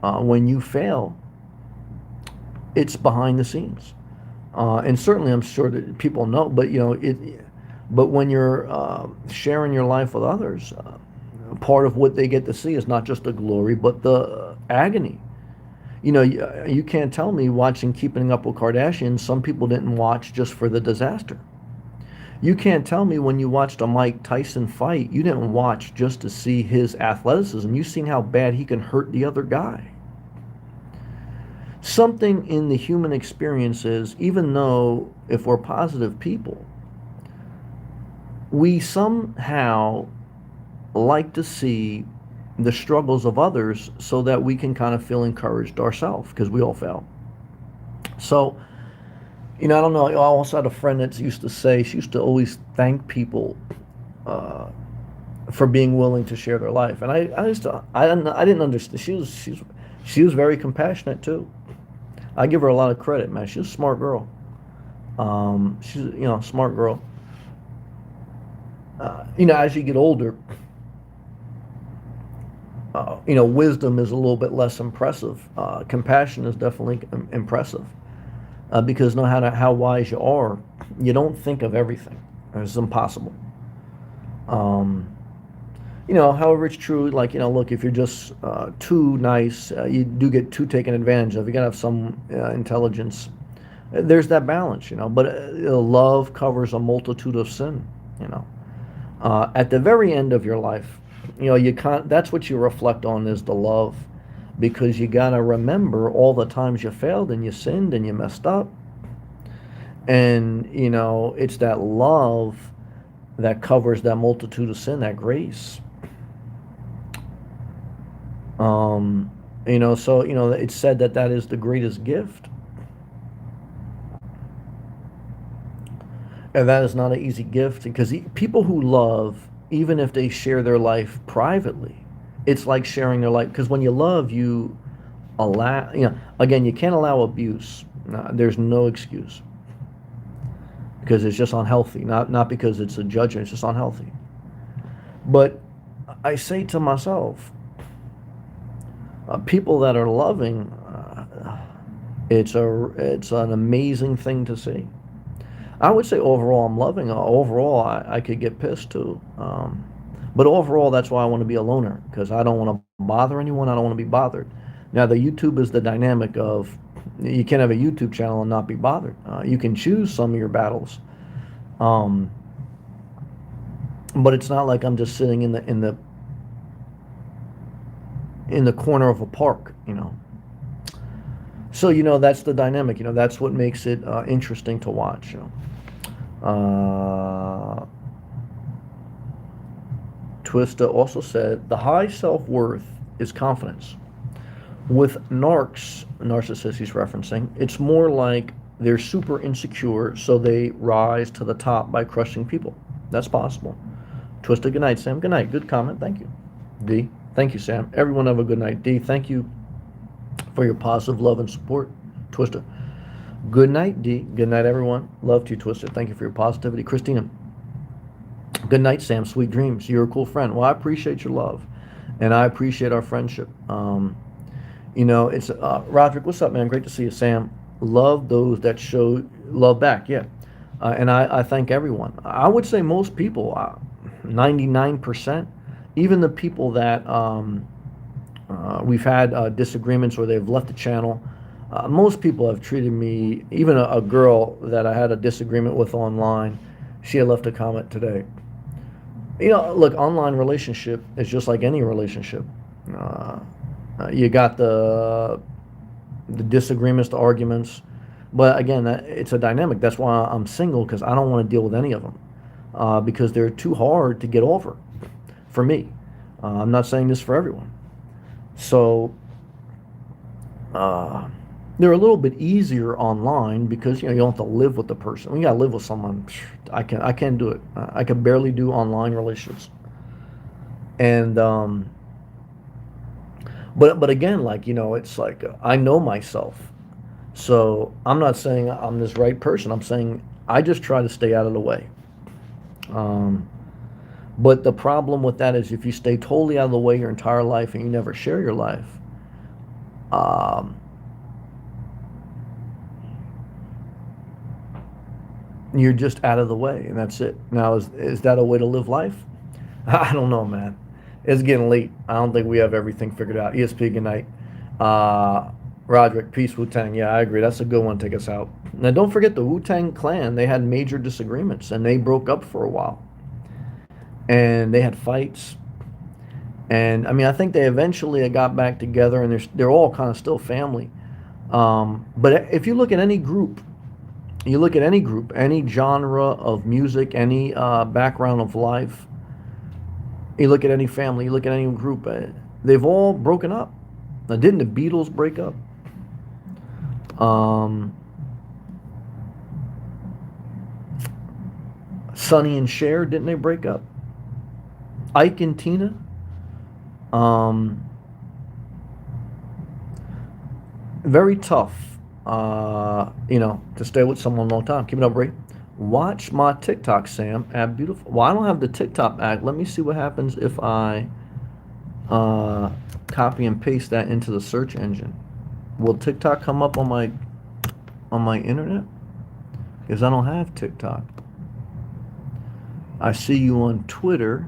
When you fail, it's behind the scenes, and certainly I'm sure that people know. But But when you're sharing your life with others, part of what they get to see is not just the glory, but the agony. You can't tell me watching Keeping Up with Kardashians, some people didn't watch just for the disaster. You can't tell me when you watched a Mike Tyson fight, you didn't watch just to see his athleticism. You've seen how bad he can hurt the other guy. Something in the human experience is, even though if we're positive people, we somehow like to see the struggles of others so that we can kind of feel encouraged ourselves, because we all fail. So, I don't know. I also had a friend that used to say, she used to always thank people for being willing to share their life. And I didn't understand. She was very compassionate too. I give her a lot of credit, man. She's a smart girl. She's, a smart girl. As you get older, wisdom is a little bit less impressive. Compassion is definitely impressive, because no matter how wise you are, you don't think of everything. It's impossible. Um, However, it's true. Like, look, if you're just too nice, you do get too taken advantage of. You gotta have some intelligence. There's that balance, But love covers a multitude of sin, you know. At the very end of your life, you can't. That's what you reflect on, is the love, because you gotta remember all the times you failed and you sinned and you messed up, and it's that love that covers that multitude of sin, that grace. So it's said that that is the greatest gift, and that is not an easy gift, because people who love, even if they share their life privately, it's like sharing their life, because when you love, you allow, again, you can't allow abuse. No, there's no excuse, because it's just unhealthy, not because it's a judgment, it's just unhealthy. But I say to myself, people that are loving, it's an amazing thing to see. I would say overall I'm loving. Overall, I could get pissed too. But overall, that's why I want to be a loner, because I don't want to bother anyone. I don't want to be bothered. Now, the YouTube is the dynamic of, you can't have a YouTube channel and not be bothered. You can choose some of your battles. Um, but it's not like I'm just sitting in the corner of a park, you know. So that's the dynamic. That's what makes it interesting to watch. Twista also said the high self-worth is confidence. With narcissists he's referencing, it's more like they're super insecure, so they rise to the top by crushing people. That's possible. Twista, good night, Sam. Good night. Good comment. Thank you. D, thank you, Sam. Everyone have a good night. D, thank you for your positive love and support. Twista, good night, D. Good night, everyone. Love to you, Twista. Thank you for your positivity. Christina, good night, Sam. Sweet dreams. You're a cool friend. Well, I appreciate your love, and I appreciate our friendship. It's Roderick. What's up, man? Great to see you, Sam. Love those that show love back. Yeah, and I thank everyone. I would say most people, 99%, even the people that we've had disagreements or they've left the channel. Most people have treated me, even a girl that I had a disagreement with online, she had left a comment today. Look, online relationship is just like any relationship. You got the disagreements, the arguments, but again, it's a dynamic. That's why I'm single, because I don't want to deal with any of them, because they're too hard to get over for me. I'm not saying this for everyone. So they're a little bit easier online because you don't have to live with the person. When you got to live with someone, I can't do it. I can barely do online relationships. And but again, like it's like I know myself, so I'm not saying I'm this right person. I'm saying I just try to stay out of the way. But the problem with that is if you stay totally out of the way your entire life and you never share your life, you're just out of the way, and that's it. Now, is that a way to live life? I don't know, man. It's getting late. I don't think we have everything figured out. ESP, good night. Roderick, peace, Wu-Tang. Yeah, I agree. That's a good one to take us out. Now, don't forget the Wu-Tang Clan. They had major disagreements, and they broke up for a while. And they had fights. And, I mean, I think they eventually got back together, and they're all kind of still family. But if you look at any group, any genre of music, any background of life, you look at any family, you look at any group, they've all broken up. Now, didn't the Beatles break up? Sonny and Cher, didn't they break up? Ike and Tina? Very tough, to stay with someone a long time. Keep it up, Ray. Watch my TikTok, Sam. Add beautiful. Well, I don't have the TikTok app. Let me see what happens if I copy and paste that into the search engine. Will TikTok come up on my internet? Because I don't have TikTok. I see you on Twitter.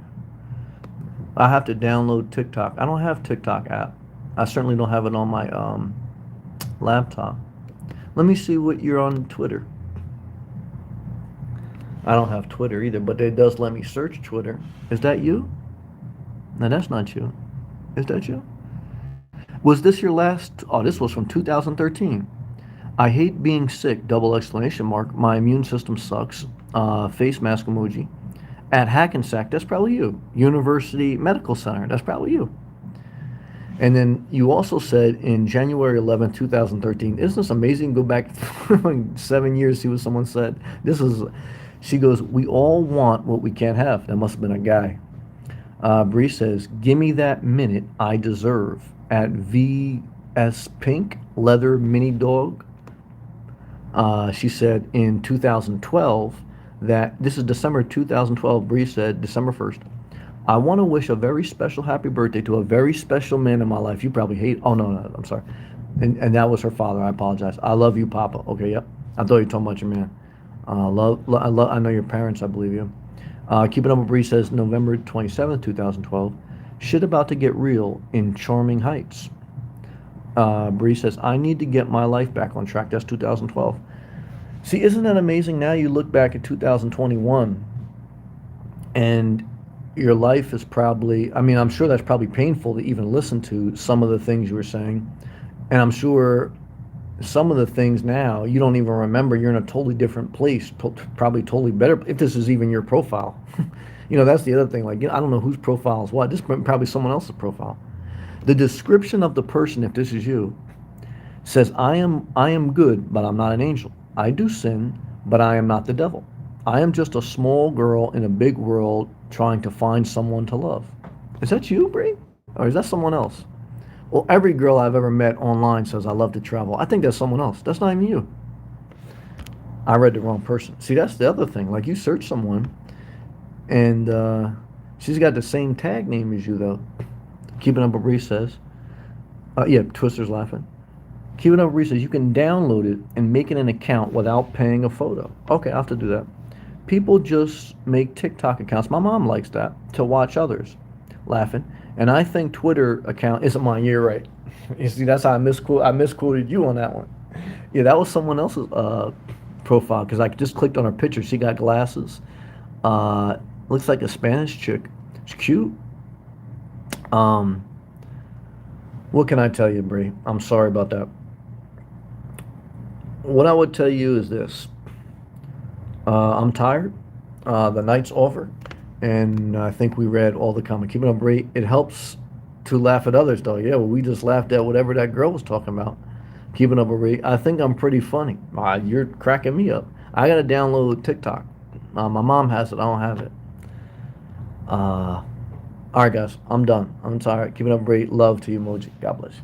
I have to download TikTok. I don't have TikTok app. I certainly don't have it on my laptop. Let me see what you're on Twitter. I don't have Twitter either, but it does let me search Twitter. Is that you? No, that's not you. Is that you? Was this your last? Oh, this was from 2013. I hate being sick, double exclamation mark. My immune system sucks. Face mask emoji. At Hackensack, that's probably you. University Medical Center, that's probably you. And then you also said in January 11th, 2013, isn't this amazing? Go back 7 years, see what someone said. She goes, we all want what we can't have. That must have been a guy. Bree says, give me that minute I deserve. At VS Pink, Leather Mini Dog. She said in 2012, that this is December 2012, Bree said, December 1st, I want to wish a very special happy birthday to a very special man in my life. You probably hate, oh, no, I'm sorry. And that was her father. I apologize. I love you, Papa. Okay, yep. I thought you were talking about your man. I know your parents, I believe you. Keep It Up with Bree says, November 27th, 2012, shit about to get real in Charming Heights. Bree says, I need to get my life back on track. That's 2012. See, isn't that amazing? Now you look back at 2021, and your life is probably, I mean, I'm sure that's probably painful to even listen to some of the things you were saying. And I'm sure some of the things now you don't even remember. You're in a totally different place, probably totally better, if this is even your profile. That's the other thing. Like, I don't know whose profile is what. This is probably someone else's profile. The description of the person, if this is you, says, I am good, but I'm not an angel. I do sin, but I am not the devil. I am just a small girl in a big world trying to find someone to love. Is that you, Brie? Or is that someone else? Well, every girl I've ever met online says I love to travel. I think that's someone else. That's not even you. I read the wrong person. See, that's the other thing. Like, you search someone, and she's got the same tag name as you, though. Keeping Up with Bree says. Yeah, Twister's laughing. Keeping Up with Bree says you can download it and make it an account without paying a photo. Okay, I'll have to do that. People just make TikTok accounts. My mom likes that to watch others. Laughing. And I think Twitter account isn't mine. You're right. You see, that's how I misquoted you on that one. Yeah, that was someone else's profile because I just clicked on her picture. She got glasses. Looks like a Spanish chick. She's cute. Um, what can I tell you, Brie? I'm sorry about that. What I would tell you is this. I'm tired. The night's over, and I think we read all the comments. Keep it up, Brie. It helps to laugh at others, though. Yeah, well, we just laughed at whatever that girl was talking about. Keeping up, Brie. I think I'm pretty funny. You're cracking me up. I gotta download TikTok. My mom has it. I don't have it. All right, guys. I'm done. I'm tired. Keep it up, Brie. Love to you, emoji. God bless you.